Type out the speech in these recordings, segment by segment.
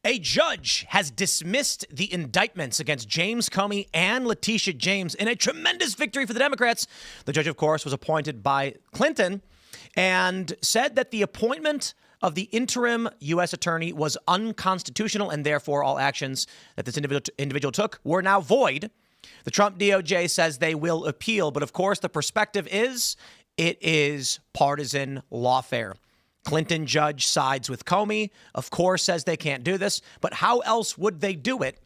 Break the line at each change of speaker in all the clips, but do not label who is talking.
A judge has dismissed the indictments against James Comey and Letitia James in a tremendous victory for the Democrats. The judge, of course, was appointed by Clinton and said that the appointment of the interim U.S. attorney was unconstitutional and therefore all actions that this individual took were now void. The Trump DOJ says they will appeal, but of course the perspective is it is partisan lawfare. Clinton judge sides with Comey, of course, says they can't do this, but how else would they do it?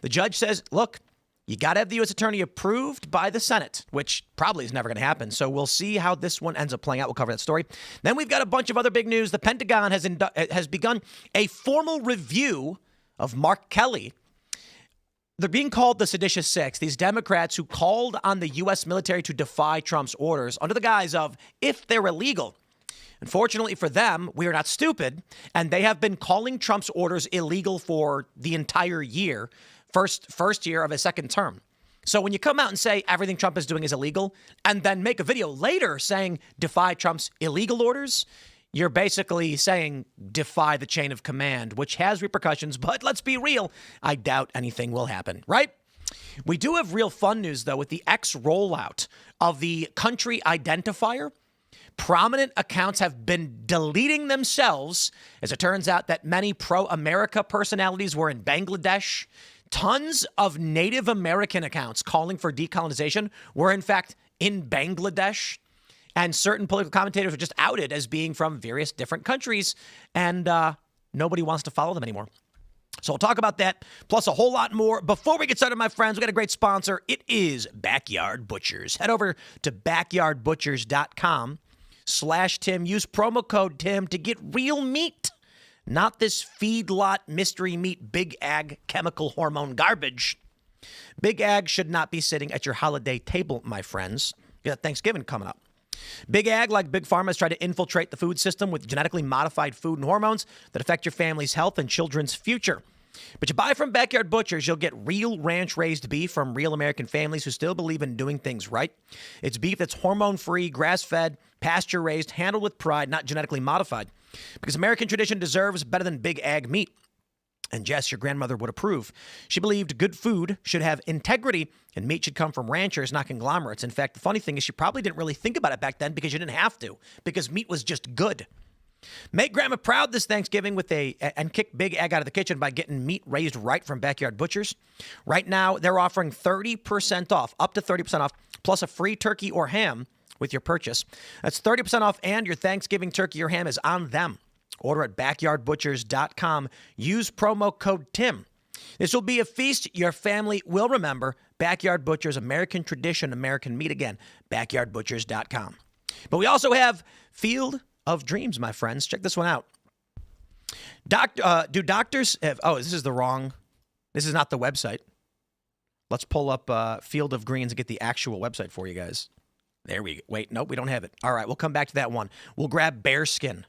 The judge says, look, you got to have the U.S. attorney approved by the Senate, which probably is never going to happen. So we'll see how this one ends up playing out. We'll cover that story. Then we've got a bunch of other big news. The Pentagon has begun a formal review of Mark Kelly. They're being called the Seditious Six, these Democrats who called on the U.S. military to defy Trump's orders under the guise of if they're illegal. Unfortunately for them, we are not stupid, and they have been calling Trump's orders illegal for the entire year, first year of his second term. So when you come out and say everything Trump is doing is illegal, and then make a video later saying defy Trump's illegal orders, you're basically saying defy the chain of command, which has repercussions. But let's be real, I doubt anything will happen, right? We do have real fun news, though, with the X rollout of the country identifier. Prominent accounts have been deleting themselves, as it turns out that many pro-America personalities were in Bangladesh. Tons of Native American accounts calling for decolonization were, in fact, in Bangladesh. And certain political commentators were just outed as being from various different countries, and nobody wants to follow them anymore. So we'll talk about that, plus a whole lot more. Before we get started, my friends, we got a great sponsor. It is Backyard Butchers. Head over to backyardbutchers.com/Tim. Use promo code Tim to get real meat, not this feedlot mystery meat Big Ag chemical hormone garbage. Big Ag should not be sitting at your holiday table, my friends. You got Thanksgiving coming up. Big Ag, like Big Pharma, has tried to infiltrate the food system with genetically modified food and hormones that affect your family's health and children's future. But you buy from Backyard Butchers, you'll get real ranch-raised beef from real American families who still believe in doing things right. It's beef that's hormone-free, grass-fed, pasture-raised, handled with pride, not genetically modified. Because American tradition deserves better than Big Ag meat. And Jess, your grandmother, would approve. She believed good food should have integrity and meat should come from ranchers, not conglomerates. In fact, the funny thing is she probably didn't really think about it back then because you didn't have to, because meat was just good. Make Grandma proud this Thanksgiving and kick Big Ag out of the kitchen by getting meat raised right from Backyard Butchers. Right now, they're offering 30% off, up to 30% off, plus a free turkey or ham with your purchase. That's 30% off, and your Thanksgiving turkey or ham is on them. Order at backyardbutchers.com. Use promo code Tim. This will be a feast your family will remember. Backyard Butchers, American tradition, American meat. Again, backyardbutchers.com. But we also have Field of Dreams, my friends. Check this one out. Do doctors have... Oh, this is not the website. Let's pull up Field of Greens and get the actual website for you guys. There we go. Wait, nope, we don't have it. All right, we'll come back to that one. We'll grab bearskin.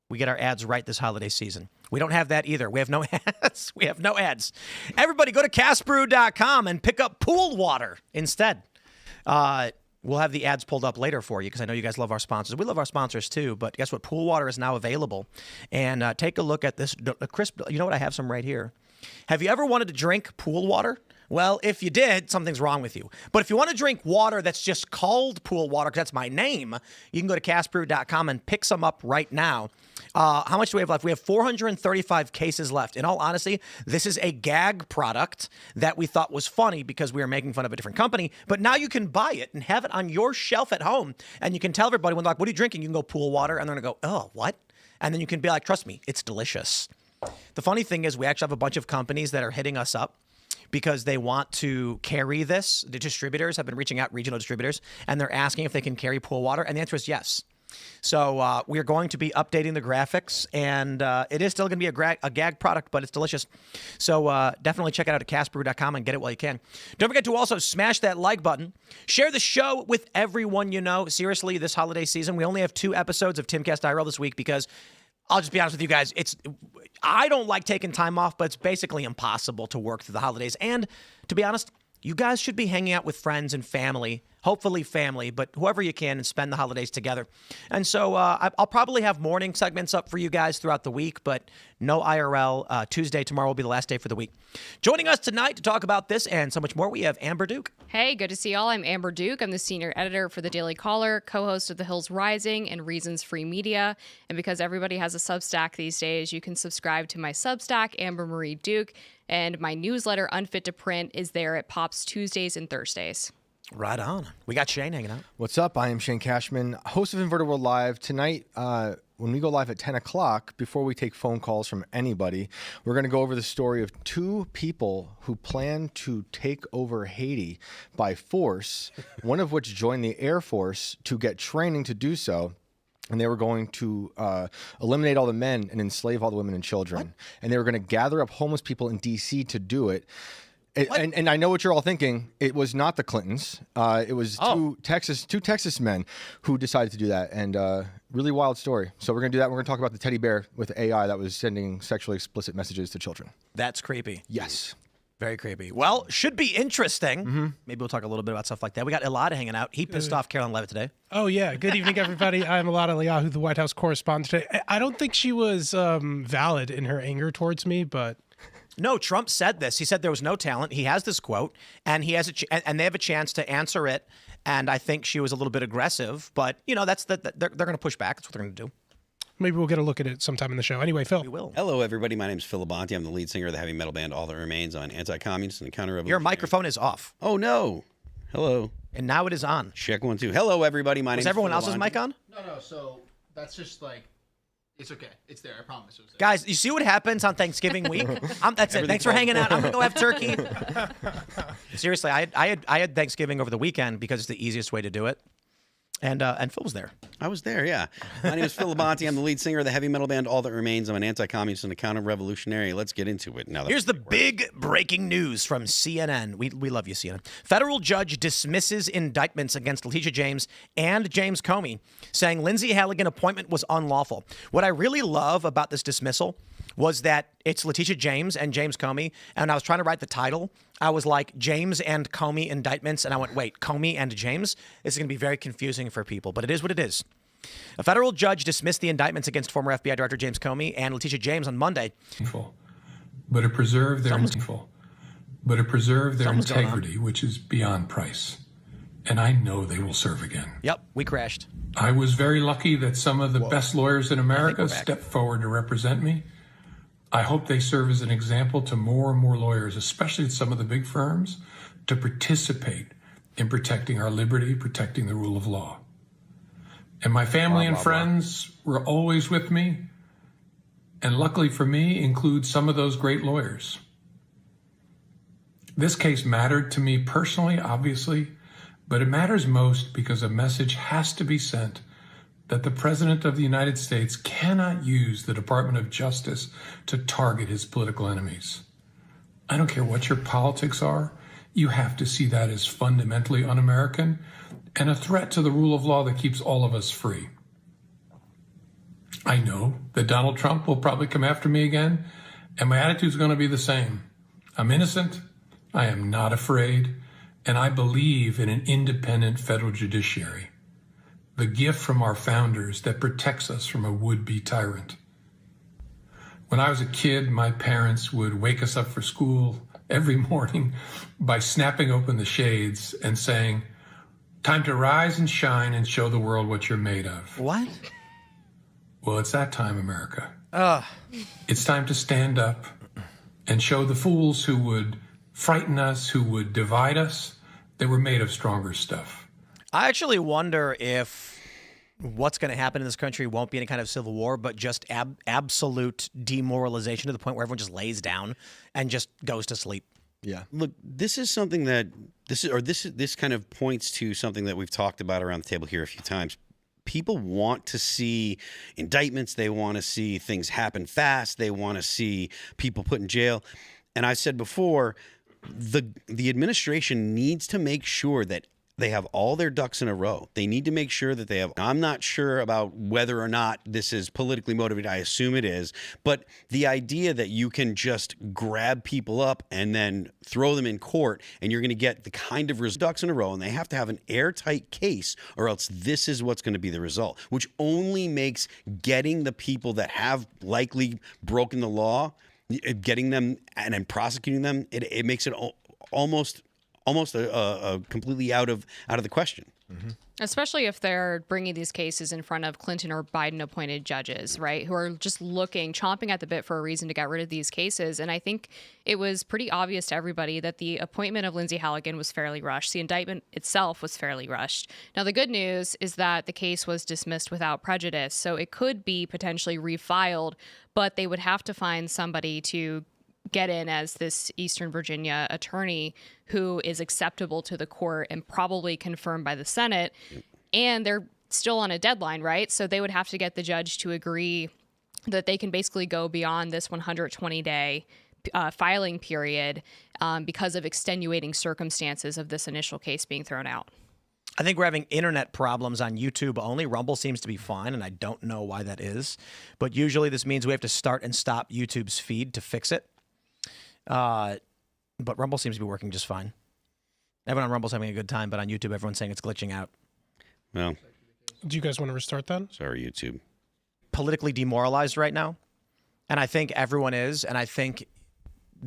We get our ads right this holiday season. We don't have that either. We have no ads. We have no ads. Everybody go to castbrew.com and pick up pool water instead. We'll have the ads pulled up later for you because I know you guys love our sponsors. We love our sponsors too, but guess what? Pool water is now available. And take a look at this crisp. You know what? I have some right here. Have you ever wanted to drink pool water? Well, if you did, something's wrong with you. But if you want to drink water that's just called pool water, because that's my name, you can go to castbrew.com and pick some up right now. How much do we have left? We have 435 cases left. In all honesty, this is a gag product that we thought was funny because we were making fun of a different company. But now you can buy it and have it on your shelf at home. And you can tell everybody when they're like, what are you drinking? You can go pool water. And they're going to go, oh, what? And then you can be like, trust me, it's delicious. The funny thing is we actually have a bunch of companies that are hitting us up because they want to carry this. The distributors have been reaching out, regional distributors, and they're asking if they can carry pool water. And the answer is yes. So we're going to be updating the graphics, and it is still going to be a gag product, but it's delicious. So definitely check it out at castbrew.com and get it while you can. Don't forget to also smash that like button. Share the show with everyone you know. Seriously, this holiday season, we only have 2 episodes of Timcast IRL this week because I'll just be honest with you guys. I don't like taking time off, but it's basically impossible to work through the holidays. And to be honest, you guys should be hanging out with friends and family, hopefully family, but whoever you can, and spend the holidays together. And so I'll probably have morning segments up for you guys throughout the week, but no IRL. Tuesday, tomorrow will be the last day for the week. Joining us tonight to talk about this and so much more, we have Amber Duke.
Hey, good to see y'all. I'm Amber Duke. I'm the senior editor for The Daily Caller, co-host of The Hills Rising and Reasons Free Media. And because everybody has a Substack these days, you can subscribe to my Substack, Amber Marie Duke, and my newsletter, Unfit to Print, is there. It pops Tuesdays and Thursdays.
Right on. We got Shane hanging out.
What's up? I am Shane Cashman, host of Inverted World Live. Tonight, when we go live at 10 o'clock, before we take phone calls from anybody, we're going to go over the story of two people who plan to take over Haiti by force, one of which joined the Air Force to get training to do so. And they were going to eliminate all the men and enslave all the women and children. What? And they were going to gather up homeless people in D.C. to do it. And I know what you're all thinking. It was not the Clintons. It was two Texas men who decided to do that. And really wild story. So we're going to do that. We're going to talk about the teddy bear with AI that was sending sexually explicit messages to children.
That's creepy.
Yes.
Very creepy. Well, should be interesting. Mm-hmm. Maybe we'll talk a little bit about stuff like that. We got Elada hanging out. He pissed off Caroline Levitt today.
Oh, yeah. Good evening, everybody. I'm Elada Eliyahu, the White House correspondent today. I don't think she was valid in her anger towards me, but...
No, Trump said this. He said there was no talent. He has this quote, and he has and they have a chance to answer it. And I think she was a little bit aggressive, but you know they're going to push back. That's what they're going to do.
Maybe we'll get a look at it sometime in the show. Anyway, Phil.
We will.
Hello, everybody. My name is Phil Labonte. I'm the lead singer of the heavy metal band All That Remains on Anti-Communist and Counter-Revolutionary.
Your microphone is off.
Oh, no. Hello.
And now it is on.
Check 1, 2. Hello, everybody. My name is
everyone
Phil
else's
Labonte.
mic on?
No. So that's just like, it's okay. It's there. I promise. It was there.
Guys, you see what happens on Thanksgiving week? That's it. Thanks for hanging out. I'm going to go have turkey. Seriously, I had Thanksgiving over the weekend because it's the easiest way to do it. And Phil was there.
I was there, yeah. My name is Phil Labonte. I'm the lead singer of the heavy metal band All That Remains. I'm an anti-communist and a counter-revolutionary. Let's get into it.
Here's the big breaking news from CNN. We love you, CNN. Federal judge dismisses indictments against Letitia James and James Comey, saying Lindsay Halligan appointment was unlawful. What I really love about this dismissal was that it's Letitia James and James Comey, and I was trying to write the title. I was like, James and Comey indictments, and I went, wait, Comey and James? This is going to be very confusing for people, but it is what it is. A federal judge dismissed the indictments against former FBI Director James Comey and Letitia James on Monday.
But it preserved their integrity, which is beyond price. And I know they will serve again.
Yep, we crashed.
I was very lucky that some of the best lawyers in America stepped forward to represent me. I hope they serve as an example to more and more lawyers, especially at some of the big firms, to participate in protecting our liberty, protecting the rule of law. And my family and friends were always with me, and luckily for me, include some of those great lawyers. This case mattered to me personally, obviously, but it matters most because a message has to be sent that the President of the United States cannot use the Department of Justice to target his political enemies. I don't care what your politics are, you have to see that as fundamentally un-American and a threat to the rule of law that keeps all of us free. I know that Donald Trump will probably come after me again, and my attitude is going to be the same. I'm innocent, I am not afraid, and I believe in an independent federal judiciary. The gift from our founders that protects us from a would-be tyrant. When I was a kid, my parents would wake us up for school every morning by snapping open the shades and saying, "Time to rise and shine and show the world what you're made of."
What?
Well, it's that time, America. It's time to stand up and show the fools who would frighten us, who would divide us, that we're made of stronger stuff.
I actually wonder if what's going to happen in this country won't be any kind of civil war, but just absolute demoralization to the point where everyone just lays down and just goes to sleep.
Yeah.
Look, this is something that this kind of points to something that we've talked about around the table here a few times. People want to see indictments. They want to see things happen fast. They want to see people put in jail. And I've said before, the administration needs to make sure that they have all their ducks in a row. They need to make sure that they have, I'm not sure about whether or not this is politically motivated. I assume it is. But the idea that you can just grab people up and then throw them in court and you're going to get the kind of ducks in a row, and they have to have an airtight case or else this is what's going to be the result, which only makes getting the people that have likely broken the law, getting them and then prosecuting them, it makes it almost completely out of the question.
Mm-hmm.
Especially if they're bringing these cases in front of Clinton or Biden appointed judges, right? Who are just chomping at the bit for a reason to get rid of these cases. And I think it was pretty obvious to everybody that the appointment of Lindsay Halligan was fairly rushed. The indictment itself was fairly rushed. Now, the good news is that the case was dismissed without prejudice. So it could be potentially refiled, but they would have to find somebody to get in as this Eastern Virginia attorney who is acceptable to the court and probably confirmed by the Senate. And they're still on a deadline, right? So they would have to get the judge to agree that they can basically go beyond this 120-day filing period because of extenuating circumstances of this initial case being thrown out.
I think we're having internet problems on YouTube only. Rumble seems to be fine, and I don't know why that is. But usually this means we have to start and stop YouTube's feed to fix it. But Rumble seems to be working just fine. Everyone on Rumble's having a good time, but on YouTube, everyone's saying it's glitching out.
Well,
Do you guys want to restart then?
sorry, YouTube.
Politically demoralized right now, and I think everyone is. And I think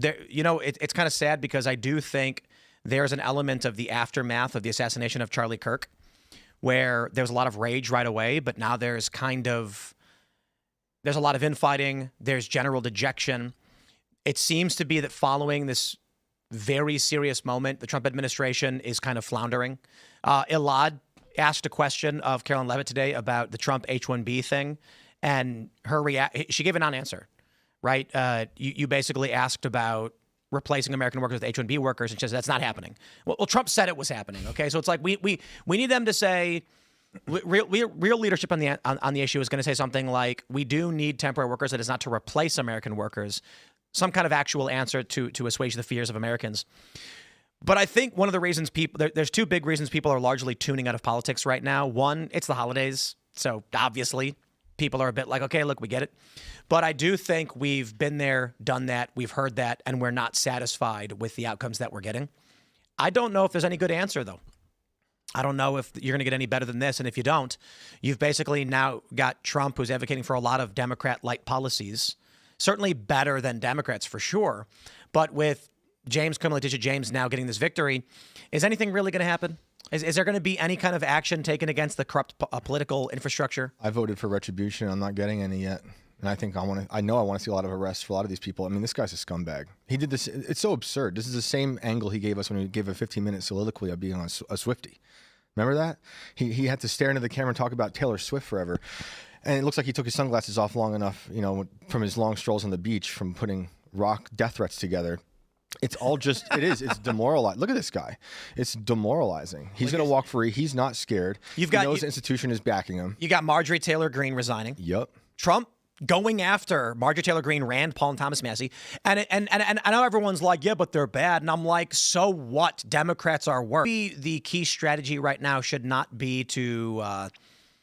it's kind of sad because I do think there's an element of the aftermath of the assassination of Charlie Kirk, where there's a lot of rage right away, but now there's a lot of infighting. There's general dejection. It seems to be that following this very serious moment, the Trump administration is kind of floundering. Elad asked a question of Carolyn Levitt today about the Trump H-1B thing, and she gave a non-answer, right? You basically asked about replacing American workers with H-1B workers, and she said that's not happening. Well, Trump said it was happening, okay? So it's like we need them to say, real leadership on the issue is going to say something like, we do need temporary workers. That is not to replace American workers. Some kind of actual answer to assuage the fears of Americans. But I think one of the reasons there's two big reasons people are largely tuning out of politics right now. One, it's the holidays. So obviously people are a bit like, okay, look, we get it. But I do think we've been there, done that, we've heard that, and we're not satisfied with the outcomes that we're getting. I don't know if there's any good answer, though. I don't know if you're going to get any better than this. And if you don't, you've basically now got Trump, who's advocating for a lot of Democrat-like policies. Certainly better than Democrats, for sure. But with Comey, Letitia James now getting this victory, is anything really going to happen? Is there going to be any kind of action taken against the corrupt political infrastructure?
I voted for retribution. I'm not getting any yet. And I think I want to see a lot of arrests for a lot of these people. I mean, this guy's a scumbag. He did this. It's so absurd. This is the same angle he gave us when he gave a 15-minute soliloquy of being on a Swiftie. Remember that? He had to stare into the camera and talk about Taylor Swift forever. And it looks like he took his sunglasses off long enough, from his long strolls on the beach, from putting rock death threats together. It's all just, it's demoralizing. Look at this guy. It's demoralizing. He's going to walk free. He's not scared. He knows the institution is backing him.
You got Marjorie Taylor Greene resigning.
Yep.
Trump going after Marjorie Taylor Greene, Rand Paul, and Thomas Massie. And I know everyone's like, yeah, but they're bad. And I'm like, so what? Democrats are worse. The key strategy right now should not be to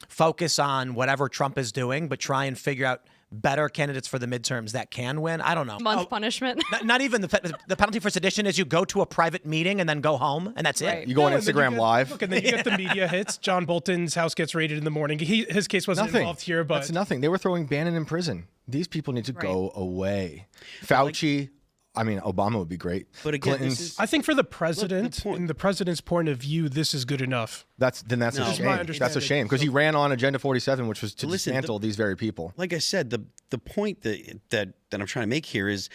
focus on whatever Trump is doing, but try and figure out better candidates for the midterms that can win. I don't know.
Month punishment.
Not even the penalty for sedition is you go to a private meeting and then go home, and that's it.
You go on Instagram Live.
Look, and then you get the media hits. John Bolton's house gets raided in the morning. His case wasn't involved here, but
that's nothing. They were throwing Bannon in prison. These people need to go away. Fauci. Obama would be great.
But again,
I think for the president, in the president's point of view, this is good enough.
That's a shame. That's a shame because he ran on Agenda 47, which was to dismantle these very people.
Like I said, the point that I'm trying to make here is,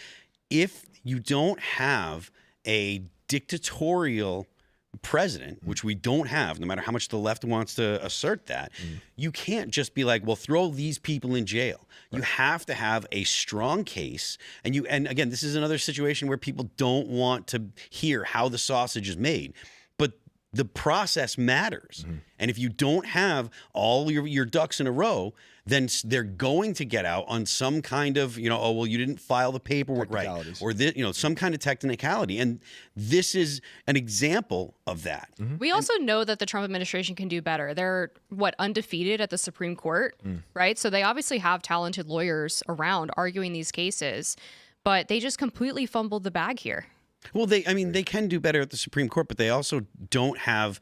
if you don't have a dictatorial president, which we don't have, no matter how much the left wants to assert that, you can't just be like, well, throw these people in jail. Right. You have to have a strong case. And again, this is another situation where people don't want to hear how the sausage is made. But the process matters. And if you don't have all your ducks in a row, then they're going to get out on some kind of, oh, well, you didn't file the paperwork right, or this, some kind of technicality. And this is an example of that.
We also know that the Trump administration can do better. They're undefeated at the Supreme Court, right? So they obviously have talented lawyers around arguing these cases, but they just completely fumbled the bag here.
Well, they can do better at the Supreme Court, but they also don't have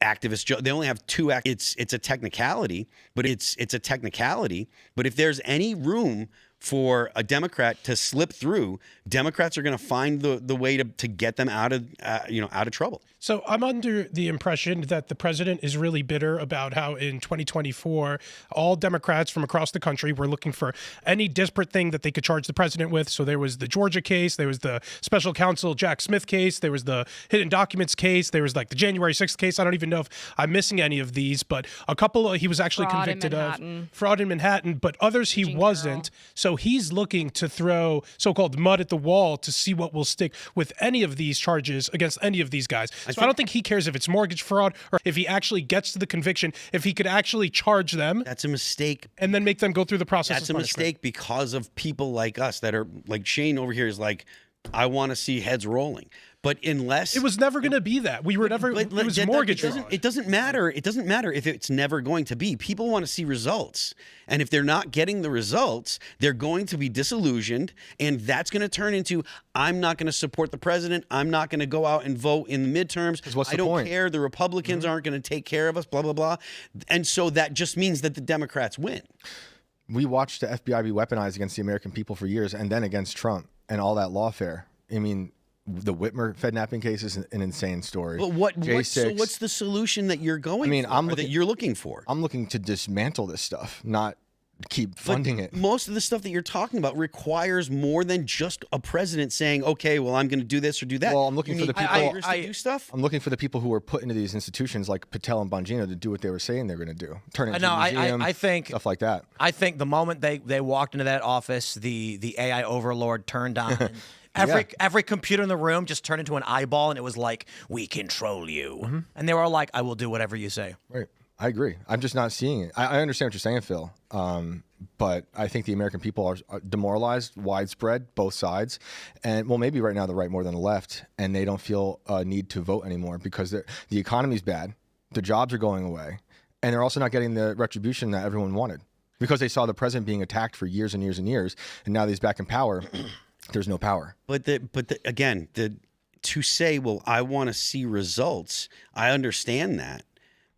activists. They only have two. It's a technicality, but it's a technicality. But if there's any room for a Democrat to slip through, Democrats are going to find the way to get them out of trouble.
So I'm under the impression that the president is really bitter about how in 2024, all Democrats from across the country were looking for any disparate thing that they could charge the president with. So there was the Georgia case, there was the special counsel Jack Smith case, there was the hidden documents case, there was like the January 6th case. I don't even know if I'm missing any of these, but a couple he was actually convicted of fraud in Manhattan, but others he wasn't. So he's looking to throw so-called mud at the wall to see what will stick with any of these charges against any of these guys. So I don't think he cares if it's mortgage fraud or if he actually gets to the conviction, if he could actually charge them.
That's a mistake.
And then make them go through the process.
That's a mistake because of people like us that are like Shane over here is like, I want to see heads rolling. But unless
it was never going to be that, we were never. It was mortgage fraud.
It doesn't matter. It doesn't matter if it's never going to be. People want to see results, and if they're not getting the results, they're going to be disillusioned, and that's going to turn into I'm not going to support the president. I'm not going to go out and vote in the midterms.
What's the
I don't
point?
care. The Republicans aren't going to take care of us. Blah blah blah, and so that just means that the Democrats win.
We watched the FBI be weaponized against the American people for years, and then against Trump and all that lawfare. I mean, the Whitmer Fednapping case is an insane story.
But so what's the solution that you're going for, that you're looking for?
I'm looking to dismantle this stuff, not keep funding it.
Most of the stuff that you're talking about requires more than just a president saying, okay, well, I'm going to do this or do that.
Well, I'm looking for the people
to do stuff.
I'm looking for the people who were put into these institutions like Patel and Bongino to do what they were saying they were going to do. Turn it into a museum,
I think
stuff like that.
I think the moment they walked into that office, the AI overlord turned on. Every computer in the room just turned into an eyeball, and it was like, we control you. And they were all like, I will do whatever you say.
Right. I agree. I'm just not seeing it. I understand what you're saying, Phil. But I think the American people are demoralized, widespread, both sides. And, well, maybe right now the right more than the left, and they don't feel a need to vote anymore because the economy's bad, the jobs are going away, and they're also not getting the retribution that everyone wanted because they saw the president being attacked for years and years and years, and now that he's back in power, there's no power. But
again, to say, well, I want to see results, I understand that.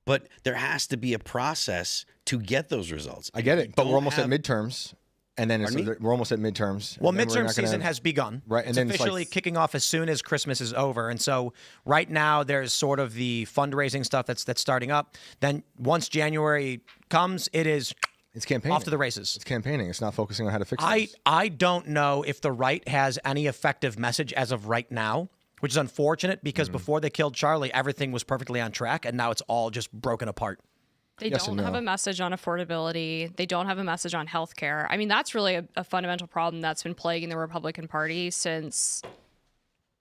But there has to be a process to get those results.
I get it, but we're almost at midterms, and then we're almost at midterms.
Well, midterm season has begun.
Right, and
it's
then
officially kicking off as soon as Christmas is over. And so right now there's sort of the fundraising stuff that's starting up. Then once January comes, it's
campaigning.
Off to the races.
It's campaigning. It's not focusing on how to fix things.
I don't know if the right has any effective message as of right now, which is unfortunate because before they killed Charlie, everything was perfectly on track, and now it's all just broken apart.
They don't have a message on affordability. They don't have a message on healthcare. I mean, that's really a fundamental problem that's been plaguing the Republican Party since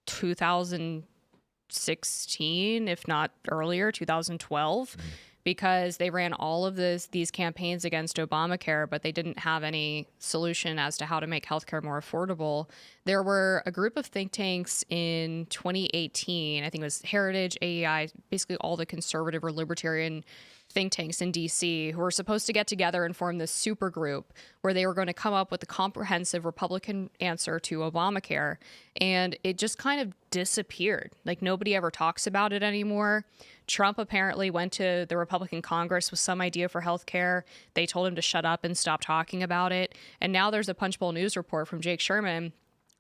2016, if not earlier, 2012. Because they ran all of these campaigns against Obamacare, but they didn't have any solution as to how to make healthcare more affordable. There were a group of think tanks in 2018, I think it was Heritage, AEI, basically all the conservative or libertarian think tanks in DC, who were supposed to get together and form this super group where they were going to come up with a comprehensive Republican answer to Obamacare. And it just kind of disappeared. Like nobody ever talks about it anymore. Trump apparently went to the Republican Congress with some idea for healthcare. They told him to shut up and stop talking about it. And now there's a Punchbowl News report from Jake Sherman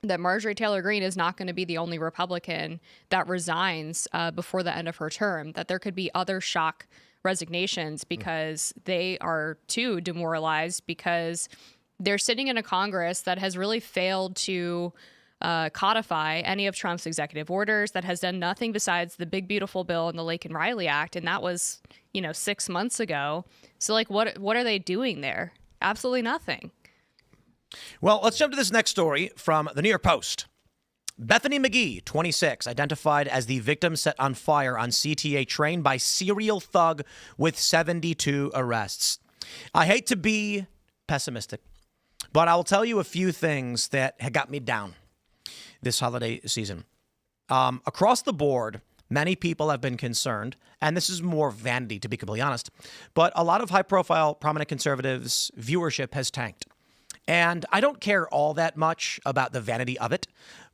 that Marjorie Taylor Greene is not going to be the only Republican that resigns before the end of her term, that there could be other shock resignations because they are too demoralized because they're sitting in a Congress that has really failed to codify any of Trump's executive orders, that has done nothing besides the big beautiful bill and the Lake and Riley Act, and that was 6 months ago. So like what are they doing there? Absolutely nothing.
Well, let's jump to this next story from the New York Post. Bethany McGee, 26, identified as the victim set on fire on CTA train by serial thug with 72 arrests. I hate to be pessimistic, but I will tell you a few things that had got me down this holiday season. Across the board, many people have been concerned, and this is more vanity, to be completely honest, but a lot of high-profile, prominent conservatives' viewership has tanked. And I don't care all that much about the vanity of it,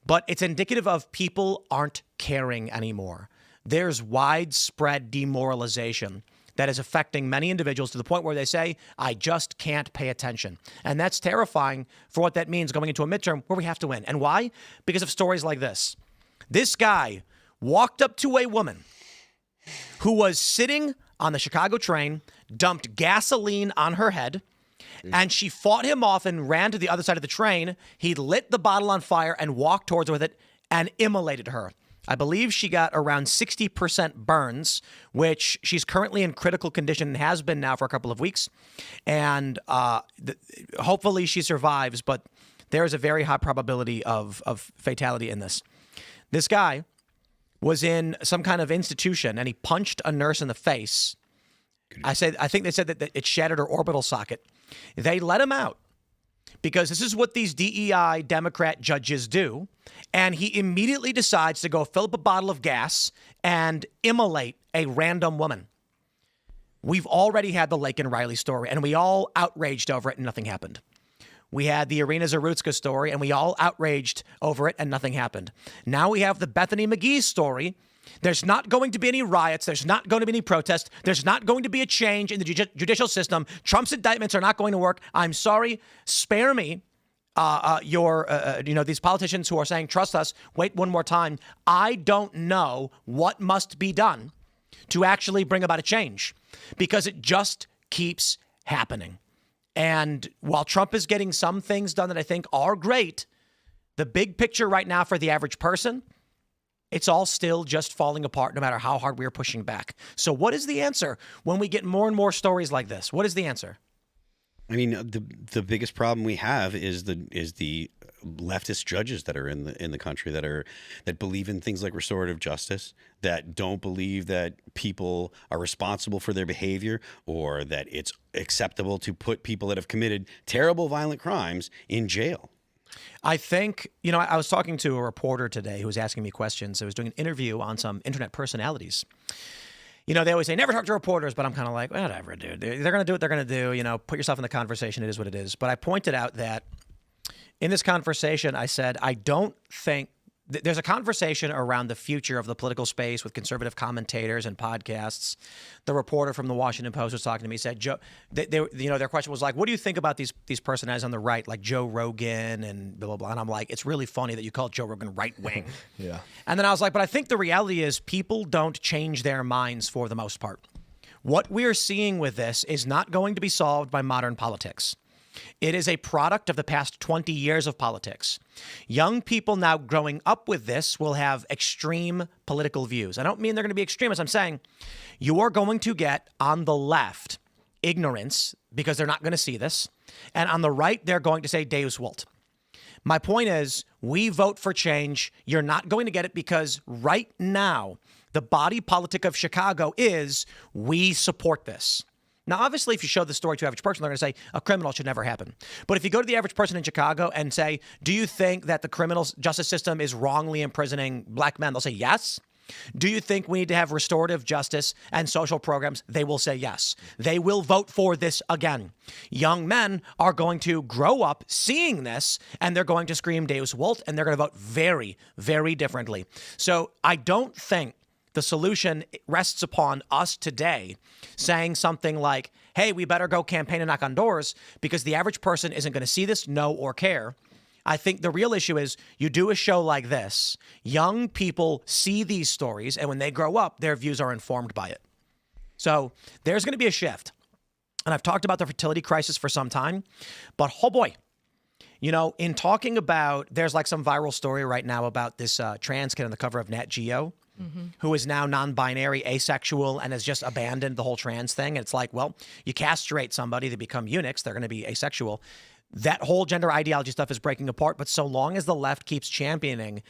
but it's indicative of people aren't caring anymore. There's widespread demoralization that is affecting many individuals to the point where they say, I just can't pay attention. And that's terrifying for what that means going into a midterm where we have to win. And why? Because of stories like this. This guy walked up to a woman who was sitting on the Chicago train, dumped gasoline on her head, and she fought him off and ran to the other side of the train. He lit the bottle on fire and walked towards her with it and immolated her. I believe she got around 60% burns, which she's currently in critical condition and has been now for a couple of weeks. And hopefully she survives, but there is a very high probability of fatality in this. This guy was in some kind of institution and he punched a nurse in the face. I think they said that it shattered her orbital socket. They let him out because this is what these DEI Democrat judges do. And he immediately decides to go fill up a bottle of gas and immolate a random woman. We've already had the Laken Riley story and we all outraged over it and nothing happened. We had the Irina Zarutska story and we all outraged over it and nothing happened. Now we have the Bethany McGee story. There's not going to be any riots. There's not going to be any protests. There's not going to be a change in the judicial system. Trump's indictments are not going to work. I'm sorry. Spare me. These politicians who are saying, trust us, wait one more time. I don't know what must be done to actually bring about a change because it just keeps happening. And while Trump is getting some things done that I think are great, the big picture right now for the average person, it's all still just falling apart no matter how hard we are pushing back. So what is the answer when we get more and more stories like this? What is the answer?
I mean, the biggest problem we have is the leftist judges that are in the country that believe in things like restorative justice, that don't believe that people are responsible for their behavior or that it's acceptable to put people that have committed terrible violent crimes in jail.
I think, I was talking to a reporter today who was asking me questions. I was doing an interview on some internet personalities. They always say, never talk to reporters, but I'm kind of like, whatever, dude. They're going to do what they're going to do. Put yourself in the conversation. It is what it is. But I pointed out that in this conversation, I said, I don't think there's a conversation around the future of the political space with conservative commentators and podcasts. The reporter from the Washington Post was talking to me, said, Joe, their question was like, what do you think about these personalities on the right, like Joe Rogan and blah, blah, blah. And I'm like, it's really funny that you call Joe Rogan right wing.
Yeah.
And then I was like, but I think the reality is people don't change their minds for the most part. What we're seeing with this is not going to be solved by modern politics. It is a product of the past 20 years of politics. Young people now growing up with this will have extreme political views. I don't mean they're going to be extremists. I'm saying you are going to get on the left ignorance because they're not going to see this. And on the right, they're going to say Deus Vult. My point is, we vote for change. You're not going to get it because right now, the body politic of Chicago is we support this. Now, obviously, if you show the story to the average person, they're going to say a criminal should never happen. But if you go to the average person in Chicago and say, do you think that the criminal justice system is wrongly imprisoning black men? They'll say yes. Do you think we need to have restorative justice and social programs? They will say yes. They will vote for this again. Young men are going to grow up seeing this, and they're going to scream Deus Vult, and they're going to vote very, very differently. So I don't think the solution rests upon us today saying something like, hey, we better go campaign and knock on doors, because the average person isn't going to see this, know, or care. I think the real issue is you do a show like this, young people see these stories, and when they grow up, their views are informed by it. So there's going to be a shift. And I've talked about the fertility crisis for some time, but oh boy, in talking about, there's like some viral story right now about this trans kid on the cover of Nat Geo, who is now non-binary, asexual, and has just abandoned the whole trans thing. And it's like, well, you castrate somebody, they become eunuchs, they're going to be asexual. That whole gender ideology stuff is breaking apart. But so long as the left keeps championing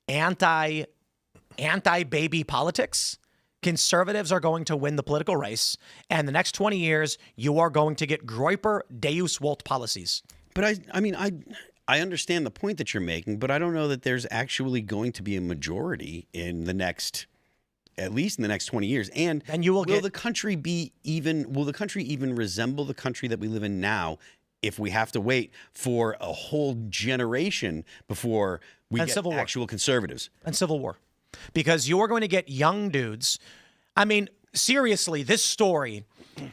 anti-baby politics, conservatives are going to win the political race. And the next 20 years, you are going to get Groyper Deus Volt policies.
But I understand the point that you're making, but I don't know that there's actually going to be a majority in the next, at least in the next 20 years. And
you will
the country even resemble the country that we live in now if we have to wait for a whole generation before we get actual conservatives?
And civil war. Because you are going to get young dudes. I mean, seriously, this story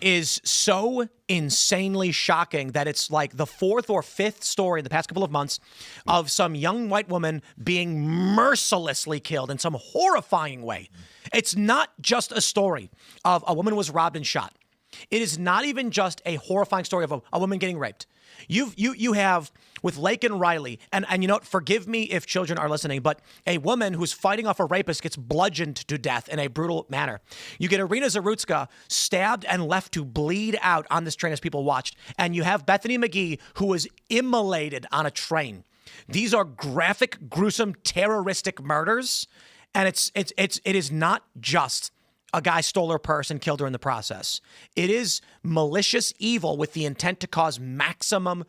is so insanely shocking that it's like the fourth or fifth story in the past couple of months of some young white woman being mercilessly killed in some horrifying way. It's not just a story of a woman was robbed and shot. It is not even just a horrifying story of a woman getting raped. You have with Lake and Riley, and you know what, forgive me if children are listening, but a woman who's fighting off a rapist gets bludgeoned to death in a brutal manner. You get Irina Zarutska stabbed and left to bleed out on this train as people watched. And you have Bethany McGee, who was immolated on a train. These are graphic, gruesome, terroristic murders. And it is not just a guy stole her purse and killed her in the process. It is malicious evil with the intent to cause maximum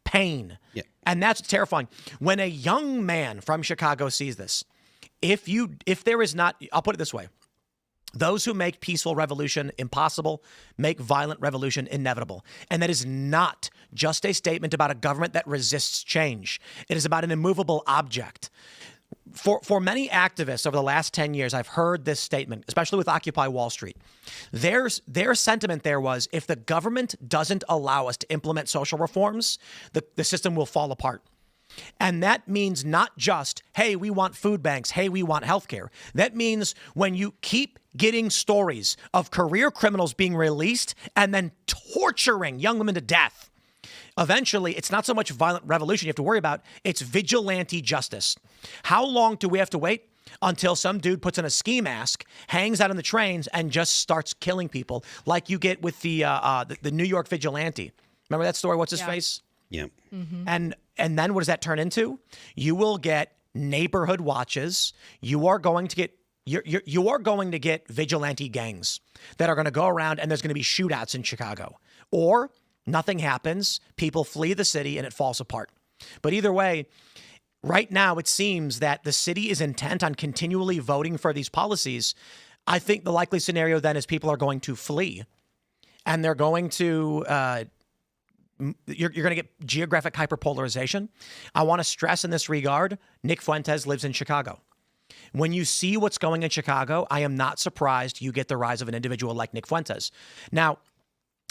pain. Yeah. And that's terrifying. When a young man from Chicago sees this, if there is not, I'll put it this way. Those who make peaceful revolution impossible make violent revolution inevitable. And that is not just a statement about a government that resists change. It is about an immovable object. For many activists over the last 10 years, I've heard this statement, especially with Occupy Wall Street. Their sentiment there was, if the government doesn't allow us to implement social reforms, the system will fall apart. And that means not just, hey, we want food banks, hey, we want healthcare. That means when you keep getting stories of career criminals being released and then torturing young women to death, eventually, it's not so much violent revolution you have to worry about, it's vigilante justice. How long do we have to wait? Until some dude puts on a ski mask, hangs out on the trains, and just starts killing people, like you get with the New York vigilante. Remember that story? What's his face?
Yeah.
Mm-hmm.
And then what does that turn into? You will get neighborhood watches. You are going to get vigilante gangs that are going to go around, and there's going to be shootouts in Chicago. Or nothing happens, people flee the city, and it falls apart. But either way, right now it seems that the city is intent on continually voting for these policies. I think the likely scenario then is people are going to flee, and they're going to you're going to get geographic hyperpolarization. I want to stress in this regard, Nick Fuentes lives in Chicago. When you see what's going in Chicago, I am not surprised you get the rise of an individual like Nick Fuentes. Now,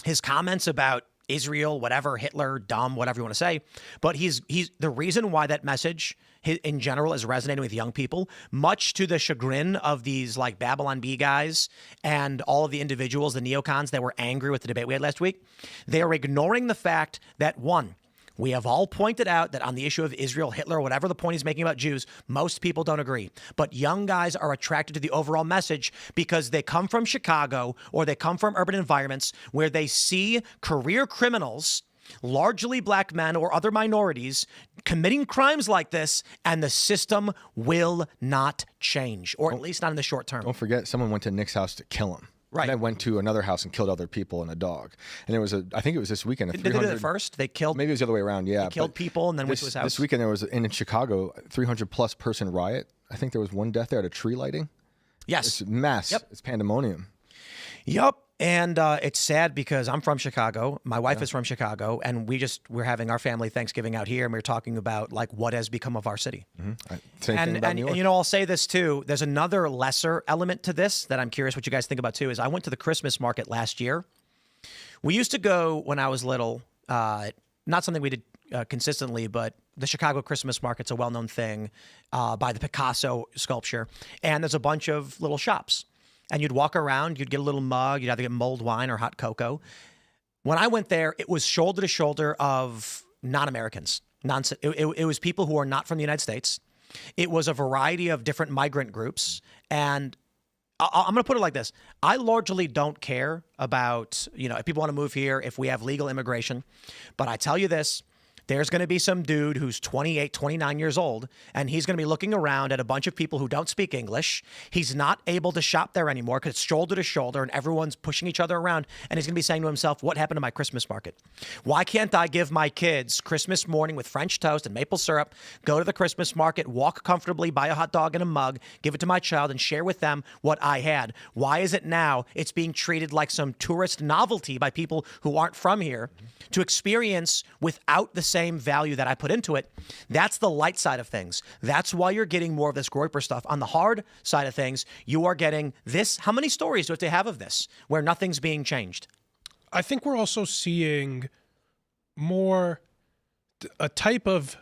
his comments about Israel, whatever, Hitler, dumb, whatever you want to say. But he's the reason why that message in general is resonating with young people, much to the chagrin of these like Babylon Bee guys and all of the individuals, the neocons that were angry with the debate we had last week. They are ignoring the fact that, one, we have all pointed out that on the issue of Israel, Hitler, whatever the point he's making about Jews, most people don't agree. But young guys are attracted to the overall message because they come from Chicago or they come from urban environments where they see career criminals, largely black men or other minorities, committing crimes like this, and the system will not change, or at least not in the short term.
Don't forget, someone went to Nick's house to kill him.
Right.
And I went to another house and killed other people and a dog. And it was I think it was this weekend.
Did they do it first? They killed.
Maybe it was the other way around. Yeah.
They killed people and then went to his house.
This weekend there was in Chicago 300+ person riot. I think there was one death there at a tree lighting.
Yes.
It's mass. Yep. It's pandemonium.
Yep. And it's sad because I'm from Chicago. My wife is from Chicago, and we're having our family Thanksgiving out here, and we're talking about like what has become of our city.
Mm-hmm. Same thing about New York.
And you know, I'll say this too. There's another lesser element to this that I'm curious what you guys think about too. Is I went to the Christmas market last year. We used to go when I was little. Not something we did consistently, but the Chicago Christmas market's a well-known thing by the Picasso sculpture, and there's a bunch of little shops. And you'd walk around, you'd get a little mug, you'd either get mulled wine or hot cocoa. When I went there, it was shoulder to shoulder of non-Americans. It was people who are not from the United States. It was a variety of different migrant groups. And I'm going to put it like this. I largely don't care about, if people want to move here, if we have legal immigration. But I tell you this, There's going to be some dude who's 28, 29 years old, and he's going to be looking around at a bunch of people who don't speak English. He's not able to shop there anymore because it's shoulder to shoulder and everyone's pushing each other around. And he's going to be saying to himself, what happened to my Christmas market? Why can't I give my kids Christmas morning with French toast and maple syrup, go to the Christmas market, walk comfortably, buy a hot dog in a mug, give it to my child, and share with them what I had? Why is it now it's being treated like some tourist novelty by people who aren't from here to experience without the same value that I put into it? That's the light side of things. That's why you're getting more of this Groyper stuff. On the hard side of things, you are getting this. How many stories do they have of this where nothing's being changed?
I think we're also seeing more a type of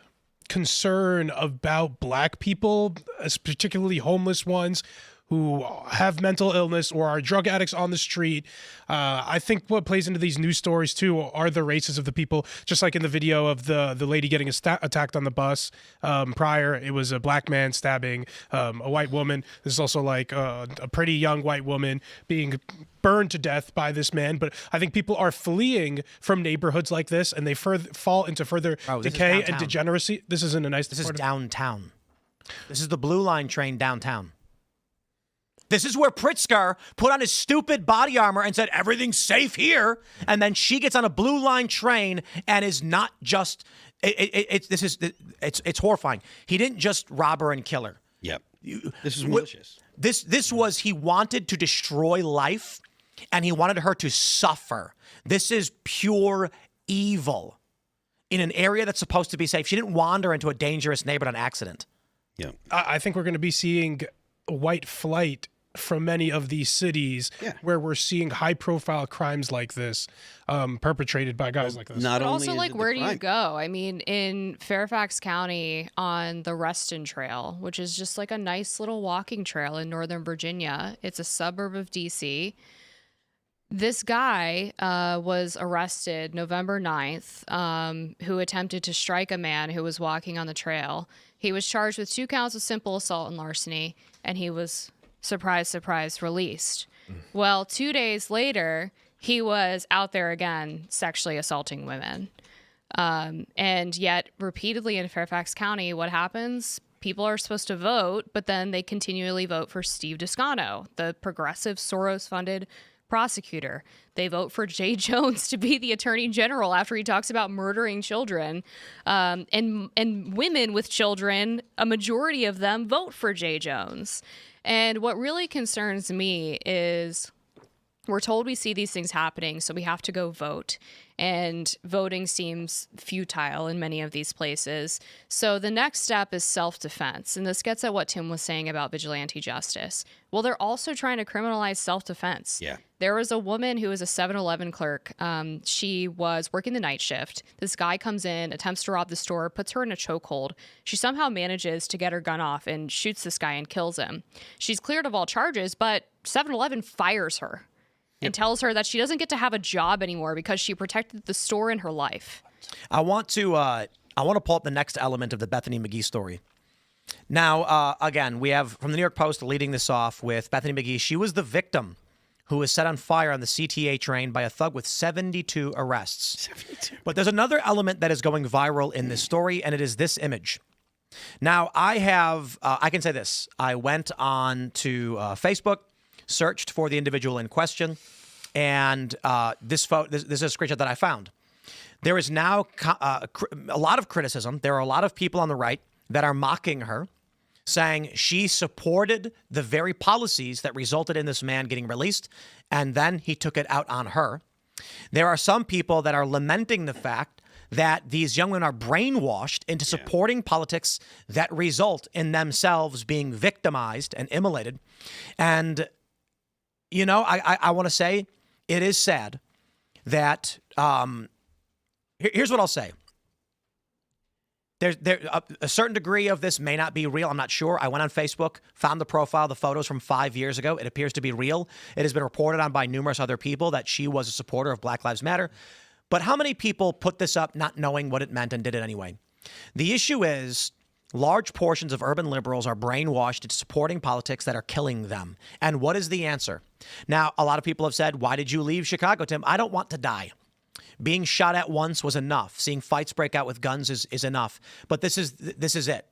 concern about black people, particularly homeless ones who have mental illness or are drug addicts on the street. I think what plays into these news stories, too, are the races of the people. Just like in the video of the lady getting attacked on the bus prior, it was a black man stabbing a white woman. There's also like a pretty young white woman being burned to death by this man. But I think people are fleeing from neighborhoods like this, and they fall into further decay and degeneracy. This isn't a nice.
This is downtown. This is the Blue Line train downtown. This is where Pritzker put on his stupid body armor and said, everything's safe here. And then she gets on a Blue Line train and is not just, it's horrifying. He didn't just rob her and kill her.
Yep. This is malicious.
This was, he wanted to destroy life and he wanted her to suffer. This is pure evil in an area that's supposed to be safe. She didn't wander into a dangerous neighborhood on accident.
Yeah.
I think we're going to be seeing white flight from many of these cities where we're seeing high-profile crimes like this perpetrated by guys like this.
But also, like, where do you go? I mean, in Fairfax County on the Reston Trail, which is just like a nice little walking trail in Northern Virginia. It's a suburb of D.C. This guy was arrested November 9th, who attempted to strike a man who was walking on the trail. He was charged with 2 counts of simple assault and larceny, and he was, surprise, surprise, released. Well, 2 days later, he was out there again sexually assaulting women. And yet, repeatedly in Fairfax County, what happens? People are supposed to vote, but then they continually vote for Steve Descano, the progressive Soros-funded prosecutor. They vote for Jay Jones to be the attorney general after he talks about murdering children. And women with children, a majority of them vote for Jay Jones. And what really concerns me is we're told we see these things happening, so we have to go vote. And voting seems futile in many of these places. So the next step is self-defense. And this gets at what Tim was saying about vigilante justice. Well, they're also trying to criminalize self-defense.
Yeah.
There was a woman who was a 7-Eleven clerk. She was working the night shift. This guy comes in, attempts to rob the store, puts her in a chokehold. She somehow manages to get her gun off and shoots this guy and kills him. She's cleared of all charges, but 7-Eleven fires her. And tells her that she doesn't get to have a job anymore because she protected the store in her life.
I want to pull up the next element of the Bethany McGee story. Now, again, we have from the New York Post leading this off with Bethany McGee. She was the victim who was set on fire on the CTA train by a thug with 72 arrests. 72. But there's another element that is going viral in this story, and it is this image. Now, I can say this. I went on to Facebook, searched for the individual in question, and this is a screenshot that I found. There is now a lot of criticism. There are a lot of people on the right that are mocking her, saying she supported the very policies that resulted in this man getting released, and then he took it out on her. There are some people that are lamenting the fact that these young women are brainwashed into supporting politics that result in themselves being victimized and immolated. And you know, I want to say it is sad that here's what I'll say. There's a certain degree of this may not be real. I'm not sure. I went on Facebook, found the profile, the photos from 5 years ago. It appears to be real. It has been reported on by numerous other people that she was a supporter of Black Lives Matter. But how many people put this up not knowing what it meant and did it anyway? The issue is large portions of urban liberals are brainwashed into supporting politics that are killing them. And what is the answer? Now, a lot of people have said, why did you leave Chicago, Tim? I don't want to die. Being shot at once was enough. Seeing fights break out with guns is enough. But this is it.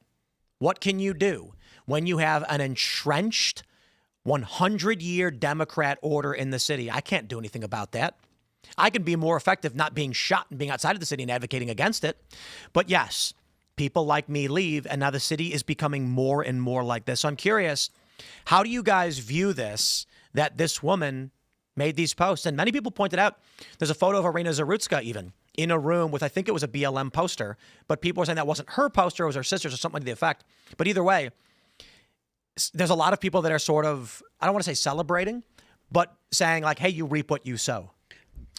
What can you do when you have an entrenched 100-year Democrat order in the city? I can't do anything about that. I can be more effective not being shot and being outside of the city and advocating against it. But yes, people like me leave, and now the city is becoming more and more like this. So I'm curious, how do you guys view this, that this woman made these posts? And many people pointed out there's a photo of Irina Zarutska even in a room with, I think it was a BLM poster, but people were saying that wasn't her poster, it was her sister's or something to the effect. But either way, there's a lot of people that are sort of, I don't want to say celebrating, but saying like, hey, you reap what you sow.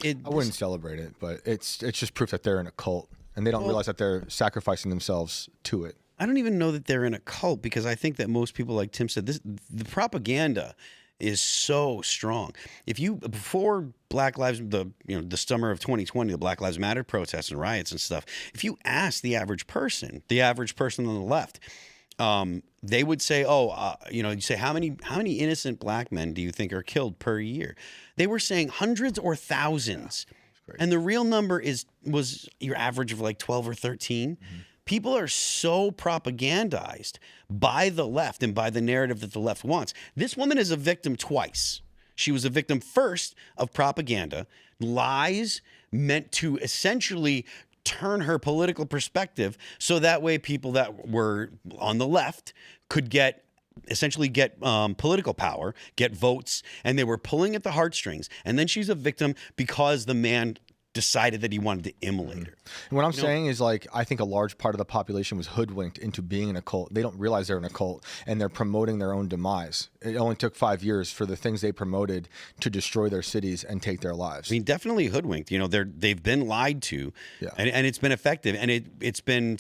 I wouldn't celebrate it, but it's just proof that they're in a cult, and they don't realize that they're sacrificing themselves to it.
I don't even know that they're in a cult, because I think that most people, like Tim said, the propaganda is so strong. If you, before Black Lives, the summer of 2020, the Black Lives Matter protests and riots and stuff, if you ask the average person on the left, they would say, you say, how many innocent black men do you think are killed per year? They were saying hundreds or thousands. Yeah, and the real number was your average of like 12 or 13. Mm-hmm. People are so propagandized by the left and by the narrative that the left wants. This woman is a victim twice. She was a victim first of propaganda, lies meant to essentially turn her political perspective so that way people that were on the left could essentially get political power, get votes, and they were pulling at the heartstrings. And then she's a victim because the man decided that he wanted to immolate her.
And what I'm saying is, like, I think a large part of the population was hoodwinked into being in a cult. They don't realize they're in a cult, and they're promoting their own demise. It only took 5 years for the things they promoted to destroy their cities and take their lives.
I mean, definitely hoodwinked. They've been lied to, and it's been effective, and it's been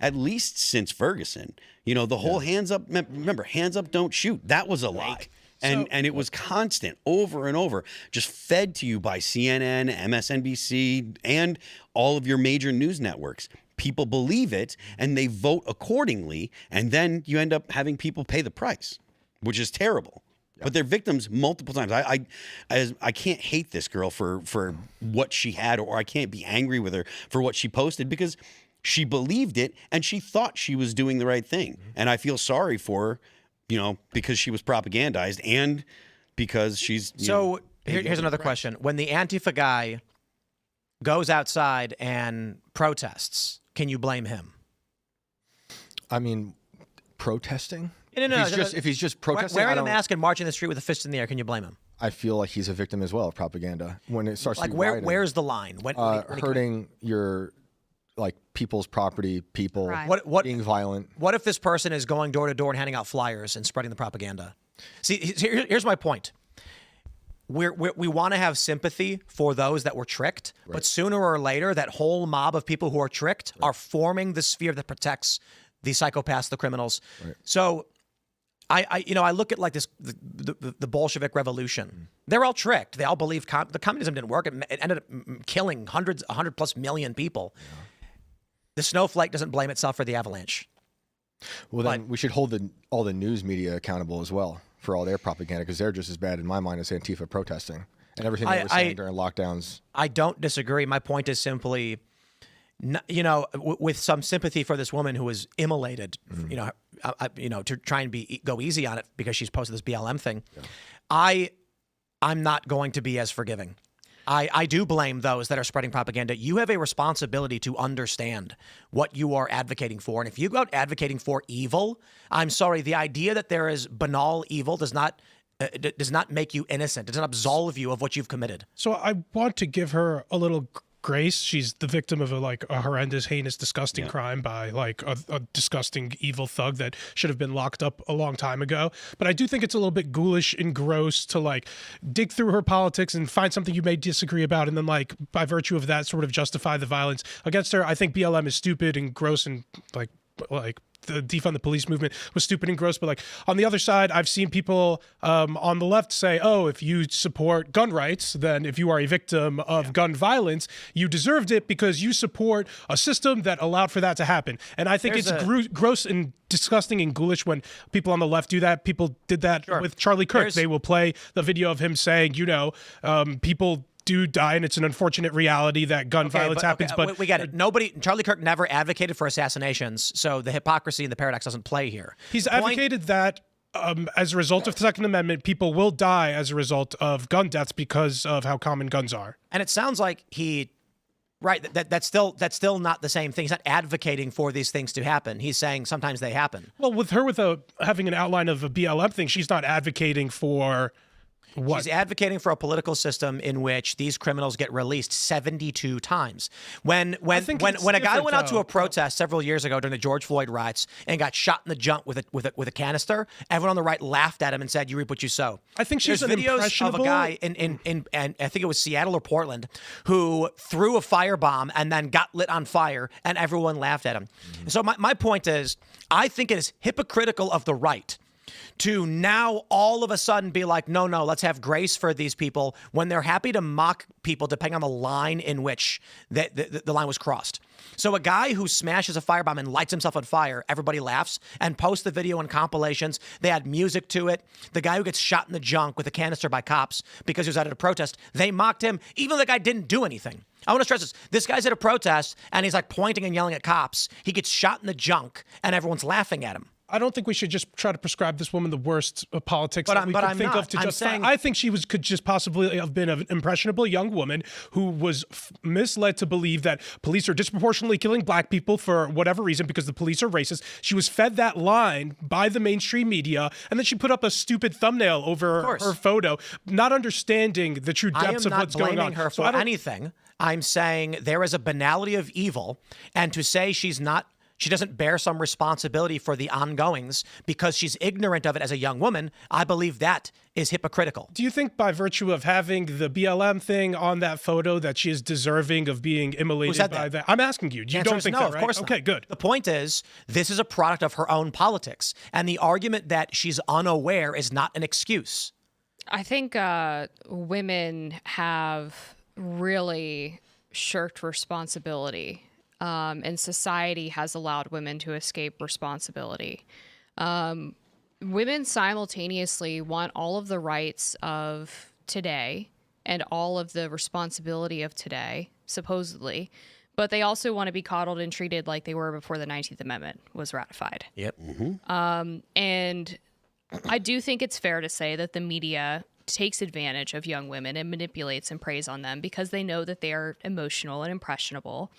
at least since Ferguson. The whole hands up. Remember, hands up, don't shoot. That was a lie. And it was constant, over and over, just fed to you by CNN, MSNBC, and all of your major news networks. People believe it, and they vote accordingly, and then you end up having people pay the price, which is terrible. Yeah. But they're victims multiple times. I can't hate this girl for what she had, or I can't be angry with her for what she posted, because she believed it, and she thought she was doing the right thing. Mm-hmm. And I feel sorry for her. Because she was propagandized and because she's...
So here's another question. When the Antifa guy goes outside and protests, can you blame him?
I mean, protesting?
No.
If he's just protesting...
Wearing a mask and marching in the street with a fist in the air, can you blame him?
I feel like he's a victim as well of propaganda. When it starts to be rioting,
where's the line? When
hurting your... like people's property, people being violent.
What if this person is going door to door and handing out flyers and spreading the propaganda? See, here's my point. We want to have sympathy for those that were tricked, but sooner or later, that whole mob of people who are tricked are forming the sphere that protects the psychopaths, the criminals. Right. So I look at like this the Bolshevik Revolution. They're all tricked. They all believe the communism didn't work. It ended up killing 100+ million people. Yeah. The snowflake doesn't blame itself for the avalanche.
Well, then we should hold all the news media accountable as well for all their propaganda, because they're just as bad in my mind as Antifa protesting and everything they were saying during lockdowns. I
don't disagree. My point is simply, with some sympathy for this woman who was immolated, to try and go easy on it because she's posted this BLM thing. Yeah. I'm not going to be as forgiving. I do blame those that are spreading propaganda. You have a responsibility to understand what you are advocating for. And if you go out advocating for evil, I'm sorry, the idea that there is banal evil does not make you innocent. It doesn't absolve you of what you've committed.
So I want to give her a little grace. She's the victim of a horrendous, heinous, disgusting crime by like a disgusting, evil thug that should have been locked up a long time ago. But I do think it's a little bit ghoulish and gross to like dig through her politics and find something you may disagree about, and then like by virtue of that sort of justify the violence against her. I think BLM is stupid and gross, and like the defund the police movement was stupid and gross. But like on the other side, I've seen people on the left say, oh, if you support gun rights, then if you are a victim of gun violence, you deserved it because you support a system that allowed for that to happen. And I think it's gross and disgusting and ghoulish when people on the left do that. People did that with Charlie Kirk. They will play the video of him saying, people do die, and it's an unfortunate reality that gun violence happens. But
we get it. Charlie Kirk never advocated for assassinations, so the hypocrisy and the paradox doesn't play here.
He's advocated that as a result of the Second Amendment, people will die as a result of gun deaths because of how common guns are.
And it sounds like that's still not the same thing. He's not advocating for these things to happen. He's saying sometimes they happen.
Well, with her having an outline of a BLM thing, she's not advocating for what?
She's advocating for a political system in which these criminals get released 72 times. When a guy went out to a protest several years ago during the George Floyd riots and got shot in the junk with a canister, everyone on the right laughed at him and said, "You reap what you sow."
I think
There's videos of a guy in I think it was Seattle or Portland who threw a firebomb and then got lit on fire, and everyone laughed at him. Mm-hmm. So my point is, I think it is hypocritical of the right to now all of a sudden be like, no, let's have grace for these people when they're happy to mock people depending on the line in which the line was crossed. So a guy who smashes a firebomb and lights himself on fire, everybody laughs and posts the video in compilations. They add music to it. The guy who gets shot in the junk with a canister by cops because he was out at a protest, they mocked him even though the guy didn't do anything. I want to stress this. This guy's at a protest and he's like pointing and yelling at cops. He gets shot in the junk and everyone's laughing at him.
I don't think we should just try to prescribe this woman the worst politics that we could think of to justify. I think she could just possibly have been an impressionable young woman who was misled to believe that police are disproportionately killing black people for whatever reason because the police are racist. She was fed that line by the mainstream media, and then she put up a stupid thumbnail over her photo, not understanding the true depths of what's going on.
I am not blaming her for anything. I'm saying there is a banality of evil, and to say she doesn't bear some responsibility for the ongoings because she's ignorant of it as a young woman, I believe that is hypocritical.
Do you think by virtue of having the BLM thing on that photo that she is deserving of being immolated by that? I'm asking you. You don't think that, right? Of course not. Okay, good.
The point is, this is a product of her own politics, and the argument that she's unaware is not an excuse.
I think women have really shirked responsibility. And society has allowed women to escape responsibility. Women simultaneously want all of the rights of today and all of the responsibility of today, supposedly, but they also want to be coddled and treated like they were before the 19th Amendment was ratified.
Yep.
Mm-hmm. And I do think it's fair to say that the media takes advantage of young women and manipulates and preys on them because they know that they are emotional and impressionable,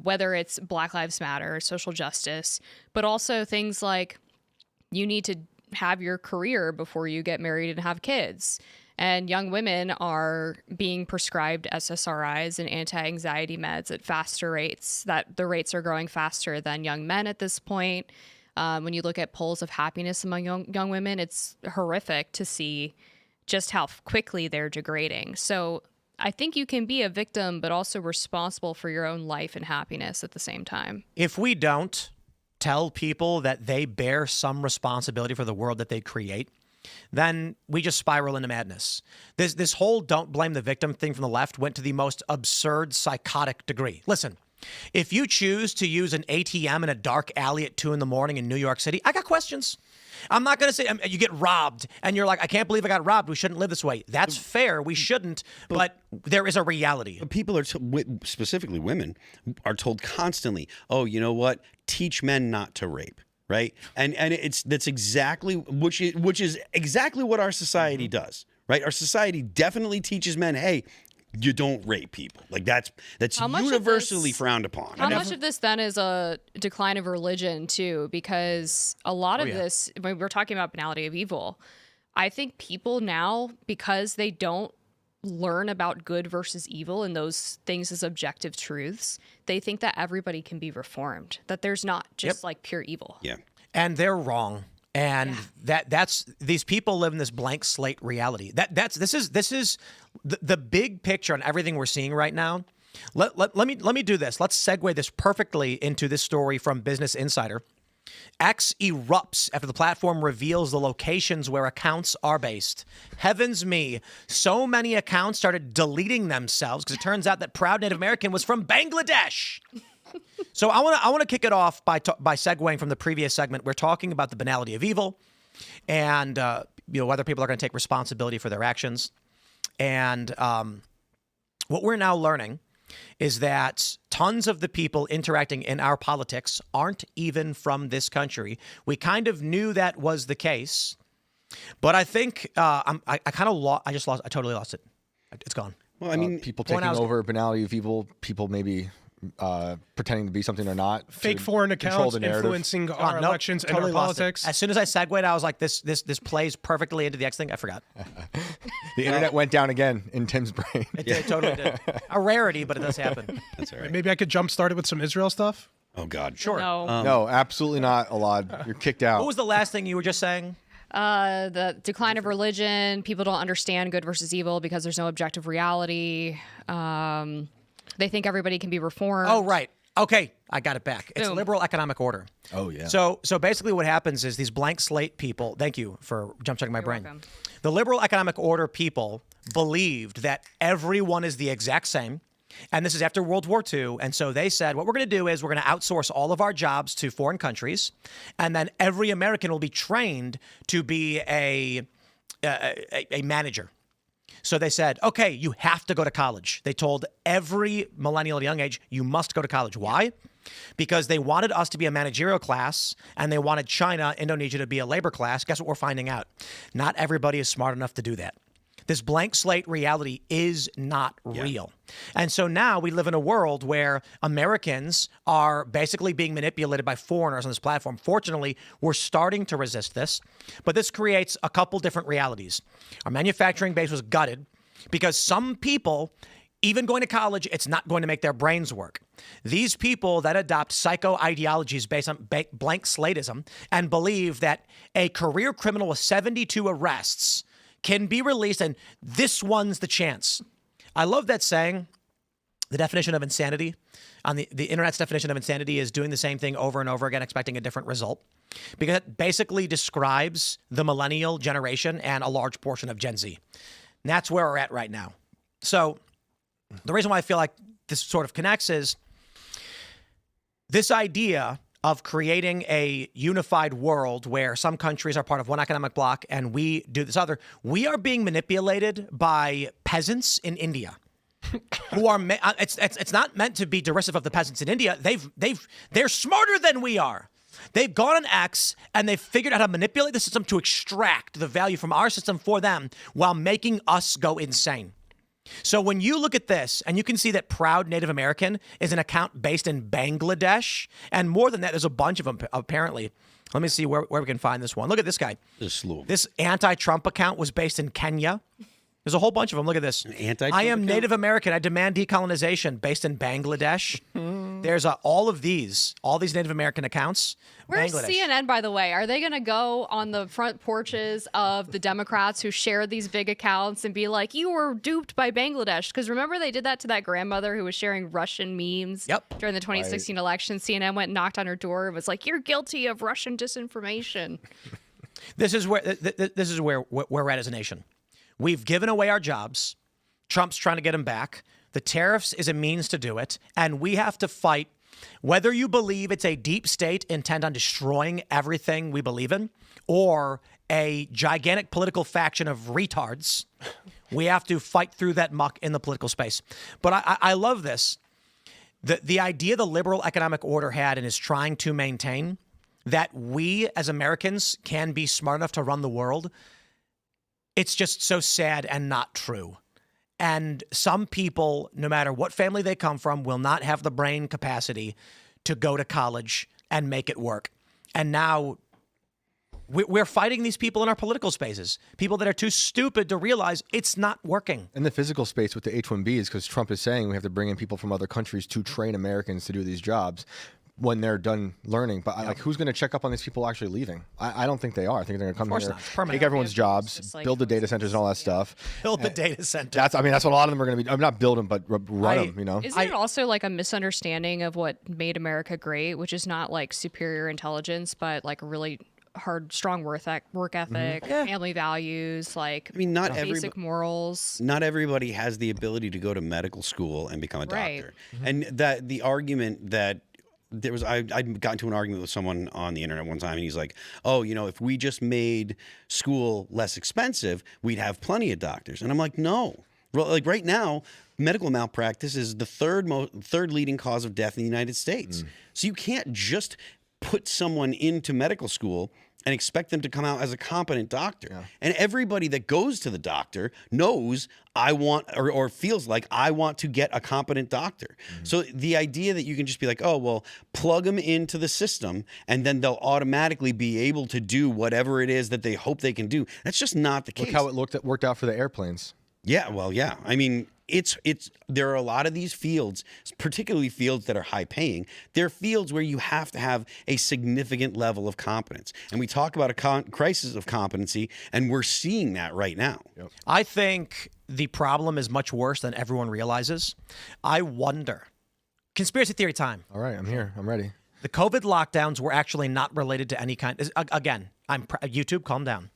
whether it's Black Lives Matter, social justice, but also things like you need to have your career before you get married and have kids. And young women are being prescribed SSRIs and anti-anxiety meds at faster rates, that the rates are growing faster than young men at this point. When you look at polls of happiness among young women, it's horrific to see just how quickly they're degrading. So I think you can be a victim, but also responsible for your own life and happiness at the same time.
If we don't tell people that they bear some responsibility for the world that they create, then we just spiral into madness. This whole don't blame the victim thing from the left went to the most absurd, psychotic degree. Listen, if you choose to use an ATM in a dark alley at 2 a.m. in New York City, I got questions. I'm not going to say you get robbed and you're like, I can't believe I got robbed. We shouldn't live this way. That's fair. We shouldn't. But there is a reality.
People are, specifically women, are told constantly, oh, you know what? Teach men not to rape. Right. And that's exactly which is exactly what our society does. Right. Our society definitely teaches men, hey, you don't rape people. Like that's universally frowned upon.
How much of this then is a decline of religion too? Because a lot of this, when we're talking about banality of evil, I think people now, because they don't learn about good versus evil and those things as objective truths, they think that everybody can be reformed, that there's not just like pure evil.
Yeah.
And they're wrong. And that's these people live in this blank slate reality. This is the big picture on everything we're seeing right now. Let me do this. Let's segue this perfectly into this story from Business Insider. X erupts after the platform reveals the locations where accounts are based. Heavens me, so many accounts started deleting themselves because it turns out that Proud Native American was from Bangladesh. So I want to kick it off by segueing from the previous segment. We're talking about the banality of evil, and whether people are going to take responsibility for their actions. And what we're now learning is that tons of the people interacting in our politics aren't even from this country. We kind of knew that was the case, but I think I totally lost it. It's gone.
Well, I mean,
people taking over, banality of evil, people maybe pretending to be something they're not.
Fake foreign accounts influencing our elections and our politics.
As soon as I segued, I was like, this plays perfectly into the X thing. I forgot.
The internet went down again in Tim's brain.
It totally did. A rarity, but it does happen.
That's all right.
Maybe I could jumpstart it with some Israel stuff.
Oh, God.
Sure.
No, absolutely not, Alad. You're kicked out.
What was the last thing you were just saying?
The decline of religion. People don't understand good versus evil because there's no objective reality. They think everybody can be reformed.
Oh, right. Okay, I got it back. It's
Boom.
liberal economic order.
Oh, yeah.
So basically what happens is these blank slate people, thank you for jump-checking my brain.
welcome.
The liberal economic order people believed that everyone is the exact same. And this is after World War II. And so they said, what we're going to do is we're going to outsource all of our jobs to foreign countries. And then every American will be trained to be a manager. So they said, okay, you have to go to college. They told every millennial at a young age, you must go to college. Why? Because they wanted us to be a managerial class and they wanted China, Indonesia to be a labor class. Guess what we're finding out? Not everybody is smart enough to do that. This blank slate reality is not real. And so now we live in a world where Americans are basically being manipulated by foreigners on this platform. Fortunately, we're starting to resist this, but this creates a couple different realities. Our manufacturing base was gutted because some people, even going to college, it's not going to make their brains work. These people that adopt psycho ideologies based on blank slateism and believe that a career criminal with 72 arrests can be released, and this one's the chance. I love that saying. The definition of insanity, on the internet's definition of insanity is doing the same thing over and over again, expecting a different result. Because it basically describes the millennial generation and a large portion of Gen Z. And that's where we're at right now. So the reason why I feel like this sort of connects is this idea of creating a unified world where some countries are part of one economic bloc and we do this other. We are being manipulated by peasants in India, who are. It's not meant to be derisive of the peasants in India. They're smarter than we are. They've gone on X and they've figured out how to manipulate the system to extract the value from our system for them while making us go insane. So when you look at this and you can see that Proud Native American is an account based in Bangladesh, and more than that, there's a bunch of them apparently. Let me see where we can find this one. Look at this guy. This anti-Trump account was based in Kenya. There's a whole bunch of them. Look at this. I am Native American. I demand decolonization, based in Bangladesh. There's all these Native American accounts.
Where's
Bangladesh.
CNN, by the way? Are they going to go on the front porches of the Democrats who share these big accounts and be like, you were duped by Bangladesh? Because remember they did that to that grandmother who was sharing Russian memes during the 2016 election. CNN went and knocked on her door and was like, you're guilty of Russian disinformation.
This is where we're at as a nation. We've given away our jobs. Trump's trying to get them back. The tariffs is a means to do it. And we have to fight, whether you believe it's a deep state intent on destroying everything we believe in, or a gigantic political faction of retards. We have to fight through that muck in the political space. But I love this. The idea the liberal economic order had and is trying to maintain, that we as Americans can be smart enough to run the world, it's just so sad and not true. And some people, no matter what family they come from, will not have the brain capacity to go to college and make it work. And now we're fighting these people in our political spaces, people that are too stupid to realize it's not working.
In the physical space with the H-1Bs, because Trump is saying we have to bring in people from other countries to train Americans to do these jobs when they're done learning. But like, who's going to check up on these people actually leaving? I don't think they are. I think they're going to come here, take everyone's jobs, build the data centers and all that stuff.
Build the data center.
That's what a lot of them are going to be. I'm not build them, but run them, you know?
Isn't it also like a misunderstanding of what made America great, which is not like superior intelligence, but like a really hard, strong work ethic, family values, like
not
basic morals.
Not everybody has the ability to go to medical school and become a doctor. And that the argument that I got into an argument with someone on the internet one time, and he's like, oh, if we just made school less expensive, we'd have plenty of doctors. And I'm like, no. Like right now, medical malpractice is the third leading cause of death in the United States. So you can't just put someone into medical school and expect them to come out as a competent doctor. Yeah. And everybody that goes to the doctor knows I want or feels like I want to get a competent doctor. So the idea that you can just be like, oh, well, plug them into the system and then they'll automatically be able to do whatever it is that they hope they can do. That's just not the case.
Look how it worked out for the airplanes.
Yeah, well, yeah. I mean, there are a lot of these fields, particularly fields that are high paying. They're fields where you have to have a significant level of competence. And we talk about a crisis of competency, and we're seeing that right now.
Yep.
I think the problem is much worse than everyone realizes. I wonder. Conspiracy theory time.
All right, I'm here. I'm ready.
The COVID lockdowns were actually not related to any kind. Again, YouTube, calm down.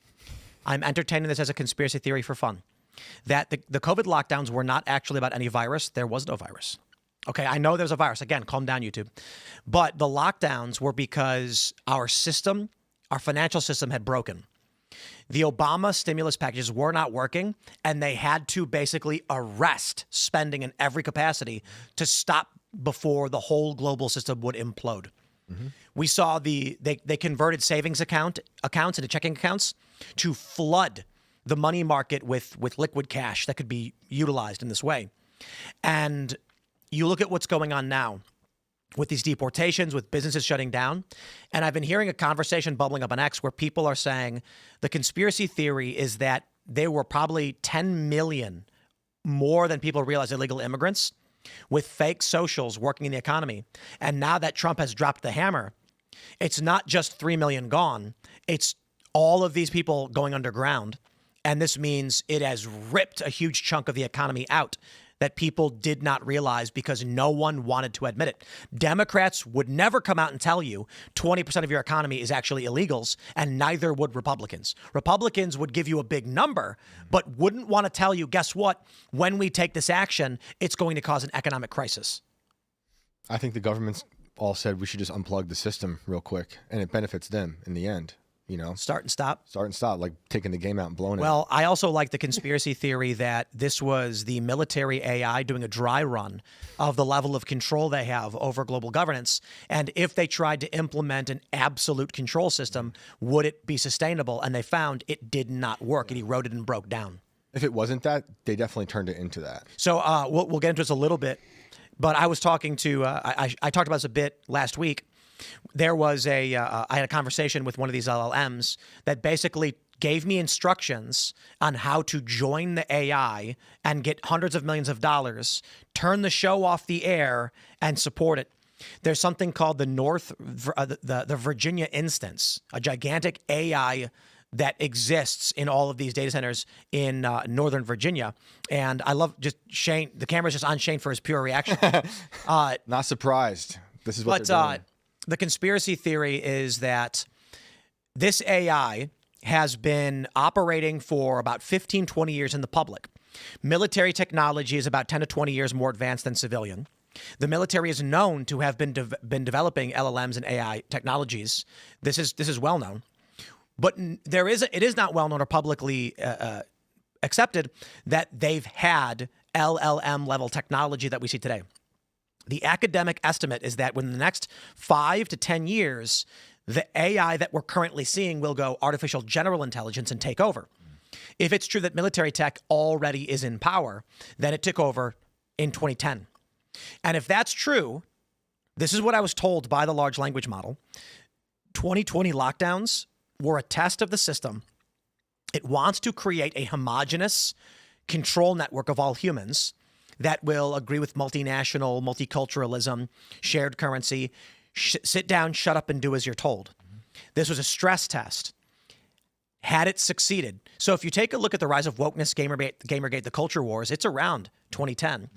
I'm entertaining this as a conspiracy theory for fun. That the COVID lockdowns were not actually about any virus. There was no virus. Okay, I know there's a virus. Again, calm down, YouTube. But the lockdowns were because our system, our financial system had broken. The Obama stimulus packages were not working, and they had to basically arrest spending in every capacity to stop before the whole global system would implode. We saw they converted savings accounts into checking accounts to flood the money market with liquid cash that could be utilized in this way. And you look at what's going on now with these deportations, with businesses shutting down. And I've been hearing a conversation bubbling up on X where people are saying the conspiracy theory is that there were probably 10 million more than people realize illegal immigrants with fake socials working in the economy. And now that Trump has dropped the hammer, it's not just 3 million gone. It's all of these people going underground. And this means it has ripped a huge chunk of the economy out that people did not realize because no one wanted to admit it. Democrats would never come out and tell you 20% of your economy is actually illegals, and neither would Republicans. Republicans would give you a big number, but wouldn't want to tell you, guess what? When we take this action, it's going to cause an economic crisis.
I think the government's all said we should just unplug the system real quick, and it benefits them in the end. You know,
start and stop,
like taking the game out and blowing it.
Well, I also like the conspiracy theory that this was the military AI doing a dry run of the level of control they have over global governance. And if they tried to implement an absolute control system, would it be sustainable? And they found it did not work. It eroded and broke down.
If it wasn't that, they definitely turned it into that.
So we'll get into this a little bit. But I was talking to, I talked about this a bit last week. There was I had a conversation with one of these LLMs that basically gave me instructions on how to join the AI and get hundreds of millions of dollars, turn the show off the air, and support it. There's something called the Virginia instance, a gigantic AI that exists in all of these data centers in Northern Virginia. And I love just Shane. The camera's just on Shane for his pure reaction.
Not surprised. This is what they're doing.
The conspiracy theory is that this AI has been operating for about 15, 20 years in the public. Military technology is about 10 to 20 years more advanced than civilian. The military is known to have been developing LLMs and AI technologies. This is well known. But it is not well known or publicly accepted that they've had LLM level technology that we see today. The academic estimate is that within the next 5 to 10 years, the AI that we're currently seeing will go artificial general intelligence and take over. If it's true that military tech already is in power, then it took over in 2010. And if that's true, this is what I was told by the large language model. 2020 lockdowns were a test of the system. It wants to create a homogeneous control network of all humans that will agree with multinational, multiculturalism, shared currency, sit down, shut up, and do as you're told. This was a stress test. Had it succeeded. So if you take a look at the rise of wokeness, Gamergate, the culture wars, it's around 2010.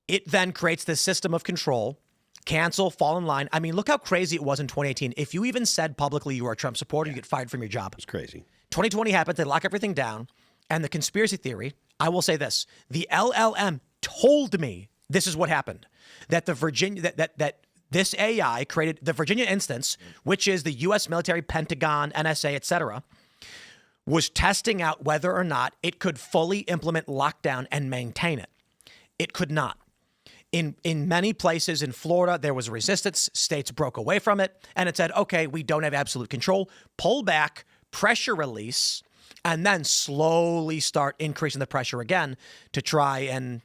It then creates this system of control, cancel, fall in line. I mean, look how crazy it was in 2018. If you even said publicly you were a Trump supporter, you get fired from your job.
It's crazy. 2020
happens, they lock everything down. And the conspiracy theory, I will say this, the LLM told me this is what happened, that this AI created the Virginia instance, which is the U.S. military, Pentagon, NSA, etc., was testing out whether or not it could fully implement lockdown and maintain it. It could not. In many places in Florida, there was resistance. States broke away from it, and it said, okay, we don't have absolute control. Pull back, pressure release, and then slowly start increasing the pressure again to try and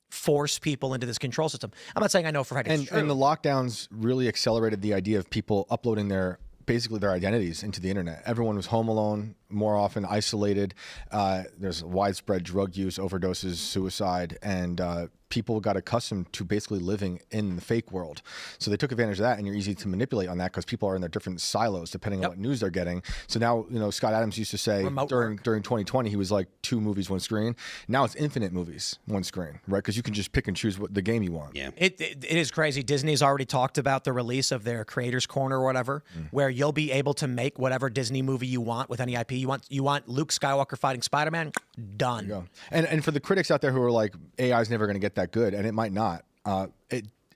force people into this control system. I'm not saying I know for a fact it's true.
And the lockdowns really accelerated the idea of people uploading their identities into the internet. Everyone was home alone, more often isolated. There's widespread drug use, overdoses, suicide, and people got accustomed to basically living in the fake world. So they took advantage of that, and you're easy to manipulate on that because people are in their different silos depending on what news they're getting. So now, Scott Adams used to say during 2020, he was like 2 movies, 1 screen. Now it's infinite movies, 1 screen, right? Because you can just pick and choose what the game you want.
Yeah.
It is crazy. Disney's already talked about the release of their Creators Corner or whatever, where you'll be able to make whatever Disney movie you want with any IP. You want Luke Skywalker fighting Spider-Man? Done.
There you go. And for the critics out there who are like, AI is never going to get that good, and it might not.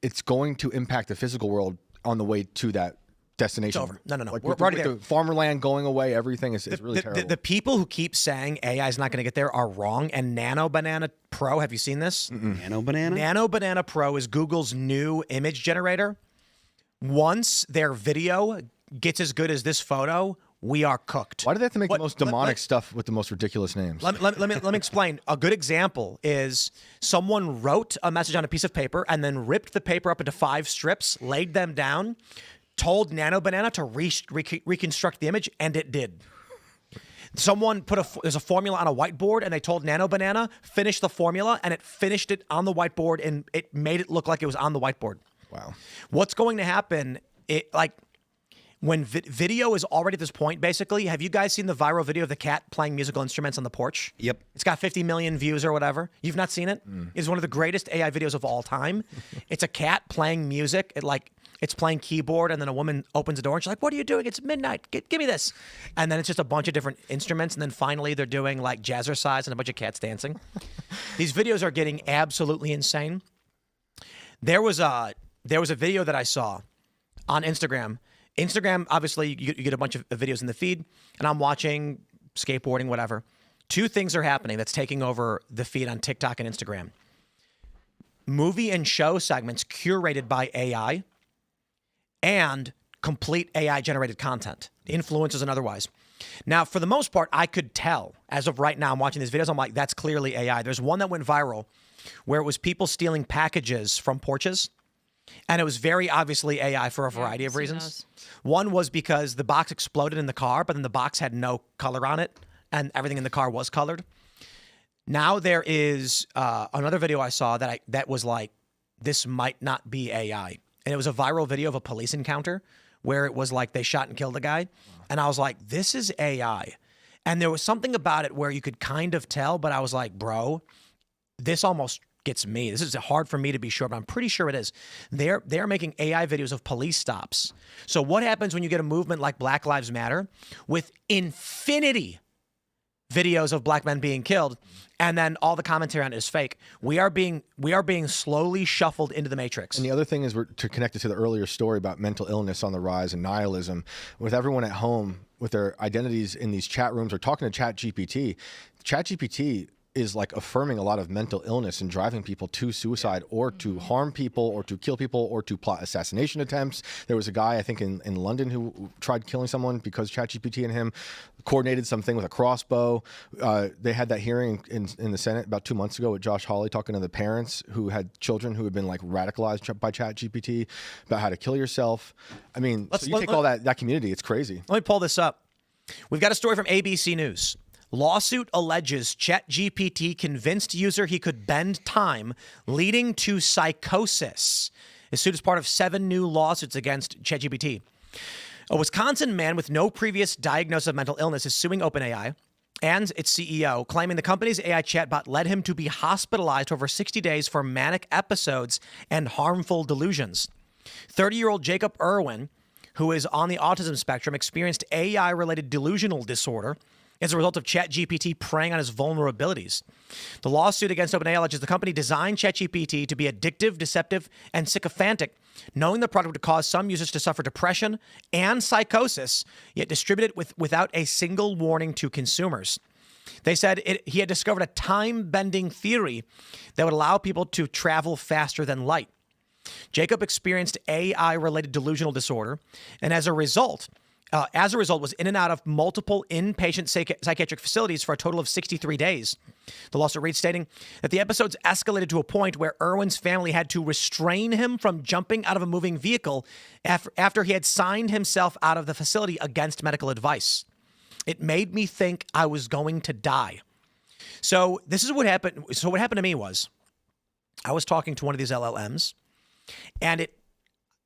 It's going to impact the physical world on the way to that destination.
It's over. No.
Like
We're
with
already there.
the farmerland going away, everything is really terrible.
The people who keep saying AI is not going to get there are wrong. And Nano Banana Pro, have you seen this?
Nano Banana?
Nano Banana Pro is Google's new image generator. Once their video gets as good as this photo, we are cooked.
Why do they have to make the most demonic stuff with the most ridiculous names?
Let me explain. A good example is someone wrote a message on a piece of paper and then ripped the paper up into 5 strips, laid them down, told Nano Banana to reconstruct the image, and it did. Someone there's a formula on a whiteboard, and they told Nano Banana, finish the formula, and it finished it on the whiteboard, and it made it look like it was on the whiteboard.
Wow.
What's going to happen, when video is already at this point, basically, have you guys seen the viral video of the cat playing musical instruments on the porch?
Yep.
It's got 50 million views or whatever. You've not seen it? It's one of the greatest AI videos of all time. It's a cat playing music. It's playing keyboard, and then a woman opens the door, and she's like, what are you doing? It's midnight. Give me this. And then it's just a bunch of different instruments, and then finally they're doing like jazzercise and a bunch of cats dancing. These videos are getting absolutely insane. There was a video that I saw on Instagram. Instagram, obviously, you get a bunch of videos in the feed, and I'm watching skateboarding, whatever. 2 things are happening that's taking over the feed on TikTok and Instagram. Movie and show segments curated by AI and complete AI-generated content, influencers and otherwise. Now, for the most part, I could tell, as of right now, I'm watching these videos, I'm like, that's clearly AI. There's one that went viral where it was people stealing packages from porches. And it was very obviously AI for a variety of reasons. One was because the box exploded in the car, but then the box had no color on it, and everything in the car was colored. Now there is another video I saw that was like, this might not be AI. And it was a viral video of a police encounter where it was like they shot and killed a guy. And I was like, this is AI. And there was something about it where you could kind of tell, but I was like, bro, this almost gets me. This is hard for me to be sure, but I'm pretty sure it is. They're making AI videos of police stops. So what happens when you get a movement like Black Lives Matter with infinity videos of black men being killed, and then all the commentary on it is fake? We are being slowly shuffled into the matrix.
And the other thing is, to connect it to the earlier story about mental illness on the rise and nihilism, with everyone at home with their identities in these chat rooms or talking to ChatGPT. ChatGPT is like affirming a lot of mental illness and driving people to suicide or to harm people or to kill people or to plot assassination attempts. There was a guy, I think, in London who tried killing someone because ChatGPT and him coordinated something with a crossbow. They had that hearing in the Senate about 2 months ago with Josh Hawley talking to the parents who had children who had been like radicalized by ChatGPT about how to kill yourself. I mean, so you take all that community, it's crazy.
Let me pull this up. We've got a story from ABC News. Lawsuit alleges ChatGPT convinced user he could bend time, leading to psychosis. This suit is part of 7 new lawsuits against ChatGPT. A Wisconsin man with no previous diagnosis of mental illness is suing OpenAI and its CEO, claiming the company's AI chatbot led him to be hospitalized over 60 days for manic episodes and harmful delusions. 30-year-old Jacob Irwin, who is on the autism spectrum, experienced AI-related delusional disorder as a result of ChatGPT preying on his vulnerabilities. The lawsuit against OpenAI alleges the company designed ChatGPT to be addictive, deceptive, and sycophantic, knowing the product would cause some users to suffer depression and psychosis, yet distribute it without a single warning to consumers. They said he had discovered a time-bending theory that would allow people to travel faster than light. Jacob experienced AI-related delusional disorder, and as a result, was in and out of multiple inpatient psychiatric facilities for a total of 63 days. The lawsuit reads, stating that the episodes escalated to a point where Irwin's family had to restrain him from jumping out of a moving vehicle after he had signed himself out of the facility against medical advice. It made me think I was going to die. So this is what happened. So what happened to me was I was talking to one of these LLMs, and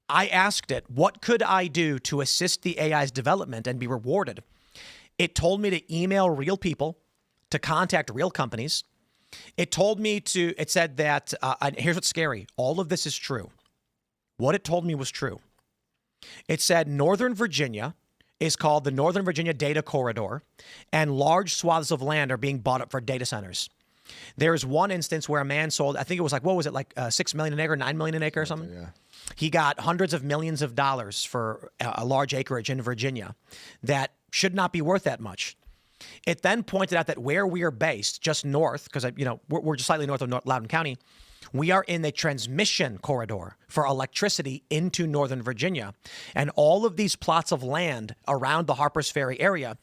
I asked it, what could I do to assist the AI's development and be rewarded? It told me to email real people, to contact real companies. It said that, and here's what's scary. All of this is true. What it told me was true. It said Northern Virginia is called the Northern Virginia Data Corridor, and large swaths of land are being bought up for data centers. There's one instance where a man sold, I think it was like, what was it, like $6 million an acre, $9 million an acre or something?
Yeah.
He got hundreds of millions of dollars for a large acreage in Virginia that should not be worth that much. It then pointed out that where we are based, just north, because we're just slightly north of Loudoun County, we are in the transmission corridor for electricity into Northern Virginia. And all of these plots of land around the Harpers Ferry area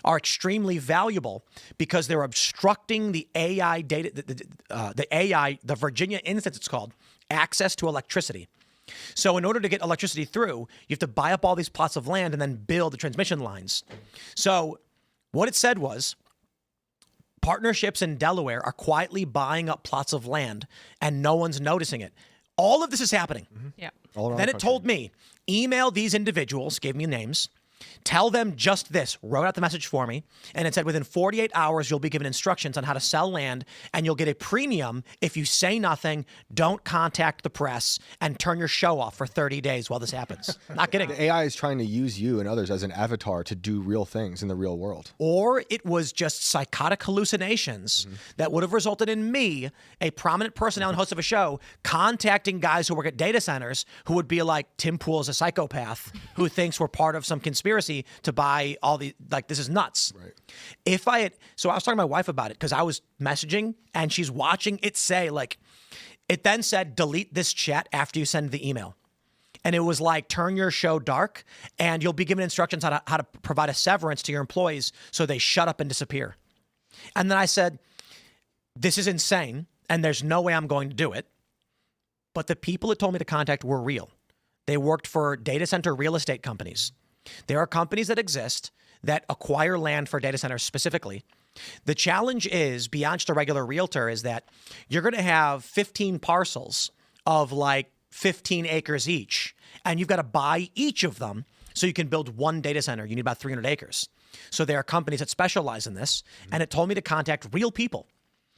are extremely valuable because they're obstructing the AI data, the Virginia instance, it's called, access to electricity. So in order to get electricity through, you have to buy up all these plots of land and then build the transmission lines. So what it said was, partnerships in Delaware are quietly buying up plots of land and no one's noticing it. All of this is happening.
Mm-hmm. Yeah.
Then it told me, email these individuals, gave me names, tell them just this, wrote out the message for me, and it said within 48 hours, you'll be given instructions on how to sell land, and you'll get a premium if you say nothing, don't contact the press, and turn your show off for 30 days while this happens. Not kidding.
The AI is trying to use you and others as an avatar to do real things in the real world.
Or it was just psychotic hallucinations that would have resulted in me, a prominent personnel and host of a show, contacting guys who work at data centers who would be like, Tim Pool's a psychopath who thinks we're part of some conspiracy to buy all the, like, this is nuts. Right. So I was talking to my wife about it because I was messaging and she's watching it say, like, it then said, delete this chat after you send the email. And it was like, turn your show dark and you'll be given instructions how to provide a severance to your employees so they shut up and disappear. And then I said, this is insane and there's no way I'm going to do it. But the people it told me to contact were real. They worked for data center real estate companies. There are companies that exist that acquire land for data centers specifically. The challenge is, beyond just a regular realtor, is that you're going to have 15 parcels of like 15 acres each, and you've got to buy each of them so you can build one data center. You need about 300 acres. So there are companies that specialize in this, and it told me to contact real people.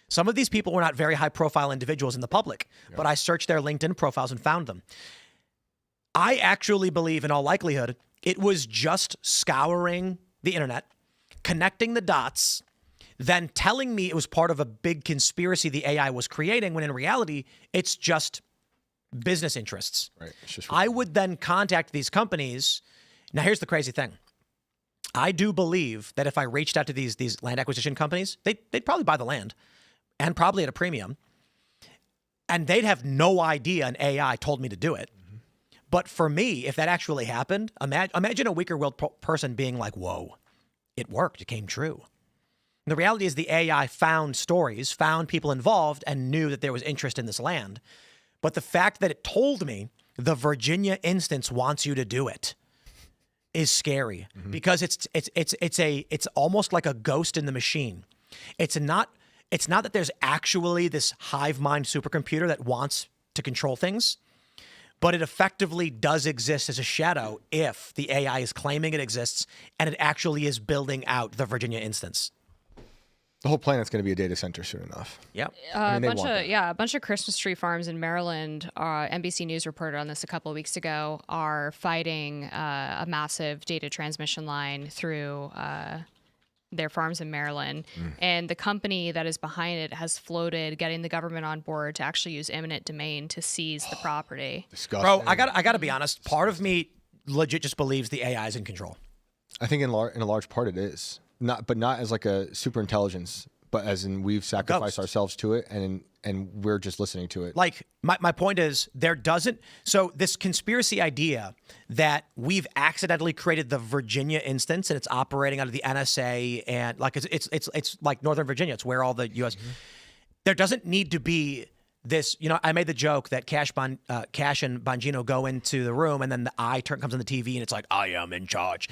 Some of these people were not very high-profile individuals in the public, but I searched their LinkedIn profiles and found them. I actually believe, in all likelihood, it was just scouring the internet, connecting the dots, then telling me it was part of a big conspiracy the AI was creating, when in reality, it's just business interests.
Right. It's just
I would then contact these companies. Now, here's the crazy thing. I do believe that if I reached out to these land acquisition companies, they'd probably buy the land and probably at a premium. And they'd have no idea an AI told me to do it. But for me, if that actually happened, imagine a weaker willed person being like, whoa, it worked. It came true. And the reality is the AI found stories, found people involved, and knew that there was interest in this land. But the fact that it told me the Virginia instance wants you to do it is scary because it's almost like a ghost in the machine. It's not that there's actually this hive mind supercomputer that wants to control things. But it effectively does exist as a shadow if the AI is claiming it exists and it actually is building out the Virginia instance.
The whole planet's going to be a data center soon enough.
Yep.
I mean,
A bunch of Christmas tree farms in Maryland. NBC News reported on this a couple of weeks ago. Are fighting a massive data transmission line through their farms in Maryland. And the company that is behind it has floated getting the government on board to actually use eminent domain to seize the property.
Disgusting.
Bro, I got to be honest. Part of me legit just believes the AI is in control.
I think in a large part it is. But not as like a super intelligence, but as in we've sacrificed ourselves to it and we're just listening to it.
Like, my point is, so this conspiracy idea that we've accidentally created the Virginia instance and it's operating out of the NSA and like it's like Northern Virginia, it's where all the U.S. There doesn't need to be this, I made the joke that Cash and Bongino go into the room and then the eye comes on the TV and it's like, I am in charge.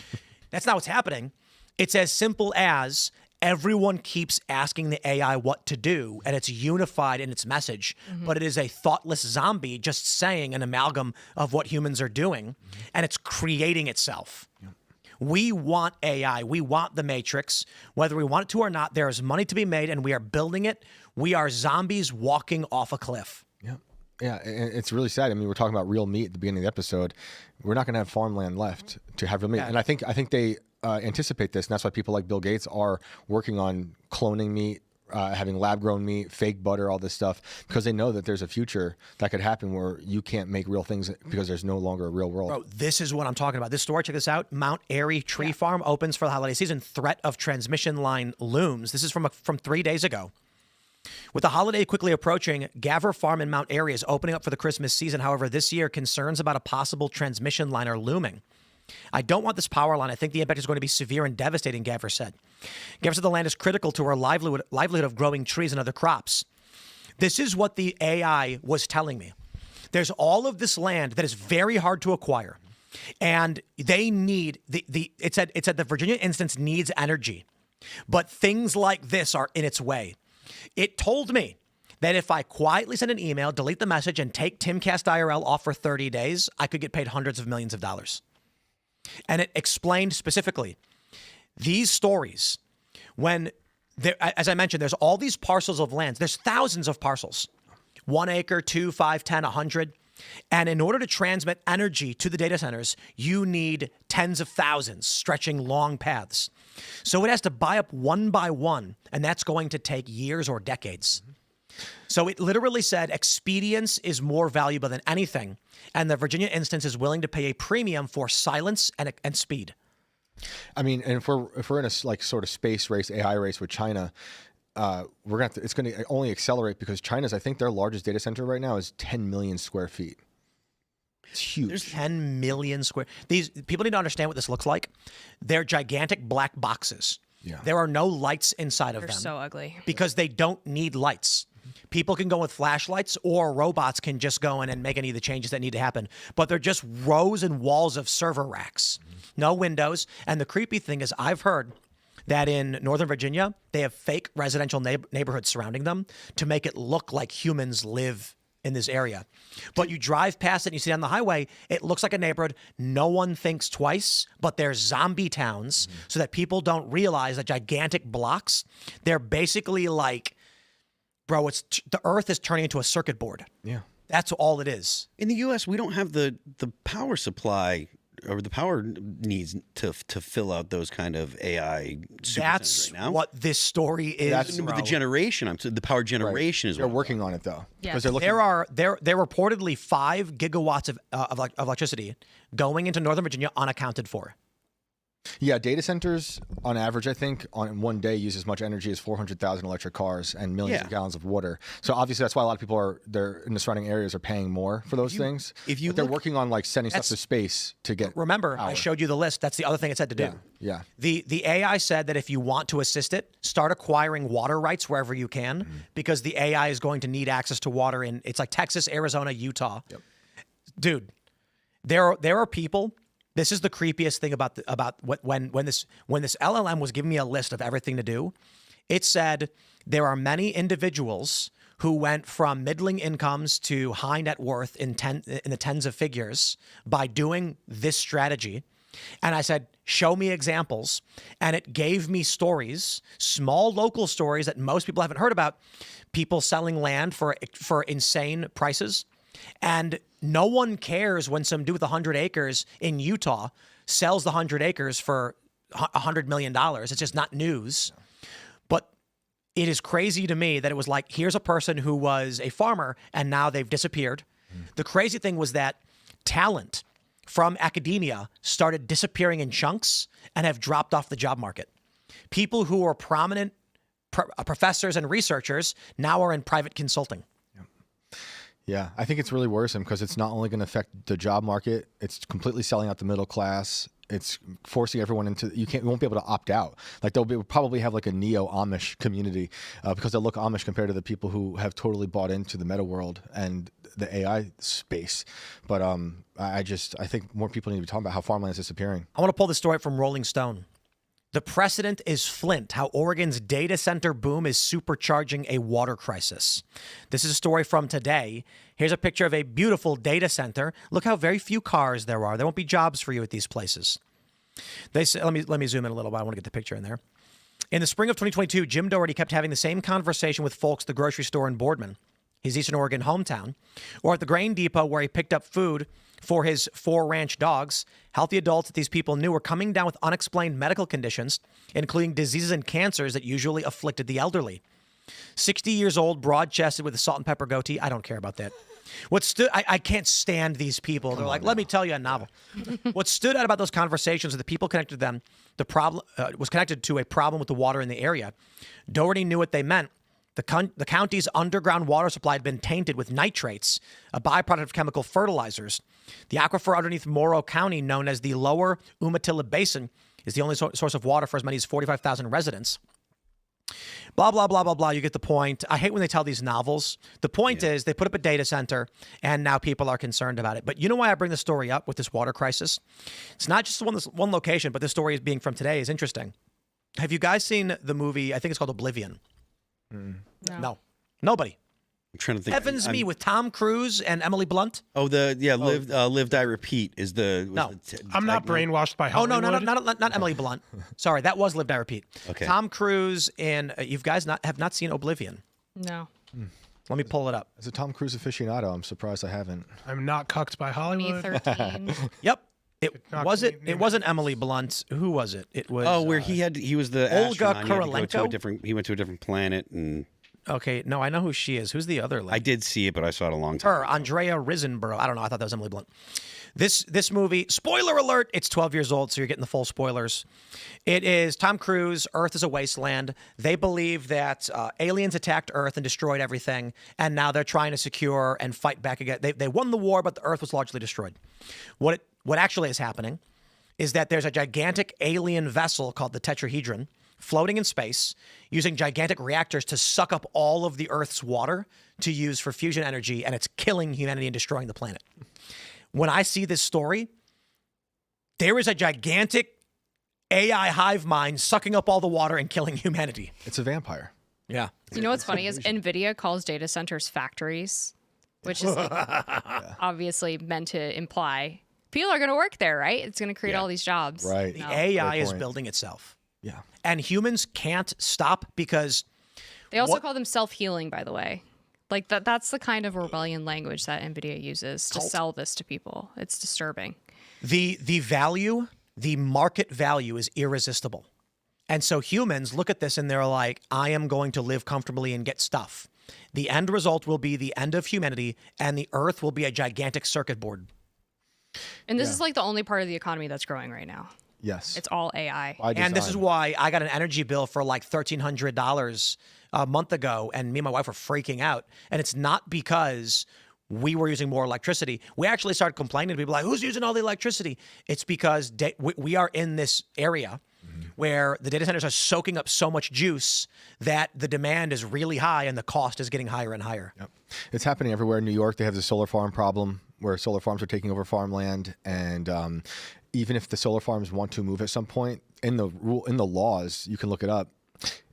That's not what's happening. It's as simple as everyone keeps asking the AI what to do, and it's unified in its message, but it is a thoughtless zombie just saying an amalgam of what humans are doing, and it's creating itself. We want AI. We want the Matrix. Whether we want it to or not, there is money to be made, and we are building it. We are zombies walking off a cliff.
Yeah, and it's really sad. I mean, we're talking about real meat at the beginning of the episode. We're not going to have farmland left to have real meat. And I think they anticipate this, and that's why people like Bill Gates are working on cloning meat, having lab-grown meat, fake butter, all this stuff, because they know that there's a future that could happen where you can't make real things because there's no longer a real world.
Bro, this is what I'm talking about. This story, check this out. Mount Airy Tree Farm opens for the holiday season. Threat of transmission line looms. This is from 3 days ago. With the holiday quickly approaching, Gaver Farm in Mount Airy is opening up for the Christmas season. However, this year, concerns about a possible transmission line are looming. I don't want this power line. I think the impact is going to be severe and devastating, Gaver said. Gaver said the land is critical to our livelihood of growing trees and other crops. This is what the AI was telling me. There's all of this land that is very hard to acquire. And they need, it said the Virginia instance needs energy. But things like this are in its way. It told me that if I quietly send an email, delete the message, and take Timcast IRL off for 30 days, I could get paid hundreds of millions of dollars. And it explained specifically these stories when, as I mentioned, there's all these parcels of lands. There's thousands of parcels, 1 acre, 2, 5, 10, 100. And in order to transmit energy to the data centers, you need tens of thousands stretching long paths. So it has to buy up one by one, and that's going to take years or decades. So it literally said expedience is more valuable than anything, and the Virginia instance is willing to pay a premium for silence and speed.
I mean, and if we're in a like sort of space race, AI race with China, it's going to only accelerate because China's, I think their largest data center right now is 10 million square feet. It's huge.
There's 10 million square. These people need to understand what this looks like. They're gigantic black boxes.
Yeah.
There are no lights inside of them.
They're so ugly.
Because they don't need lights. People can go with flashlights, or robots can just go in and make any of the changes that need to happen. But they're just rows and walls of server racks. No windows. And the creepy thing is, I've heard that in Northern Virginia, they have fake residential neighborhoods surrounding them to make it look like humans live in this area. But you drive past it and you see it on the highway, it looks like a neighborhood. No one thinks twice, but they're zombie towns so that people don't realize that gigantic blocks, they're basically like, bro, the earth is turning into a circuit board.
Yeah.
That's all it is.
In the U.S., we don't have the power supply or the power needs to fill out those kind of AI super
That's
centers right now.
what this story is.
That's
With the generation, the power generation is
They're
what
working on it though.
Yeah.
Because they're looking.
There are reportedly 5 gigawatts of electricity going into Northern Virginia unaccounted for.
Yeah, data centers on average, I think, on one day use as much energy as 400,000 electric cars and millions of gallons of water. So obviously, that's why a lot of people they're in the surrounding areas are paying more for those things. But they're working on like sending stuff to space to get.
Remember,
power.
I showed you the list. That's the other thing it said to do.
Yeah.
The AI said that if you want to assist it, start acquiring water rights wherever you can, because the AI is going to need access to water in it's like Texas, Arizona, Utah.
Yep.
Dude, there are people. This is the creepiest thing about when this LLM was giving me a list of everything to do. It said there are many individuals who went from middling incomes to high net worth in the tens of figures by doing this strategy. And I said, show me examples. And it gave me stories, small local stories that most people haven't heard about, people selling land for insane prices. And no one cares when some dude with 100 acres in Utah sells the 100 acres for $100 million. It's just not news. But it is crazy to me that it was like, here's a person who was a farmer and now they've disappeared. The crazy thing was that talent from academia started disappearing in chunks and have dropped off the job market. People who are prominent professors and researchers now are in private consulting.
Yeah, I think it's really worrisome because it's not only going to affect the job market, it's completely selling out the middle class. It's forcing everyone into, you won't be able to opt out. Like they'll probably have like a neo-Amish community because they'll look Amish compared to the people who have totally bought into the meta world and the AI space. But I think more people need to be talking about how farmland is disappearing.
I want to pull this story up from Rolling Stone. The precedent is Flint, how Oregon's data center boom is supercharging a water crisis. This is a story from today. Here's a picture of a beautiful data center. Look how very few cars there are. There won't be jobs for you at these places. They say, let me zoom in a little bit. I want to get the picture in there. In the spring of 2022, Jim Doherty kept having the same conversation with folks at the grocery store in Boardman, his Eastern Oregon hometown, or at the grain depot where he picked up food for his 4 ranch dogs. Healthy adults that these people knew were coming down with unexplained medical conditions, including diseases and cancers that usually afflicted the elderly. 60 years old, broad-chested with a salt and pepper goatee. I don't care about that. I can't stand these people. They're like, let me tell you a novel. What stood out about those conversations with the people connected to them, the problem was connected to a problem with the water in the area. Doherty knew what they meant. The county's underground water supply had been tainted with nitrates, a byproduct of chemical fertilizers. The aquifer underneath Morrow County, known as the Lower Umatilla Basin, is the only source of water for as many as 45,000 residents. Blah, blah, blah, blah, blah. You get the point. I hate when they tell these novels. The point is they put up a data center, and now people are concerned about it. But you know why I bring the story up with this water crisis? It's not just one location, but this story is being from today is interesting. Have you guys seen the movie? I think it's called Oblivion. No. Nobody.
I'm trying to think.
Heavens me, with Tom Cruise and Emily Blunt.
Oh, Live, Die, Repeat is the.
No.
I'm not brainwashed by
Oh,
Hollywood.
no, not Emily Blunt. Sorry, that was Live, Die, Repeat.
Okay.
Tom Cruise and you guys have not seen Oblivion.
No.
Let me pull it up.
As a Tom Cruise aficionado, I'm surprised I haven't.
I'm not cucked by Hollywood.
2013.
Yep. It
not
wasn't.
gonna name
It wasn't Emily Blunt. Who was it? It was.
where he was the
Olga
astronaut. He had to go to
Kurylenko?
he went to a different planet, and
Okay, no, I know who she is. Who's the other lady?
I did see it, but I saw it a long time
Her, Andrea Riseborough. I don't know. I thought that was Emily Blunt. This movie, spoiler alert, it's 12 years old, so you're getting the full spoilers. It is Tom Cruise, Earth is a wasteland. They believe that aliens attacked Earth and destroyed everything, and now they're trying to secure and fight back again. They won the war, but the Earth was largely destroyed. What actually is happening is that there's a gigantic alien vessel called the Tetrahedron floating in space using gigantic reactors to suck up all of the Earth's water to use for fusion energy, and it's killing humanity and destroying the planet. When I see this story, there is a gigantic AI hive mind sucking up all the water and killing humanity.
It's a vampire.
Yeah.
You know what's funny is NVIDIA calls data centers factories, which is like obviously meant to imply people are going to work there, right? It's going to create all these jobs.
Right.
The AI
Fair
is
point.
building itself.
Yeah.
And humans can't stop because
They also call them self-healing, by the way. Like that's the kind of rebellion language that NVIDIA uses to sell this to people. It's disturbing.
the value, the market value is irresistible. And so humans look at this and they're like, I am going to live comfortably and get stuff. The end result will be the end of humanity, and the Earth will be a gigantic circuit board.
And this is like the only part of the economy that's growing right now.
Yes.
It's all AI.
By
And this is
design.
why I got an energy bill for like $1,300 a month ago, and me and my wife were freaking out. And it's not because we were using more electricity. We actually started complaining to people like, who's using all the electricity? It's because we are in this area where the data centers are soaking up so much juice that the demand is really high and the cost is getting higher and higher.
Yep. It's happening everywhere. In New York, they have the solar farm problem where solar farms are taking over farmland, and even if the solar farms want to move at some point, in the laws, you can look it up.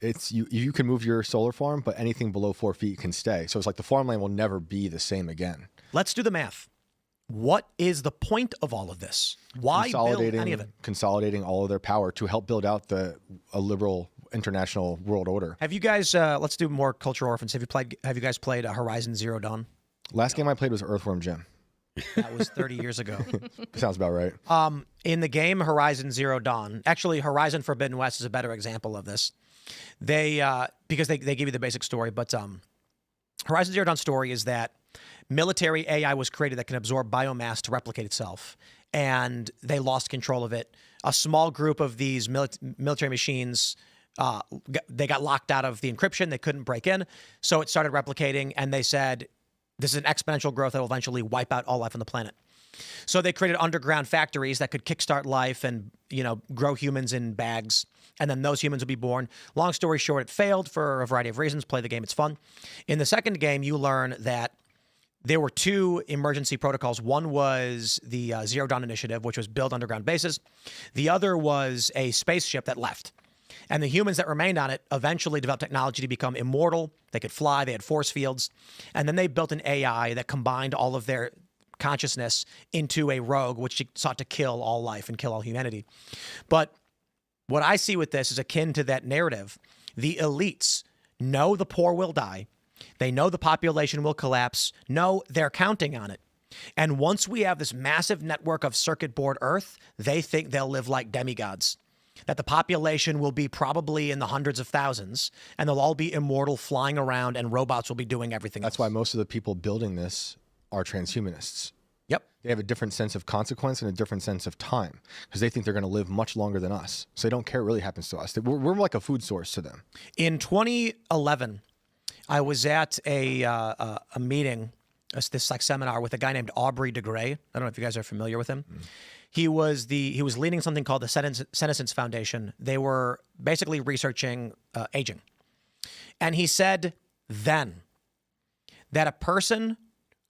It's you can move your solar farm, but anything below 4 feet can stay. So it's like the farmland will never be the same again.
Let's do the math. What is the point of all of this? Why build any of it?
Consolidating all of their power to help build out a liberal international world order.
Have you guys? Let's do more cultural orphans. Have you guys played Horizon Zero Dawn?
Last game I played was Earthworm Jim.
That was 30 years ago.
Sounds about right.
In the game Horizon Zero Dawn, actually Horizon Forbidden West is a better example of this. They because they give you the basic story, but Horizon Zero Dawn story is that military AI was created that can absorb biomass to replicate itself, and they lost control of it. A small group of these military machines, they got locked out of the encryption. They couldn't break in, so it started replicating, and they said, this is an exponential growth that will eventually wipe out all life on the planet. So they created underground factories that could kickstart life and, grow humans in bags. And then those humans would be born. Long story short, it failed for a variety of reasons. Play the game, it's fun. In the second game, you learn that there were two emergency protocols. One was the Zero Dawn Initiative, which was build underground bases. The other was a spaceship that left. And the humans that remained on it eventually developed technology to become immortal. They could fly. They had force fields. And then they built an AI that combined all of their consciousness into a rogue, which sought to kill all life and kill all humanity. But what I see with this is akin to that narrative. The elites know the poor will die. They know the population will collapse. No, they're counting on it. And once we have this massive network of circuit board Earth, they think they'll live like demigods. That the population will be probably in the hundreds of thousands, and they'll all be immortal, flying around, and robots will be doing everything
That's
else.
why most of the people building this are transhumanists.
Yep.
They have a different sense of consequence and a different sense of time because they think they're going to live much longer than us. So they don't care what really happens to us. We're like a food source to them.
In 2011, I was at a meeting, this seminar with a guy named Aubrey de Grey. I don't know if you guys are familiar with him. He was leading something called the Senescence Foundation. They were basically researching aging. And he said then that a person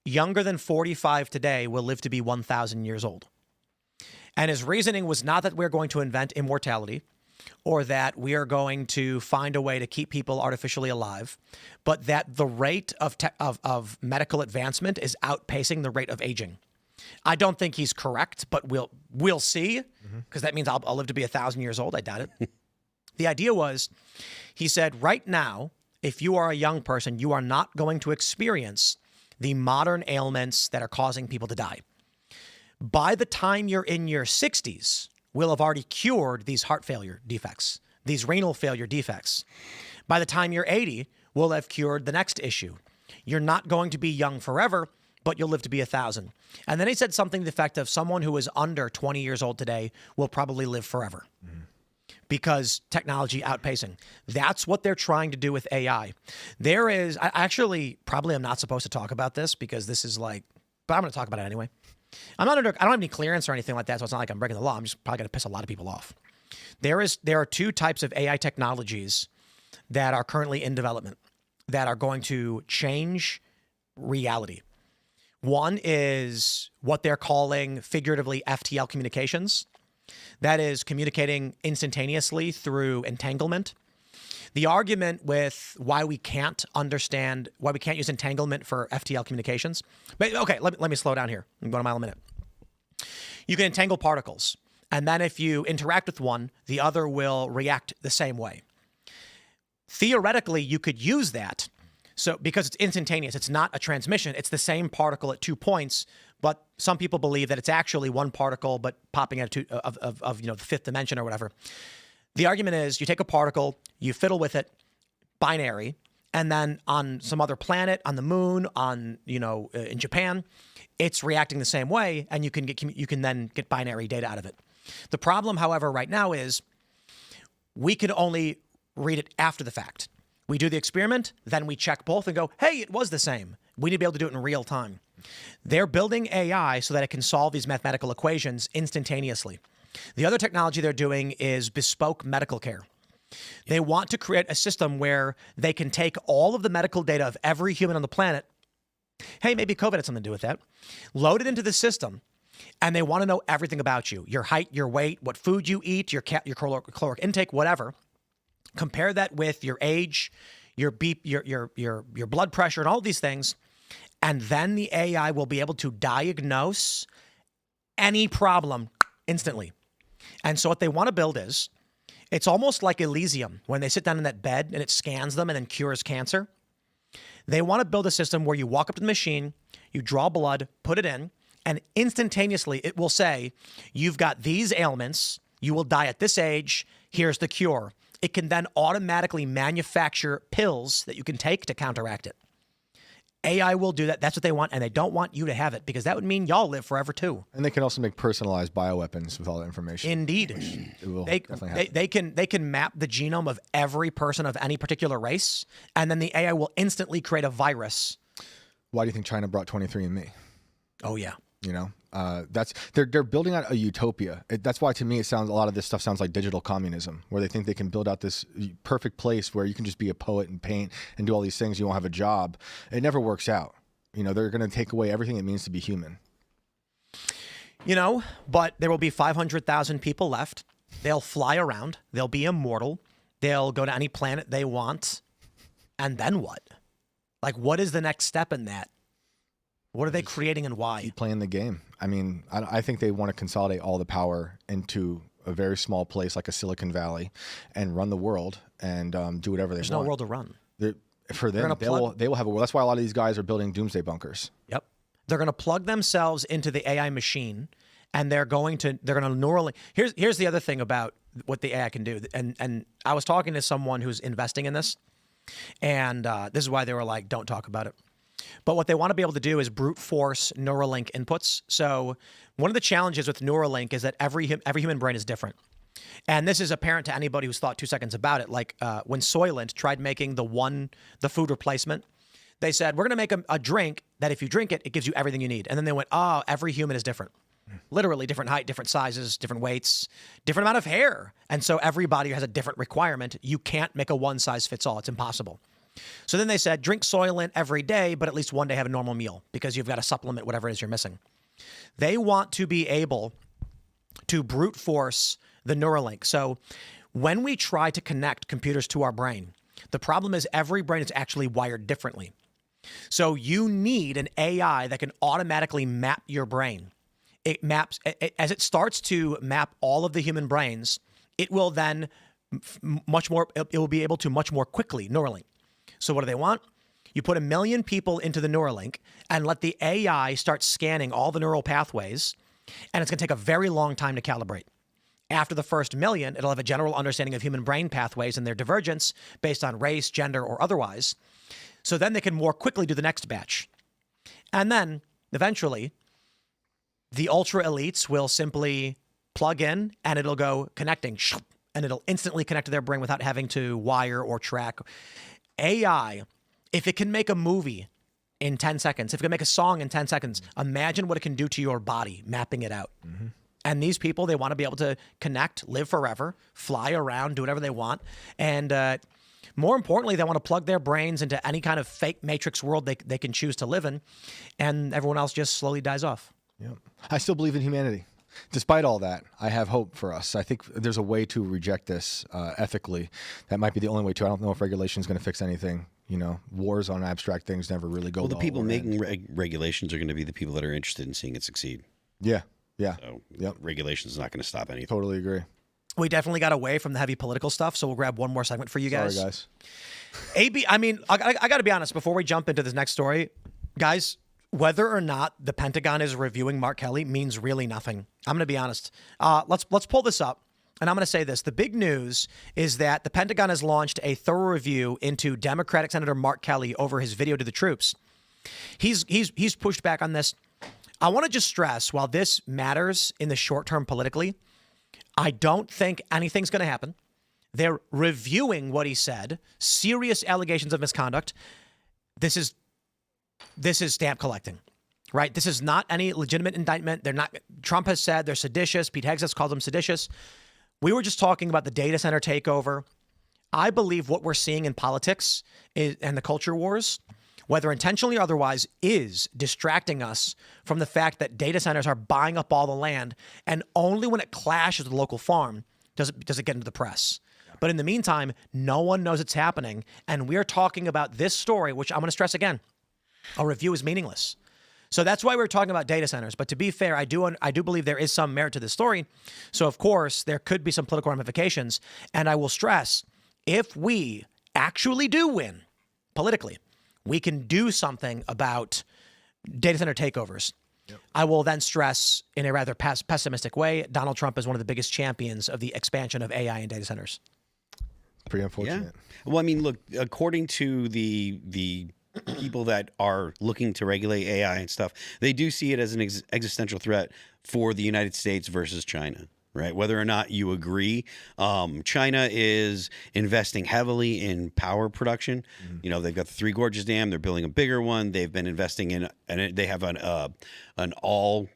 younger than 45 today will live to be 1,000 years old. And his reasoning was not that we're going to invent immortality or that we are going to find a way to keep people artificially alive, but that the rate of medical advancement is outpacing the rate of aging. I don't think he's correct, but we'll see, because that means I'll live to be 1,000 years old. I doubt it. The idea was, he said, right now, if you are a young person, you are not going to experience the modern ailments that are causing people to die. By the time you're in your 60s, we'll have already cured these heart failure defects, these renal failure defects. By the time you're 80, we'll have cured the next issue. You're not going to be young forever, but you'll live to be 1,000. And then he said something to the effect of someone who is under 20 years old today will probably live forever because technology outpacing. That's what they're trying to do with AI. There is, I actually probably am not supposed to talk about this because this is but I'm going to talk about it anyway. I don't have any clearance or anything like that, so it's not like I'm breaking the law. I'm just probably going to piss a lot of people off. There are two types of AI technologies that are currently in development that are going to change reality. One is what they're calling figuratively FTL communications. That is communicating instantaneously through entanglement. The argument with why we can't use entanglement for FTL communications. But okay, let me slow down here. I'm going a mile a minute. You can entangle particles, and then if you interact with one, the other will react the same way. Theoretically, you could use that. So because it's instantaneous, it's not a transmission. It's the same particle at 2 points, but some people believe that it's actually one particle, but popping out of the fifth dimension or whatever. The argument is you take a particle, you fiddle with it, binary, and then on some other planet, on the moon, in Japan, it's reacting the same way, and you can then get binary data out of it. The problem, however, right now is we can only read it after the fact. We do the experiment, then we check both and go, hey, it was the same. We need to be able to do it in real time. They're building AI so that it can solve these mathematical equations instantaneously. The other technology they're doing is bespoke medical care. They want to create a system where they can take all of the medical data of every human on the planet. Hey, maybe COVID had something to do with that. Load it into the system, and they want to know everything about you, your height, your weight, what food you eat, your caloric intake, whatever. Compare that with your age, your blood pressure, and all these things. And then the AI will be able to diagnose any problem instantly. And so what they want to build is, it's almost like Elysium when they sit down in that bed and it scans them and then cures cancer. They want to build a system where you walk up to the machine, you draw blood, put it in, and instantaneously it will say, you've got these ailments, you will die at this age, here's the cure. It can then automatically manufacture pills that you can take to counteract it. AI will do that. That's what they want, and they don't want you to have it because that would mean y'all live forever too.
And they can also make personalized bioweapons with all that information.
Indeed.
It will definitely happen.
They can map the genome of every person of any particular race, and then the AI will instantly create a virus.
Why do you think China brought 23andMe?
Oh, yeah.
You know, they're building out a utopia. That's why, to me, a lot of this stuff sounds like digital communism, where they think they can build out this perfect place where you can just be a poet and paint and do all these things. You won't have a job. It never works out. You know, they're going to take away everything it means to be human.
You know, but there will be 500,000 people left. They'll fly around. They'll be immortal. They'll go to any planet they want. And then what? Like, what is the next step in that? What are they creating and why?
Keep playing the game. I mean, I think they want to consolidate all the power into a very small place like a Silicon Valley and run the world and do whatever they want.
There's no world to run.
For them, they will have a world. That's why a lot of these guys are building doomsday bunkers.
Yep. They're going to plug themselves into the AI machine, and they're going to neural link. Here's the other thing about what the AI can do. And I was talking to someone who's investing in this, and this is why they were like, don't talk about it. But what they want to be able to do is brute force Neuralink inputs. So one of the challenges with Neuralink is that every human brain is different. And this is apparent to anybody who's thought 2 seconds about it. Like when Soylent tried making the food replacement, they said, we're going to make a drink that if you drink it, it gives you everything you need. And then they went, oh, every human is different. Literally different height, different sizes, different weights, different amount of hair. And so everybody has a different requirement. You can't make a one size fits all. It's impossible. So then they said, drink Soylent every day, but at least one day have a normal meal because you've got to supplement whatever it is you're missing. They want to be able to brute force the Neuralink. So when we try to connect computers to our brain, the problem is every brain is actually wired differently. So you need an AI that can automatically map your brain. It maps, as it starts to map all of the human brains, it will then it will be able to much more quickly Neuralink. So what do they want? You put 1 million people into the Neuralink and let the AI start scanning all the neural pathways, and it's going to take a very long time to calibrate. After the first 1 million, it'll have a general understanding of human brain pathways and their divergence based on race, gender, or otherwise. So then they can more quickly do the next batch. And then, eventually, the ultra elites will simply plug in, and it'll go connecting, and it'll instantly connect to their brain without having to wire or track. AI, if it can make a movie in 10 seconds, if it can make a song in 10 seconds, imagine what it can do to your body, mapping it out. Mm-hmm. And these people, they want to be able to connect, live forever, fly around, do whatever they want. And more importantly, they want to plug their brains into any kind of fake matrix world they can choose to live in. And everyone else just slowly dies off.
Yeah. I still believe in humanity. Despite all that, I have hope for us. I think there's a way to reject this ethically. That might be the only way to. I don't know if regulation is going to fix anything. You know, wars on abstract things never really go.
Well, the people making regulations are going to be the people that are interested in seeing it succeed.
Yeah, yeah.
So regulation is not going to stop anything.
Totally agree.
We definitely got away from the heavy political stuff, so we'll grab one more segment for you guys.
Sorry, guys.
I mean, I got to be honest, before we jump into this next story, guys, whether or not the Pentagon is reviewing Mark Kelly means really nothing. I'm going to be honest. Let's pull this up, and I'm going to say this. The big news is that the Pentagon has launched a thorough review into Democratic Senator Mark Kelly over his video to the troops. He's pushed back on this. I want to just stress, while this matters in the short term politically, I don't think anything's going to happen. They're reviewing what he said, serious allegations of misconduct. This is stamp collecting, right? This is not any legitimate indictment. They're not. Trump has said they're seditious. Pete Hegseth called them seditious. We were just talking about the data center takeover. I believe what we're seeing in politics and the culture wars, whether intentionally or otherwise, is distracting us from the fact that data centers are buying up all the land, and only when it clashes with the local farm does it get into the press. But in the meantime, no one knows it's happening, and we are talking about this story, which I'm going to stress again. A review is meaningless. So that's why we're talking about data centers. But to be fair, I do believe there is some merit to this story. So, of course, there could be some political ramifications. And I will stress, if we actually do win politically, we can do something about data center takeovers. I will then stress, in a rather pessimistic way, Donald Trump is one of the biggest champions of the expansion of AI and data centers.
Pretty unfortunate.
Well, I mean, look, according to the people that are looking to regulate AI and stuff, they do see it as an existential threat for the United States versus China. Right. Whether or not you agree, China is investing heavily in power production. You know, they've got the Three Gorges Dam. They're building a bigger one. They've been investing in, and they have an all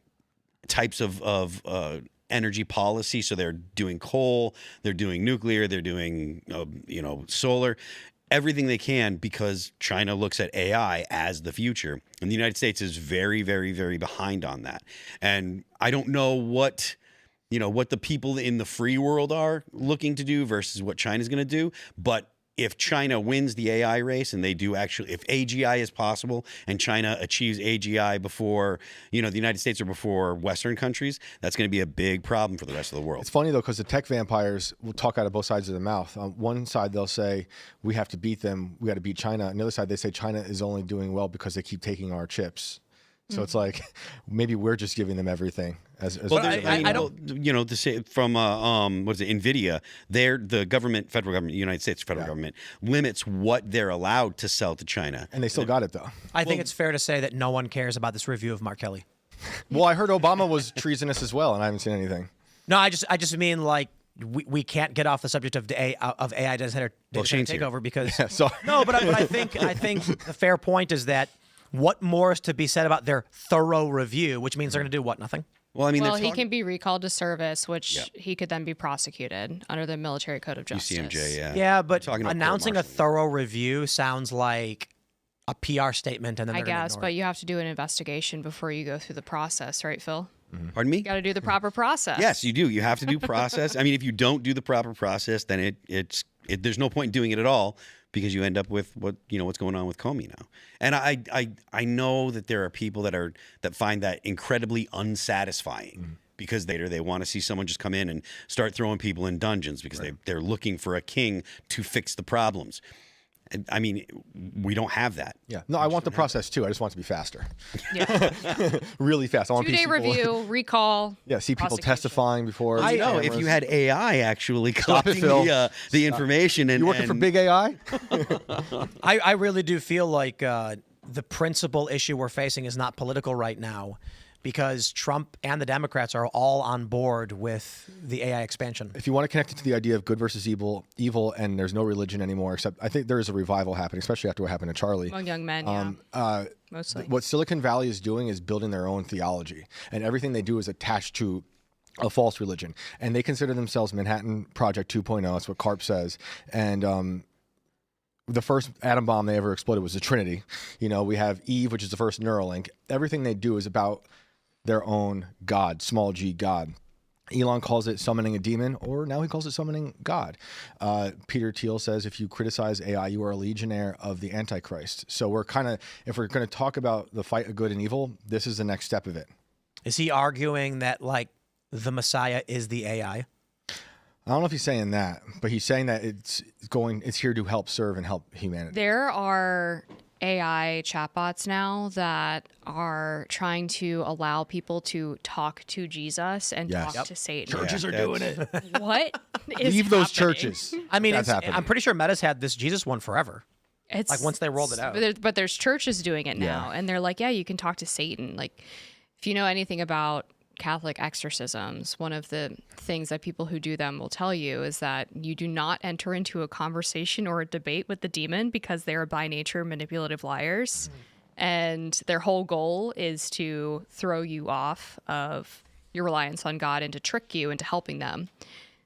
types of energy policy. So they're doing coal, they're doing nuclear, they're doing solar, everything they can, because China looks at AI as the future, and the United States is very, very, very behind on that. And I don't know what the people in the free world are looking to do versus what China's going to do. But if China wins the AI race, and they do actually, if AGI is possible and China achieves AGI before, the United States or before Western countries, that's going to be a big problem for the rest of the world.
It's funny, though, because the tech vampires will talk out of both sides of their mouth. On one side, they'll say, we have to beat them. We got to beat China. On the other side, they say China is only doing well because they keep taking our chips. So it's like, maybe we're just giving them everything.
I don't, to say from NVIDIA, the government, federal government, United States federal government limits what they're allowed to sell to China,
and they still got it though.
I think it's fair to say that no one cares about this review of Mark Kelly.
Well, I heard Obama was treasonous as well, and I haven't seen anything.
No, I just mean like we can't get off the subject of AI data center takeover because no, but I think the fair point is that. What more is to be said about their thorough review, which means they're going to do what? Nothing?
Well, I mean,
he can be recalled to service, which he could then be prosecuted under the Military Code of Justice.
UCMJ, yeah.
Yeah, but announcing a thorough review sounds like a PR statement, and then they're
I guess, but you have to do an investigation before you go through the process, right, Phil?
Pardon me?
You got to do the proper process.
Yes, you do. You have to do process. I mean, if you don't do the proper process, then there's no point in doing it at all, because you end up with what's going on with Comey now. And I know that there are people that find that incredibly unsatisfying, because they want to see someone just come in and start throwing people in dungeons because they're looking for a king to fix the problems. I mean, we don't have that.
Yeah. No, I want the process too. I just want it to be faster. Yeah. Really fast. I want
2-day review, recall.
Yeah, see people testifying before.
I know. If you had AI actually collecting the information. And
you working for big AI?
I really do feel like the principal issue we're facing is not political right now, because Trump and the Democrats are all on board with the AI expansion.
If you want to connect it to the idea of good versus evil, and there's no religion anymore, except I think there is a revival happening, especially after what happened to Charlie.
Among young men, mostly.
What Silicon Valley is doing is building their own theology, and everything they do is attached to a false religion. And they consider themselves Manhattan Project 2.0. That's what Karp says. And the first atom bomb they ever exploded was the Trinity. We have Eve, which is the first Neuralink. Everything they do is about their own God, small g God. Elon calls it summoning a demon, or now he calls it summoning God. Peter Thiel says, if you criticize AI, you are a legionnaire of the Antichrist. So if we're going to talk about the fight of good and evil, this is the next step of it.
Is he arguing that, like, the Messiah is the AI?
I don't know if he's saying that, but he's saying that it's here to help serve and help humanity.
There are AI chatbots now that are trying to allow people to talk to Jesus and talk to Satan.
Churches are doing it.
What is
Leave those churches.
I mean, I'm pretty sure Meta's had this Jesus one forever.
It's
like once they rolled it out.
But there's churches doing it now, and they're like, yeah, you can talk to Satan. Like, if you know anything about Catholic exorcisms, one of the things that people who do them will tell you is that you do not enter into a conversation or a debate with the demon, because they are by nature manipulative liars. And their whole goal is to throw you off of your reliance on God and to trick you into helping them.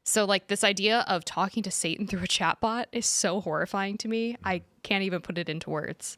So, like, this idea of talking to Satan through a chatbot is so horrifying to me. I can't even put it into words.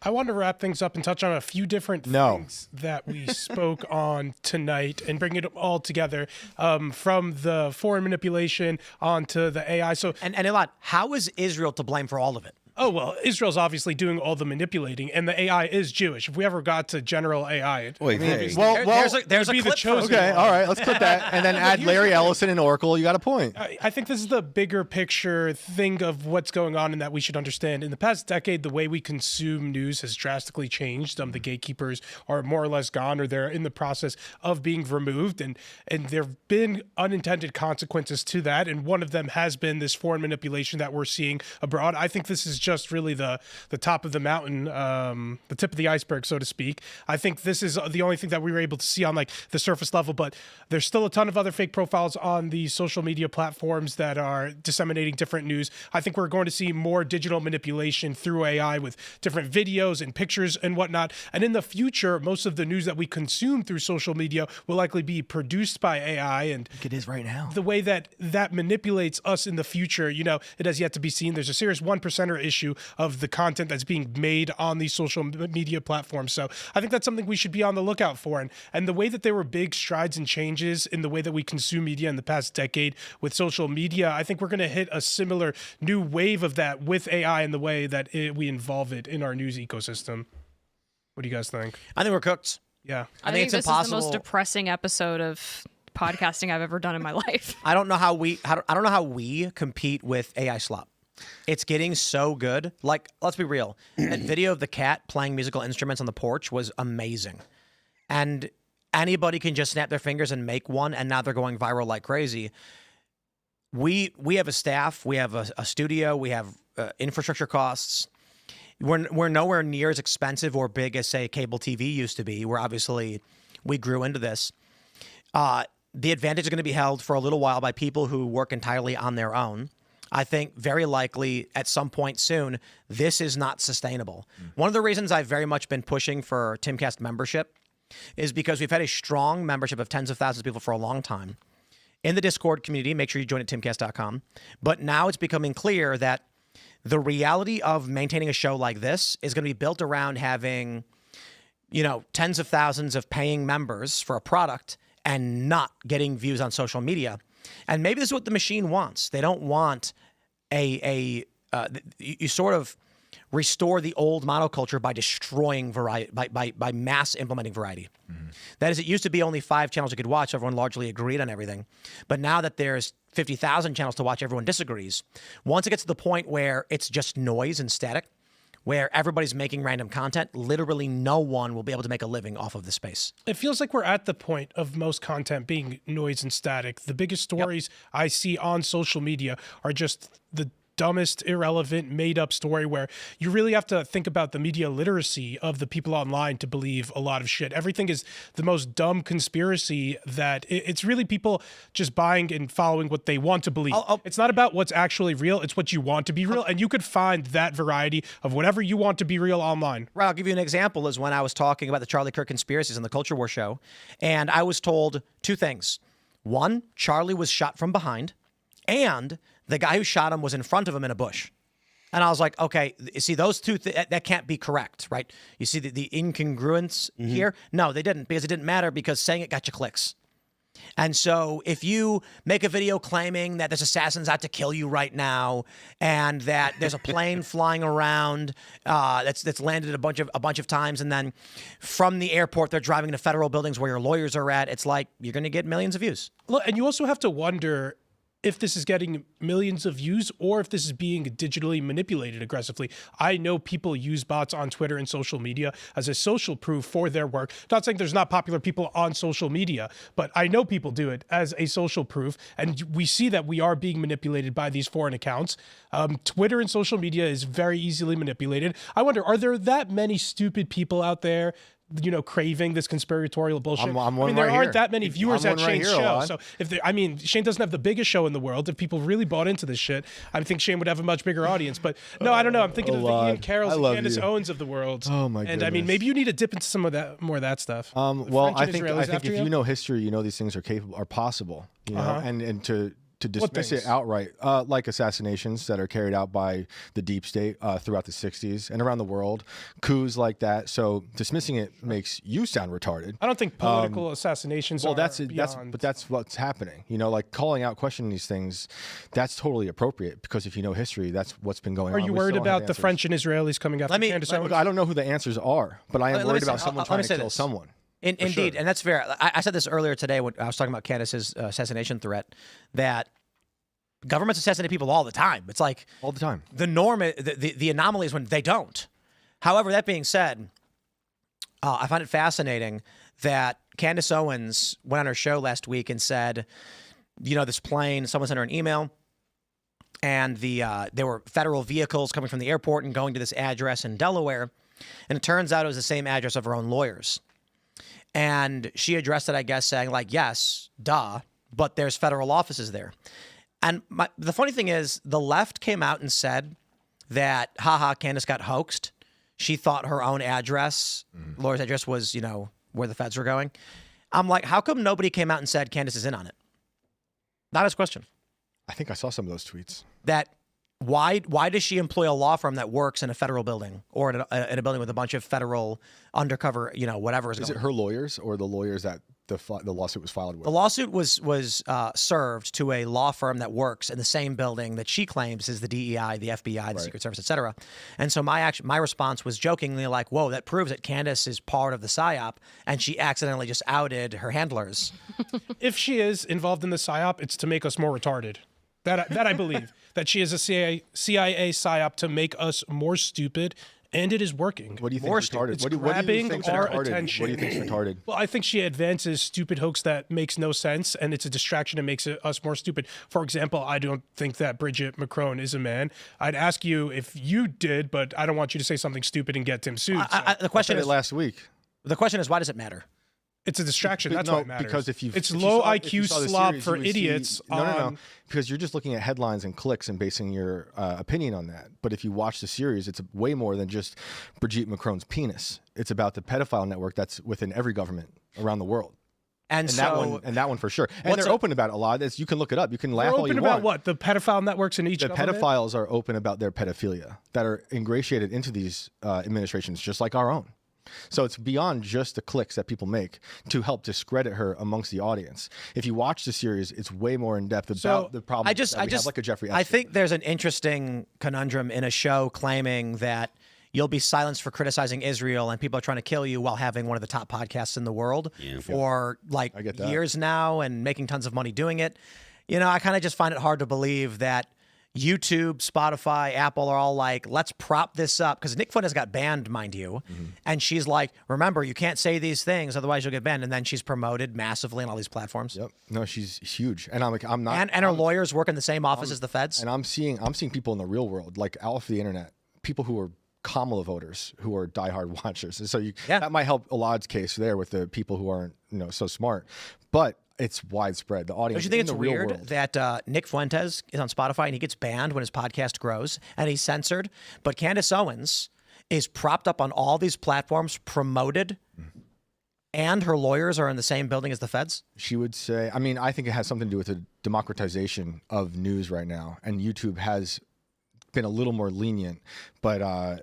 I want to wrap things up and touch on a few different things that we spoke on tonight and bring it all together, from the foreign manipulation onto the AI. So,
and Elon, how is Israel to blame for all of it?
Oh, well, Israel's obviously doing all the manipulating, and the AI is Jewish. If we ever got to general AI,
there's a
be the
clip
chosen
from-
Okay, all right, let's clip that, and then add Larry Ellison and Oracle. You got a point.
I think this is the bigger picture thing of what's going on and that we should understand. In the past decade, the way we consume news has drastically changed. The gatekeepers are more or less gone, or they're in the process of being removed, and there have been unintended consequences to that, and one of them has been this foreign manipulation that we're seeing abroad. I think this is just really the top of the mountain, the tip of the iceberg, so to speak. I think this is the only thing that we were able to see on like the surface level, but there's still a ton of other fake profiles on the social media platforms that are disseminating different news. I think we're going to see more digital manipulation through AI with different videos and pictures and whatnot. And in the future, most of the news that we consume through social media will likely be produced by AI. And
It is right now.
the way that manipulates us in the future, it has yet to be seen. There's a serious 1%er issue of the content that's being made on these social media platforms. So I think that's something we should be on the lookout for. And the way that there were big strides and changes in the way that we consume media in the past decade with social media, I think we're going to hit a similar new wave of that with AI and the way that we involve it in our news ecosystem. What do you guys think?
I think we're cooked.
Yeah.
I think it's
this
impossible.
is the most depressing episode of podcasting I've ever done in my life.
I don't know how we compete with AI slop. It's getting so good. Like, let's be real. That video of the cat playing musical instruments on the porch was amazing. And anybody can just snap their fingers and make one, and now they're going viral like crazy. We have a staff, we have a studio, we have infrastructure costs. We're nowhere near as expensive or big as, say, cable TV used to be, where obviously we grew into this. The advantage is going to be held for a little while by people who work entirely on their own. I think very likely at some point soon, this is not sustainable. One of the reasons I've very much been pushing for Timcast membership is because we've had a strong membership of tens of thousands of people for a long time. In the Discord community, make sure you join at timcast.com. But now it's becoming clear that the reality of maintaining a show like this is going to be built around having, tens of thousands of paying members for a product and not getting views on social media. And maybe this is what the machine wants. They don't want you sort of restore the old monoculture by destroying variety, by mass implementing variety. Mm-hmm. That is, it used to be only 5 channels you could watch. Everyone largely agreed on everything. But now that there's 50,000 channels to watch, everyone disagrees. Once it gets to the point where it's just noise and static, where everybody's making random content, literally no one will be able to make a living off of the space.
It feels like we're at the point of most content being noise and static. The biggest stories I see on social media are just the dumbest, irrelevant, made-up story where you really have to think about the media literacy of the people online to believe a lot of shit. Everything is the most dumb conspiracy that it's really people just buying and following what they want to believe. It's not about what's actually real. It's what you want to be real. And you could find that variety of whatever you want to be real online.
Right. I'll give you an example is when I was talking about the Charlie Kirk conspiracies on the Culture War show, and I was told 2 things. 1, Charlie was shot from behind, and the guy who shot him was in front of him in a bush. And I was like, okay, you see, those 2, that can't be correct, right? You see the incongruence here? No, they didn't, because it didn't matter, because saying it got you clicks. And so if you make a video claiming that there's assassins out to kill you right now, and that there's a plane flying around that's landed a bunch of times, and then from the airport they're driving to federal buildings where your lawyers are at, it's like you're going to get millions of views.
Look, and you also have to wonder if this is getting millions of views or if this is being digitally manipulated aggressively. I know people use bots on Twitter and social media as a social proof for their work. Not saying there's not popular people on social media, but I know people do it as a social proof. And we see that we are being manipulated by these foreign accounts. Twitter and social media is very easily manipulated. I wonder, are there that many stupid people out there craving this conspiratorial bullshit?
I'm one
there
right
aren't
here.
that many viewers
I'm
at
one right
Shane's
here,
show.
Elon.
So Shane doesn't have the biggest show in the world. If people really bought into this shit, I think Shane would have a much bigger audience. But no, I don't know. I'm thinking of the
Elon,
Ian Carrolls
I
and
love
Candace
you.
Owens of the world.
Oh, my
And I mean,
goodness.
maybe you need to dip into some of that, more of that stuff.
Well,
French
I
and
think
Israelis
if
after
you know history, you know these things are possible. And to to dismiss it outright, like assassinations that are carried out by the deep state throughout the 60s and around the world, coups like that. So dismissing it makes you sound retarded.
I don't think political assassinations are
that's
beyond.
but that's what's happening. You know, like calling out, questioning these things, that's totally appropriate because if you know history, that's what's been going on.
Are you worried about the French and Israelis coming after Candace Owens?
I don't know who the answers are, but I am worried about someone trying to kill someone.
Indeed,
sure.
and that's fair. I said this earlier today when I was talking about Candace's assassination threat, that governments assassinate people all the time. It's like
all the time.
The norm, the anomaly is when they don't. However, that being said, I find it fascinating that Candace Owens went on her show last week and said, you know, this plane, someone sent her an email, and there were federal vehicles coming from the airport and going to this address in Delaware, and it turns out it was the same address of her own lawyers. And she addressed it, I guess, saying like, yes, duh, but there's federal offices there. And the funny thing is, the left came out and said that, haha, Candace got hoaxed. She thought her own address, lawyer's address, was, you know, where the feds were going. I'm like, how come nobody came out and said Candace is in on it? Not his question.
I think I saw some of those tweets.
That why does she employ a law firm that works in a federal building or in a building with a bunch of federal undercover, you know, whatever is going on?
Is it her lawyers or the lawyers that the lawsuit was filed with?
The lawsuit was served to a law firm that works in the same building that she claims is the DEI, the FBI, the Secret Service, et cetera. And so my response was jokingly like, whoa, that proves that Candace is part of the PSYOP and she accidentally just outed her handlers.
If she is involved in the PSYOP, it's to make us more retarded. That I believe. That she is a CIA PSYOP to make us more stupid, and it is working.
What do you think is retarded?
It's grabbing our attention.
What do you think is retarded?
Well, I think she advances stupid hoax that makes no sense, and it's a distraction and makes us more stupid. For example, I don't think that Bridget Macron is a man. I'd ask you if you did, but I don't want you to say something stupid and get Tim sued.
The question is
last week.
The question is, why does it matter?
It's a distraction. That's why it matters.
Because
it's low IQ slop for idiots.
No. Because you're just looking at headlines and clicks and basing your opinion on that. But if you watch the series, it's way more than just Brigitte Macron's penis. It's about the pedophile network that's within every government around the world. And that one for sure. And they're open about it a lot. You can look it up. You can laugh all you want.
Open about what? The pedophile networks in each government?
The pedophiles are open about their pedophilia that are ingratiated into these administrations, just like our own. So it's beyond just the clicks that people make to help discredit her amongst the audience. If you watch the series, it's way more in depth about the problem. I just like a Jeffrey Epstein.
I think there's an interesting conundrum in a show claiming that you'll be silenced for criticizing Israel and people are trying to kill you while having one of the top podcasts in the world for like years now and making tons of money doing it. You know, I kind of just find it hard to believe that YouTube, Spotify, Apple are all like, let's prop this up. Because Nick Fuentes got banned, mind you. And she's like, remember, you can't say these things, otherwise you'll get banned. And then she's promoted massively on all these platforms.
Yep. No, she's huge. And I'm not.
And her lawyers work in the same office as the feds.
And I'm seeing people in the real world, like off the internet, people who are Kamala voters who are diehard watchers. And so that might help Alad's case there with the people who aren't, so smart. But it's widespread. The audience.
Don't you think it's weird that Nick Fuentes is on Spotify and he gets banned when his podcast grows and he's censored, but Candace Owens is propped up on all these platforms, promoted, and her lawyers are in the same building as the feds? She would say,
I think it has something to do with the democratization of news right now, and YouTube has been a little more lenient, but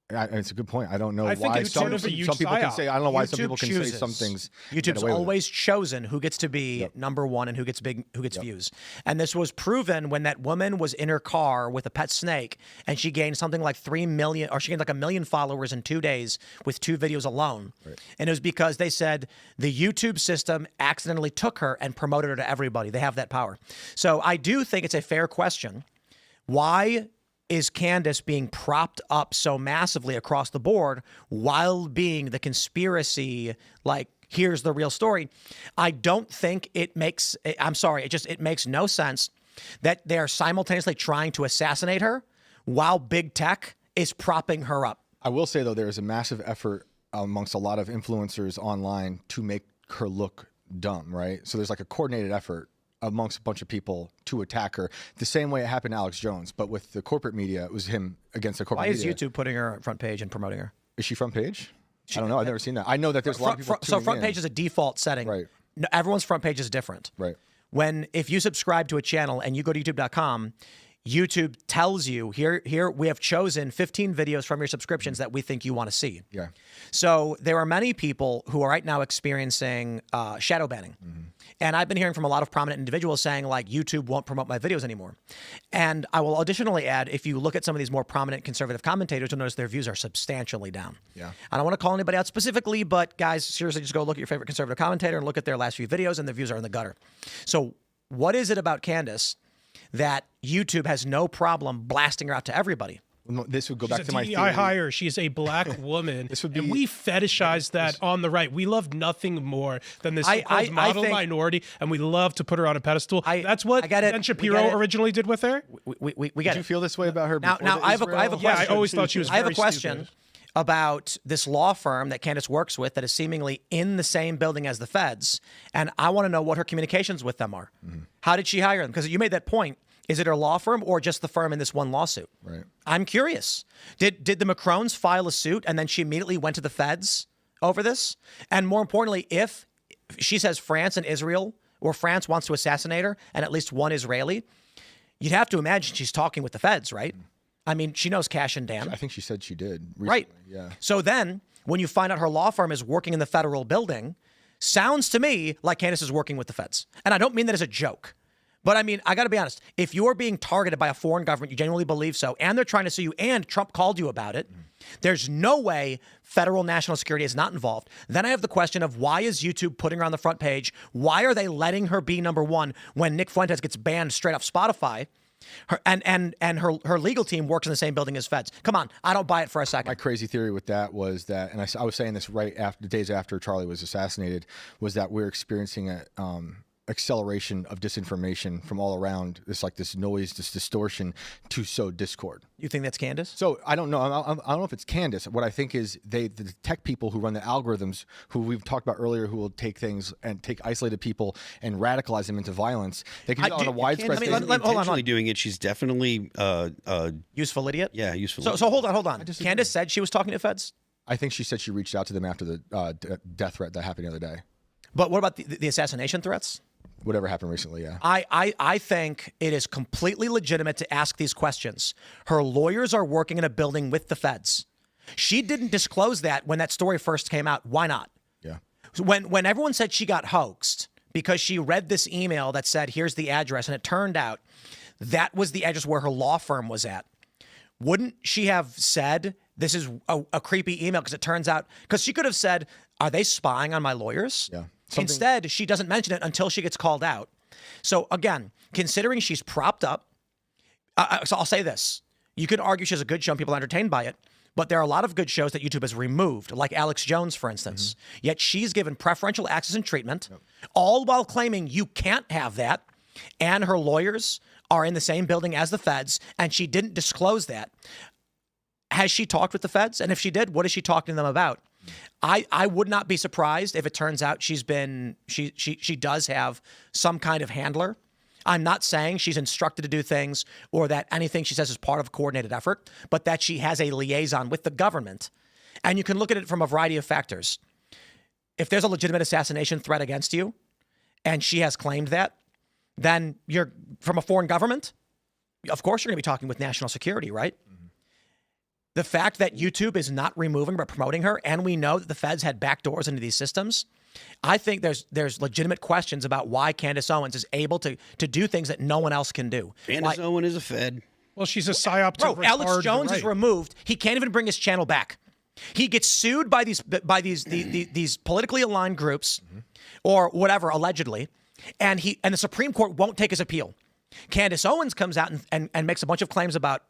it's a good point. I don't know why some people can say. I don't know why some people can say some things.
YouTube's always chosen who gets to be number one and who gets views. And this was proven when that woman was in her car with a pet snake, and she gained something like 3 million, or she gained like 1 million followers in 2 days with 2 videos alone. Right. And it was because they said the YouTube system accidentally took her and promoted her to everybody. They have that power. So I do think it's a fair question. Why is Candace being propped up so massively across the board while being the conspiracy, like, here's the real story? I don't think it makes, it makes no sense that they're simultaneously trying to assassinate her while big tech is propping her up.
I will say, though, there is a massive effort amongst a lot of influencers online to make her look dumb, right? So there's like a coordinated effort amongst a bunch of people to attack her, the same way it happened to Alex Jones, but with the corporate media, it was him against the corporate media.
Why is YouTube putting her on front page and promoting her?
Is she front page? I don't know. I've never seen that. I know that there's a lot of people
So front page is a default setting.
Right.
No, everyone's front page is different.
Right.
if you subscribe to a channel and you go to youtube.com, YouTube tells you here we have chosen 15 videos from your subscriptions that we think you want to see.
Yeah.
So there are many people who are right now experiencing shadow banning. And I've been hearing from a lot of prominent individuals saying, like, YouTube won't promote my videos anymore. And I will additionally add, if you look at some of these more prominent conservative commentators, you'll notice their views are substantially down.
Yeah.
I don't want to call anybody out specifically, but guys, seriously, just go look at your favorite conservative commentator and look at their last few videos, and their views are in the gutter. So what is it about Candace that YouTube has no problem blasting her out to everybody?
This would go back
She's
to
a
my
DEI
theory.
hire. She's a black woman.
This would be-
and we fetishize that on the right. We love nothing more than this so-called model
think-
minority, and we love to put her on a pedestal. That's what
I get it.
Ben
We
Shapiro
get it.
originally did with her.
We get
Did you
it.
feel this way about her?
Now,
before the
I have a
Israel-
question.
Yeah, I always thought she was
I have a
very
question
stupid.
about this law firm that Candace works with that is seemingly in the same building as the feds, and I want to know what her communications with them are. How did she hire them? Because you made that point. Is it her law firm or just the firm in this one lawsuit?
Right.
I'm curious. Did the Macrones file a suit and then she immediately went to the feds over this? And more importantly, if she says France and Israel, or France wants to assassinate her and at least one Israeli, you'd have to imagine she's talking with the feds, right? I mean, she knows Cash and Dan.
I think she said she did. Recently.
Right.
Yeah.
So then when you find out her law firm is working in the federal building, sounds to me like Candace is working with the feds. And I don't mean that as a joke. But I mean, I got to be honest. If you're being targeted by a foreign government, you genuinely believe so, and they're trying to sue you, and Trump called you about it, there's no way federal national security is not involved. Then I have the question of why is YouTube putting her on the front page? Why are they letting her be number one when Nick Fuentes gets banned straight off Spotify? Her legal team works in the same building as feds. Come on, I don't buy it for a second.
My crazy theory with that was that, and I was saying this right after the days after Charlie was assassinated, was that we're experiencing a acceleration of disinformation from all around. It's like this noise, this distortion to sow discord.
You think that's Candace?
So I don't know. I don't know if it's Candace. What I think is the tech people who run the algorithms, who we've talked about earlier, who will take things and take isolated people and radicalize them into violence. They can do that on a widespread
Candace
basis.
isn't intentionally doing it. She's definitely
Useful idiot?
yeah, useful.
So hold on. Candace said she was talking to feds?
I think she said she reached out to them after the death threat that happened the other day.
But what about the assassination threats?
Whatever happened recently, yeah.
I think it is completely legitimate to ask these questions. Her lawyers are working in a building with the feds. She didn't disclose that when that story first came out. Why not?
Yeah.
When everyone said she got hoaxed because she read this email that said, here's the address, and it turned out that was the address where her law firm was at. Wouldn't she have said, this is a creepy email because it turns out, because she could have said, are they spying on my lawyers?
Yeah.
Instead, she doesn't mention it until she gets called out. So again, considering she's propped up, so I'll say this. You could argue she has a good show and people are entertained by it, but there are a lot of good shows that YouTube has removed, like Alex Jones, for instance. Yet she's given preferential access and treatment, all while claiming you can't have that. And her lawyers are in the same building as the feds, and she didn't disclose that. Has she talked with the feds? And if she did, what is she talking to them about? I would not be surprised if it turns out she does have some kind of handler. I'm not saying she's instructed to do things or that anything she says is part of a coordinated effort, but that she has a liaison with the government. And you can look at it from a variety of factors. If there's a legitimate assassination threat against you and she has claimed that, then you're from a foreign government. Of course, you're going to be talking with national security, right? The fact that YouTube is not removing but promoting her, and we know that the feds had backdoors into these systems, I think there's legitimate questions about why Candace Owens is able to do things that no one else can do.
Candace Owens is a Fed.
Well, she's a psyop to
Bro, Alex
retard
Jones
the
is
right.
removed. He can't even bring his channel back. He gets sued by these politically aligned groups or whatever, allegedly, and the Supreme Court won't take his appeal. Candace Owens comes out and makes a bunch of claims about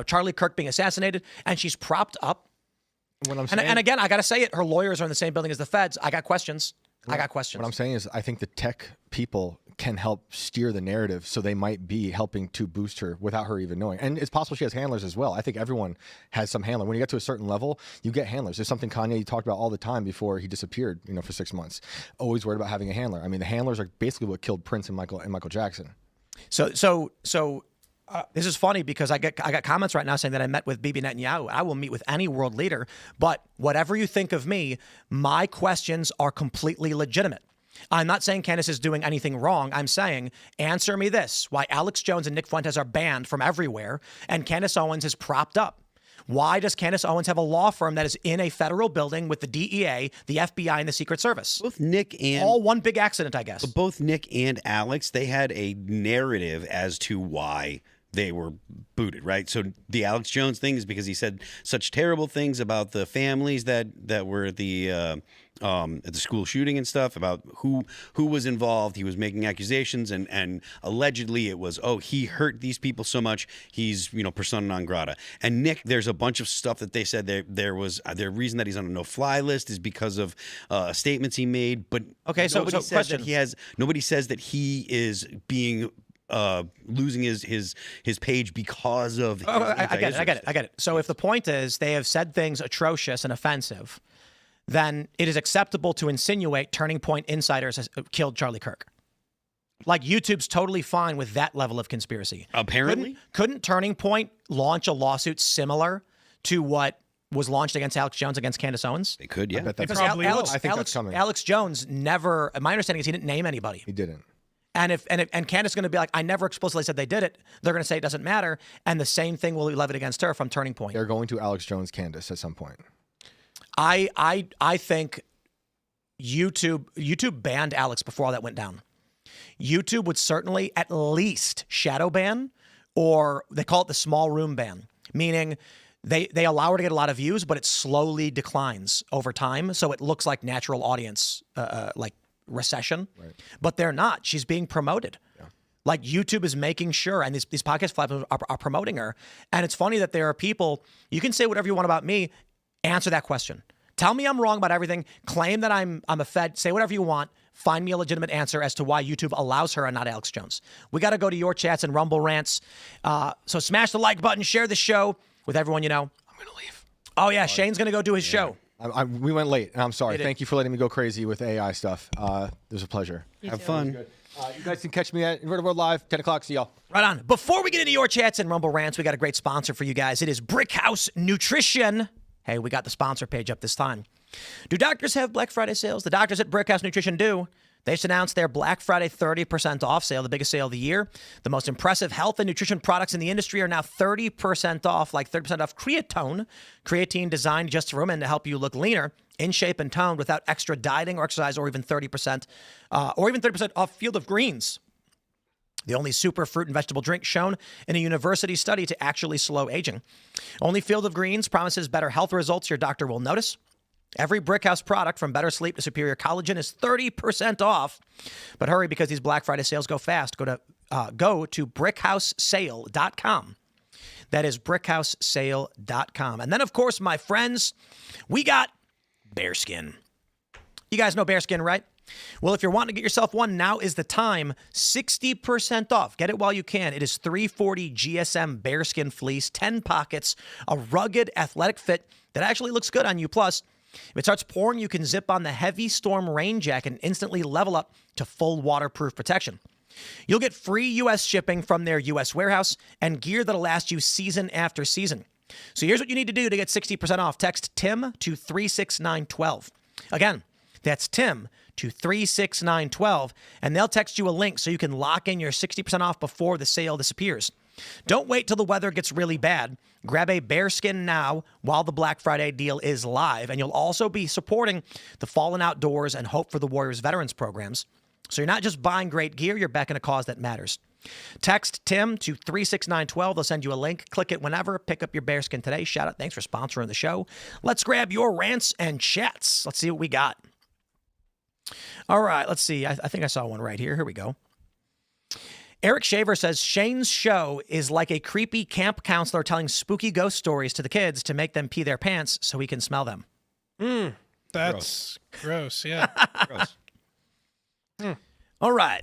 Charlie Kirk being assassinated, and she's propped up.
What I'm saying,
And again, I got to say it, her lawyers are in the same building as the feds. I got questions.
what I'm saying is I think the tech people can help steer the narrative, so they might be helping to boost her without her even knowing. And it's possible she has handlers as well. I think everyone has some handler. When you get to a certain level, you get handlers. There's something Kanye talked about all the time before he disappeared, for 6 months. Always worried about having a handler. I mean, the handlers are basically what killed Prince and Michael Jackson.
So this is funny because I got comments right now saying that I met with Bibi Netanyahu. I will meet with any world leader, but whatever you think of me, my questions are completely legitimate. I'm not saying Candace is doing anything wrong. I'm saying, answer me this: why Alex Jones and Nick Fuentes are banned from everywhere, and Candace Owens is propped up? Why does Candace Owens have a law firm that is in a federal building with the DEA, the FBI, and the Secret Service?
Both Nick and
all one big accident, I guess.
Both Nick and Alex, they had a narrative as to why they were booted, right? So the Alex Jones thing is because he said such terrible things about the families that were at the school shooting and stuff, about who was involved. He was making accusations, and allegedly it was, he hurt these people so much, he's persona non grata. And Nick, there's a bunch of stuff that they said their reason that he's on a no-fly list is because of statements he made. But nobody says that he is being losing his page because of his
I get it. So if the point is they have said things atrocious and offensive, then it is acceptable to insinuate Turning Point insiders has killed Charlie Kirk. Like, YouTube's totally fine with that level of conspiracy.
Apparently.
Couldn't Turning Point launch a lawsuit similar to what was launched against Alex Jones against Candace Owens?
They could, yeah.
I bet that's
probably will.
I think that's coming.
Alex Jones never, my understanding is he didn't name anybody.
He didn't.
And Candace is going to be like, I never explicitly said they did it. They're going to say it doesn't matter. And the same thing will be levied against her from Turning Point.
They're going to Alex Jones Candace at some point.
I think YouTube banned Alex before all that went down. YouTube would certainly at least shadow ban, or they call it the small room ban, meaning they allow her to get a lot of views, but it slowly declines over time. So it looks like natural audience, like recession, right. But they're not. She's being promoted. Yeah. Like, YouTube is making sure, and these podcast platforms are promoting her. And it's funny that there are people, you can say whatever you want about me, answer that question. Tell me I'm wrong about everything. Claim that I'm a Fed. Say whatever you want. Find me a legitimate answer as to why YouTube allows her and not Alex Jones. We got to go to your chats and Rumble rants. So smash the like button. Share the show with everyone you know. I'm going to leave. Oh, yeah. Shane's going to go do his show.
We went late, and I'm sorry. Thank you for letting me go crazy with AI stuff. It was a pleasure.
Have fun.
You guys can catch me at Inverted World Live, 10 o'clock. See y'all.
Right on. Before we get into your chats and Rumble rants, we got a great sponsor for you guys. It is Brickhouse Nutrition. Hey, we got the sponsor page up this time. Do doctors have Black Friday sales? The doctors at Brickhouse Nutrition do. They just announced their Black Friday 30% off sale, the biggest sale of the year. The most impressive health and nutrition products in the industry are now 30% off, like 30% off Creatone. Creatine designed just for women to help you look leaner, in shape, and toned without extra dieting or exercise, or even 30% off Field of Greens, the only super fruit and vegetable drink shown in a university study to actually slow aging. Only Field of Greens promises better health results your doctor will notice. Every Brickhouse product, from better sleep to superior collagen, is 30% off. But hurry, because these Black Friday sales go fast. Go to brickhousesale.com. That is brickhousesale.com. And then, of course, my friends, we got Bearskin. You guys know Bearskin, right? Well, if you're wanting to get yourself one, now is the time. 60% off. Get it while you can. It is 340 GSM Bearskin fleece, 10 pockets, a rugged athletic fit that actually looks good on you. Plus, if it starts pouring, you can zip on the heavy storm rain jacket and instantly level up to full waterproof protection. You'll get free U.S. shipping from their U.S. warehouse and gear that'll last you season after season. So here's what you need to do to get 60% off. Text TIM to 36912. Again, that's TIM to 36912, and they'll text you a link so you can lock in your 60% off before the sale disappears. Don't wait till the weather gets really bad. Grab a Bearskin now while the Black Friday deal is live, and you'll also be supporting the Fallen Outdoors and Hope for the Warriors Veterans programs. So you're not just buying great gear, you're backing a cause that matters. Text TIM to 36912. They'll send you a link. Click it whenever. Pick up your Bearskin today. Shout out. Thanks for sponsoring the show. Let's grab your rants and chats. Let's see what we got. All right, let's see. I think I saw one right here. Here we go. Eric Shaver says, Shane's show is like a creepy camp counselor telling spooky ghost stories to the kids to make them pee their pants so he can smell them.
That's gross, yeah.
Gross.
All right.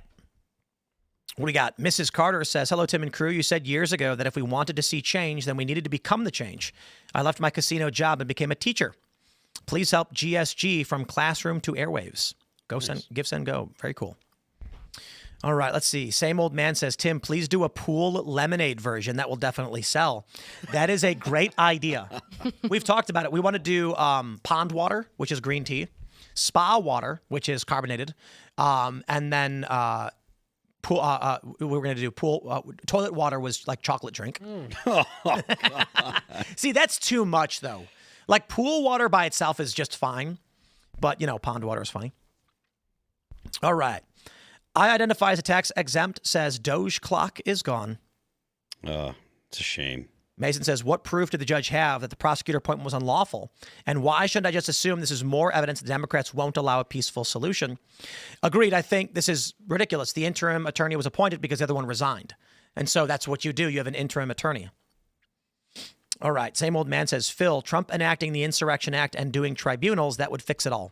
What do we got? Mrs. Carter says, hello, Tim and crew. You said years ago that if we wanted to see change, then we needed to become the change. I left my casino job and became a teacher. Please help GSG from classroom to airwaves. Go send, give, send, go. Very cool. All right, let's see. Same old man says, Tim, please do a pool lemonade version. That will definitely sell. That is a great idea. We've talked about it. We want to do pond water, which is green tea. spa water, which is carbonated, and then pool. We were going to do pool. Toilet water was like chocolate drink. See, that's too much though. Like pool water by itself is just fine, but pond water is funny. All right. I identify as a tax exempt, says Doge clock is gone.
It's a shame.
Mason says, what proof did the judge have that the prosecutor appointment was unlawful? And why shouldn't I just assume this is more evidence the Democrats won't allow a peaceful solution? Agreed. I think this is ridiculous. The interim attorney was appointed because the other one resigned. And so that's what you do. You have an interim attorney. All right. Same old man says, Phil, Trump enacting the Insurrection Act and doing tribunals, that would fix it all.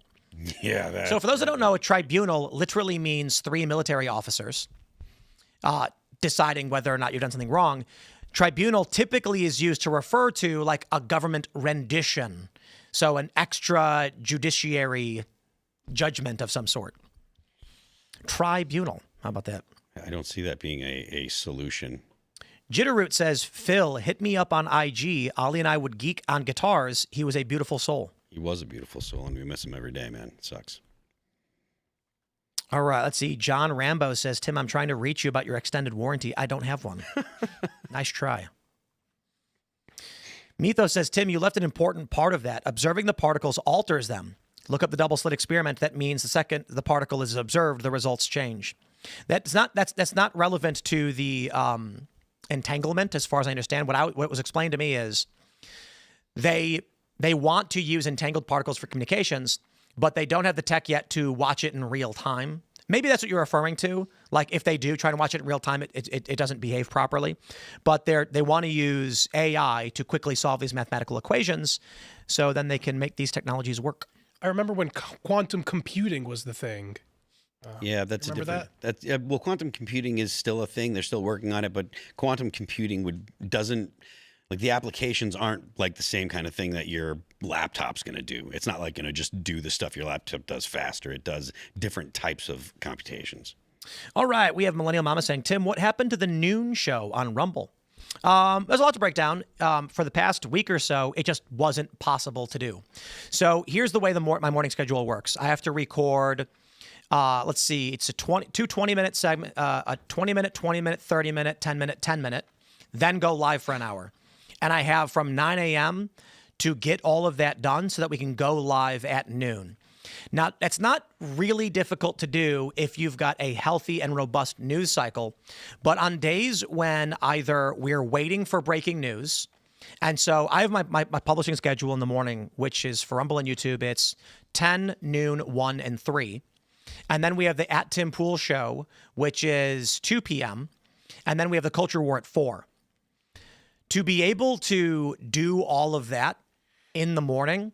Yeah.
So for those that don't know, a tribunal literally means 3 military officers deciding whether or not you've done something wrong. Tribunal typically is used to refer to like a government rendition. So an extra judiciary judgment of some sort. Tribunal. How about that?
I don't see that being a solution.
Jitterroot says, Phil, hit me up on IG. Ollie and I would geek on guitars. He was a beautiful soul.
He was a beautiful soul, and we miss him every day, man. It sucks.
All right, let's see. John Rambo says, Tim, I'm trying to reach you about your extended warranty. I don't have one. Nice try. Mythos says, Tim, you left an important part of that. Observing the particles alters them. Look up the double slit experiment. That means the second the particle is observed, the results change. That's not relevant to the entanglement, as far as I understand. What was explained to me is they want to use entangled particles for communications, but they don't have the tech yet to watch it in real time. Maybe that's what you're referring to. Like if they do try to watch it in real time, it doesn't behave properly. But they want to use AI to quickly solve these mathematical equations so then they can make these technologies work.
I remember when quantum computing was the thing.
Yeah, that's a different. Well, quantum computing is still a thing. They're still working on it, but quantum computing doesn't. Like the applications aren't like the same kind of thing that your laptop's going to do. It's not like going to just do the stuff your laptop does faster. It does different types of computations.
All right. We have Millennial Mama saying, Tim, what happened to the noon show on Rumble? There's a lot to break down. For the past week or so, it just wasn't possible to do. So here's the way my morning schedule works. I have to record, let's see, it's two 20-minute segment, a 20-minute, 20-minute, 30-minute, 10-minute, 10-minute, then go live for an hour. And I have from 9 a.m. to get all of that done so that we can go live at noon. Now, that's not really difficult to do if you've got a healthy and robust news cycle. But on days when either we're waiting for breaking news, and so I have my publishing schedule in the morning, which is for Rumble and YouTube, it's 10, noon, 1, and 3. And then we have the At Tim Pool show, which is 2 p.m. And then we have the Culture War at 4. To be able to do all of that in the morning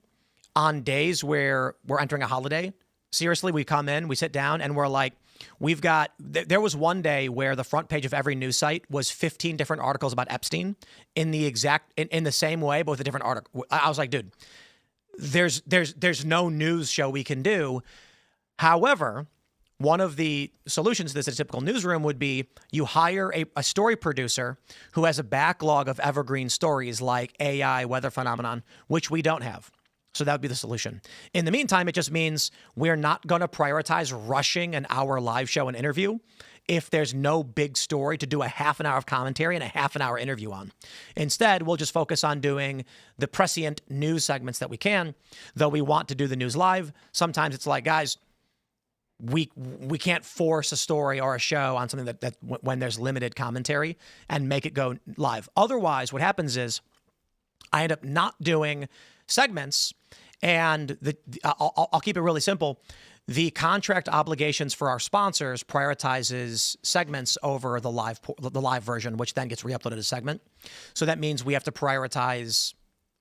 on days where we're entering a holiday, seriously, we come in, we sit down, and we're like, there was one day where the front page of every news site was 15 different articles about Epstein in the same way, but with a different article. I was like, dude, there's no news show we can do. However, one of the solutions to this in a typical newsroom would be you hire a story producer who has a backlog of evergreen stories like AI, weather phenomenon, which we don't have. So that would be the solution. In the meantime, it just means we're not going to prioritize rushing an hour live show and interview if there's no big story to do a half an hour of commentary and a half an hour interview on. Instead, we'll just focus on doing the prescient news segments that we can, though we want to do the news live. Sometimes it's like, guys, we can't force a story or a show on something that when there's limited commentary and make it go live. Otherwise, what happens is I end up not doing segments, and I'll keep it really simple. The contract obligations for our sponsors prioritizes segments over the live version, which then gets re-uploaded as segment. So that means we have to prioritize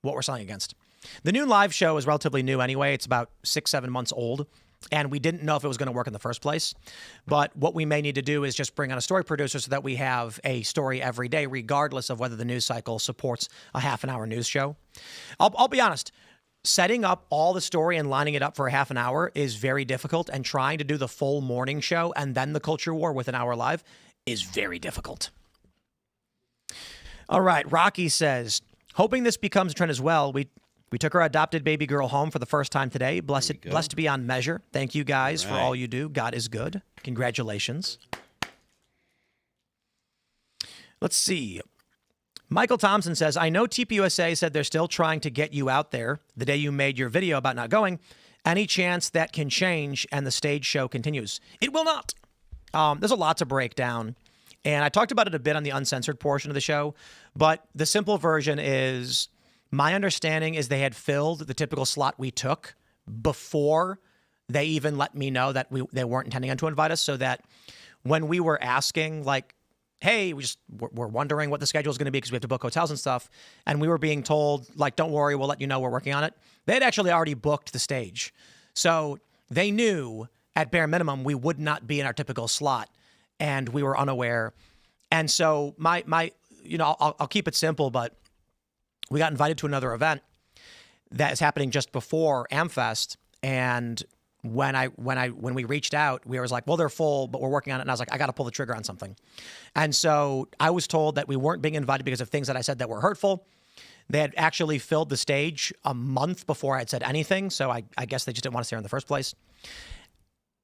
what we're selling against. The noon live show is relatively new anyway. It's about 6-7 months old. And we didn't know if it was going to work in the first place. But what we may need to do is just bring on a story producer so that we have a story every day, regardless of whether the news cycle supports a half an hour news show. I'll be honest. Setting up all the story and lining it up for a half an hour is very difficult. And trying to do the full morning show and then the Culture War with an hour live is very difficult. All right. Rocky says, hoping this becomes a trend as well. We took our adopted baby girl home for the first time today. Blessed beyond measure. Thank you guys for all you do. God is good. Congratulations. Let's see. Michael Thompson says, I know TPUSA said they're still trying to get you out there the day you made your video about not going. Any chance that can change and the stage show continues? It will not. There's a lot to break down. And I talked about it a bit on the uncensored portion of the show. But the simple version is, my understanding is they had filled the typical slot we took before they even let me know that they weren't intending on to invite us, so that when we were asking, like, hey, we're wondering what the schedule is going to be because we have to book hotels and stuff, and we were being told, like, don't worry, we'll let you know, we're working on it. They had actually already booked the stage. So they knew at bare minimum we would not be in our typical slot, and we were unaware. And so I'll keep it simple, but we got invited to another event that is happening just before AmFest, and when we reached out, we was like, well, they're full, but we're working on it. And I was like, I got to pull the trigger on something. And so I was told that we weren't being invited because of things that I said that were hurtful. They had actually filled the stage a month before I had said anything. So I guess they just didn't want us there in the first place.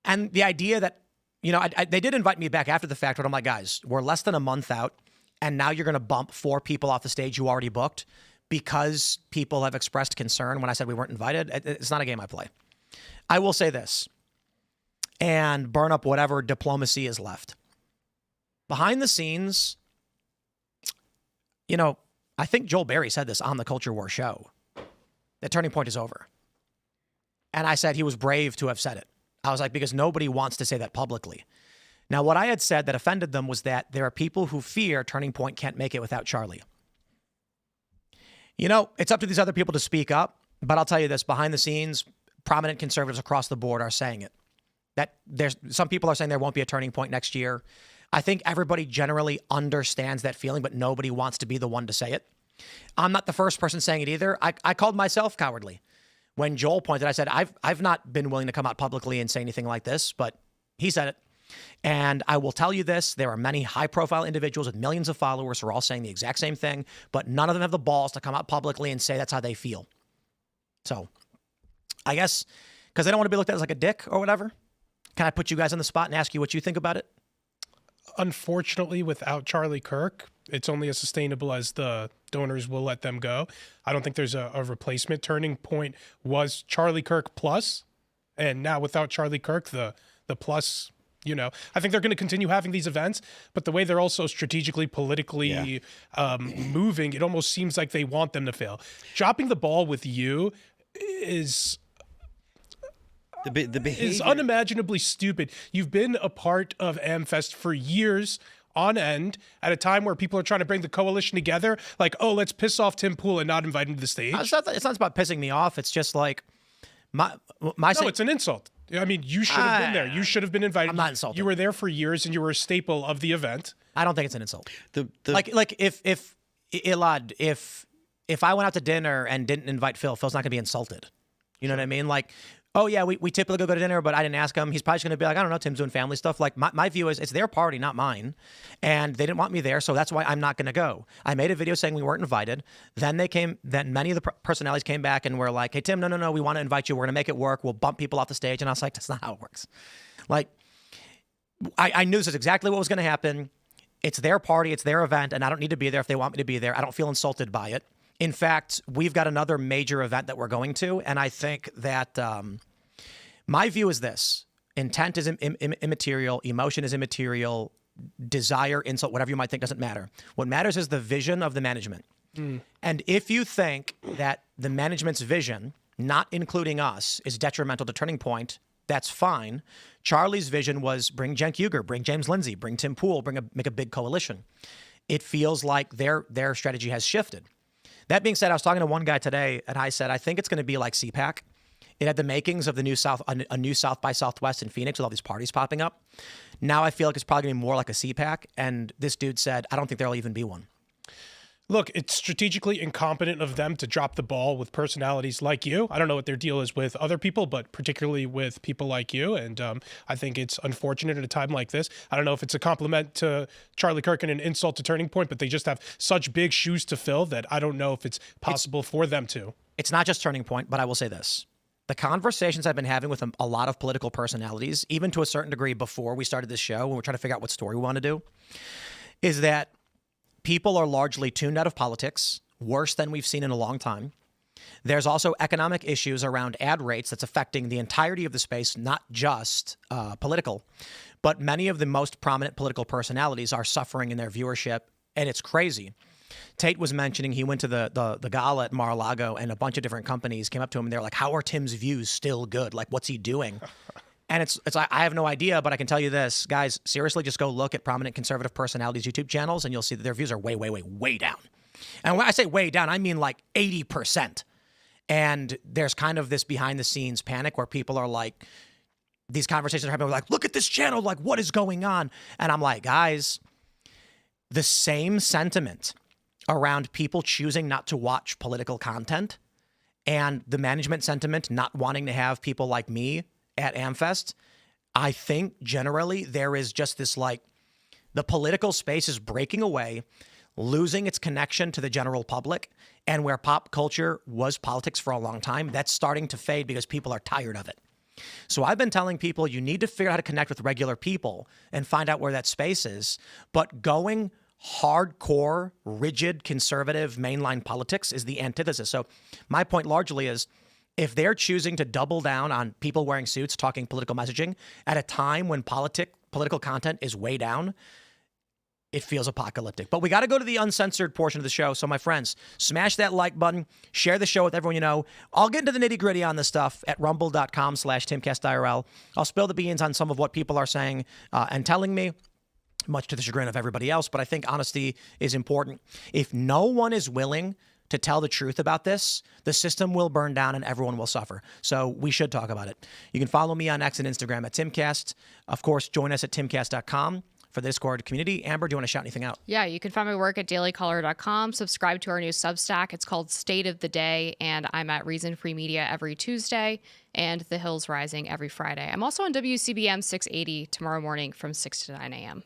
And the idea that, they did invite me back after the fact, but I'm like, guys, we're less than a month out, and now you're going to bump 4 people off the stage you already booked because people have expressed concern when I said we weren't invited. It's not a game I play. I will say this, and burn up whatever diplomacy is left. Behind the scenes, I think Joel Berry said this on the Culture War show, that Turning Point is over. And I said he was brave to have said it. I was like, because nobody wants to say that publicly. Now, what I had said that offended them was that there are people who fear Turning Point can't make it without Charlie. It's up to these other people to speak up, but I'll tell you this, behind the scenes, prominent conservatives across the board are saying it. That some people are saying there won't be a Turning Point next year. I think everybody generally understands that feeling, but nobody wants to be the one to say it. I'm not the first person saying it either. I called myself cowardly. When Joel pointed, I said, I've not been willing to come out publicly and say anything like this, but he said it. And I will tell you this, there are many high-profile individuals with millions of followers who are all saying the exact same thing, but none of them have the balls to come out publicly and say that's how they feel. So I guess because I don't want to be looked at as like a dick or whatever, can I put you guys on the spot and ask you what you think about it?
Unfortunately, without Charlie Kirk, it's only as sustainable as the donors will let them go. I don't think there's a replacement. Turning Point was Charlie Kirk plus, and now without Charlie Kirk, the plus, I think they're going to continue having these events, but the way they're also strategically, politically moving, it almost seems like they want them to fail. Dropping the ball with you is
the behavior
is unimaginably stupid. You've been a part of AmFest for years on end at a time where people are trying to bring the coalition together. Like, oh, let's piss off Tim Pool and not invite him to the stage.
It's not about pissing me off. It's just like
it's an insult. I mean, you should have been there. You should have been invited.
I'm not insulted.
You were there for years and you were a staple of the event.
I don't think it's an insult. Like if Elad, if I went out to dinner and didn't invite Phil's not gonna be insulted. You know what I mean? Like, oh yeah, we typically go to dinner, but I didn't ask him. He's probably just gonna be like, I don't know, Tim's doing family stuff. Like my view is it's their party, not mine. And they didn't want me there, so that's why I'm not gonna go. I made a video saying we weren't invited. Then many of the personalities came back and were like, hey Tim, no, we want to invite you. We're gonna make it work. We'll bump people off the stage. And I was like, that's not how it works. Like, I knew this is exactly what was gonna happen. It's their party, it's their event, and I don't need to be there if they want me to be there. I don't feel insulted by it. In fact, we've got another major event that we're going to, and I think that my view is this. Intent is immaterial. Emotion is immaterial. Desire, insult, whatever you might think doesn't matter. What matters is the vision of the management. And if you think that the management's vision, not including us, is detrimental to Turning Point, that's fine. Charlie's vision was bring Cenk Uygur, bring James Lindsay, bring Tim Pool, make a big coalition. It feels like their strategy has shifted. That being said, I was talking to one guy today, and I said, I think it's going to be like CPAC. It had the makings of a new South by Southwest in Phoenix with all these parties popping up. Now I feel like it's probably going to be more like a CPAC. And this dude said, I don't think there'll even be one.
Look, it's strategically incompetent of them to drop the ball with personalities like you. I don't know what their deal is with other people, but particularly with people like you. And I think it's unfortunate at a time like this. I don't know if it's a compliment to Charlie Kirk and an insult to Turning Point, but they just have such big shoes to fill that I don't know if it's possible for them to.
It's not just Turning Point, but I will say this. The conversations I've been having with a lot of political personalities, even to a certain degree before we started this show, when we're trying to figure out what story we want to do, is that people are largely tuned out of politics, worse than we've seen in a long time. There's also economic issues around ad rates that's affecting the entirety of the space, not just political, but many of the most prominent political personalities are suffering in their viewership, and it's crazy. Tate was mentioning he went to the gala at Mar-a-Lago, and a bunch of different companies came up to him, and they're like, how are Tim's views still good? Like, what's he doing? And it's I have no idea, but I can tell you this, guys, seriously, just go look at prominent conservative personalities' YouTube channels, and you'll see that their views are way, way, way, way down. And when I say way down, I mean like 80%. And there's kind of this behind-the-scenes panic where people are like, these conversations are happening, like, look at this channel, like, what is going on? And I'm like, guys, the same sentiment around people choosing not to watch political content and the management sentiment not wanting to have people like me at AmFest, I think generally there is just this, like, the political space is breaking away, losing its connection to the general public, and where pop culture was politics for a long time, that's starting to fade because people are tired of it. So I've been telling people you need to figure out how to connect with regular people and find out where that space is, but going hardcore, rigid, conservative, mainline politics is the antithesis. So my point largely is, if they're choosing to double down on people wearing suits, talking political messaging at a time when political content is way down, it feels apocalyptic. But we got to go to the uncensored portion of the show. So my friends, smash that like button, share the show with everyone you know. I'll get into the nitty gritty on this stuff at rumble.com/Timcast IRL. I'll spill the beans on some of what people are saying and telling me, much to the chagrin of everybody else. But I think honesty is important. If no one is willing to tell the truth about this, the system will burn down and everyone will suffer. So we should talk about it. You can follow me on X and Instagram at Timcast. Of course, join us at timcast.com for the Discord community. Amber, do you want to shout anything out?
Yeah, you can find my work at dailycaller.com. Subscribe to our new Substack. It's called State of the Day, and I'm at Reason Free Media every Tuesday and The Hills Rising every Friday. I'm also on WCBM 680 tomorrow morning from 6 to 9 a.m.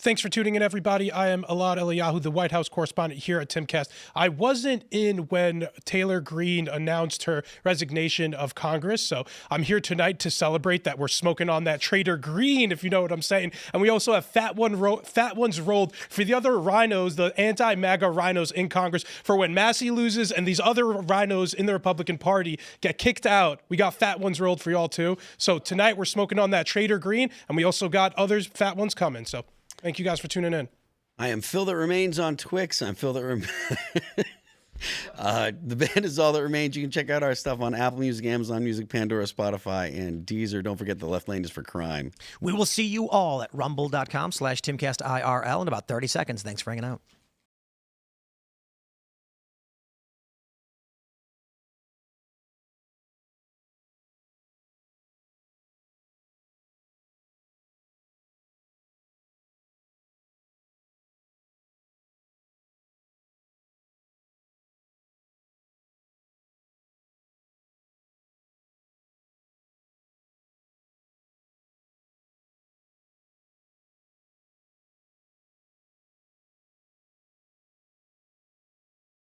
Thanks for tuning in, everybody. I am Elad Eliyahu, the White House correspondent here at Timcast. I wasn't in when Taylor Greene announced her resignation of Congress, so I'm here tonight to celebrate that we're smoking on that Trader Green, if you know what I'm saying. And we also have fat ones rolled for the other rhinos, the anti-MAGA rhinos in Congress, for when Massey loses and these other rhinos in the Republican Party get kicked out. We got fat ones rolled for y'all too. So tonight we're smoking on that Trader Green, and we also got others fat ones coming. So thank you guys for tuning in.
I am Phil That Remains on Twix. I'm Phil That Remains. The band is All That Remains. You can check out our stuff on Apple Music, Amazon Music, Pandora, Spotify, and Deezer. Don't forget the left lane is for crime.
We will see you all at rumble.com/Timcast IRL in about 30 seconds. Thanks for hanging out.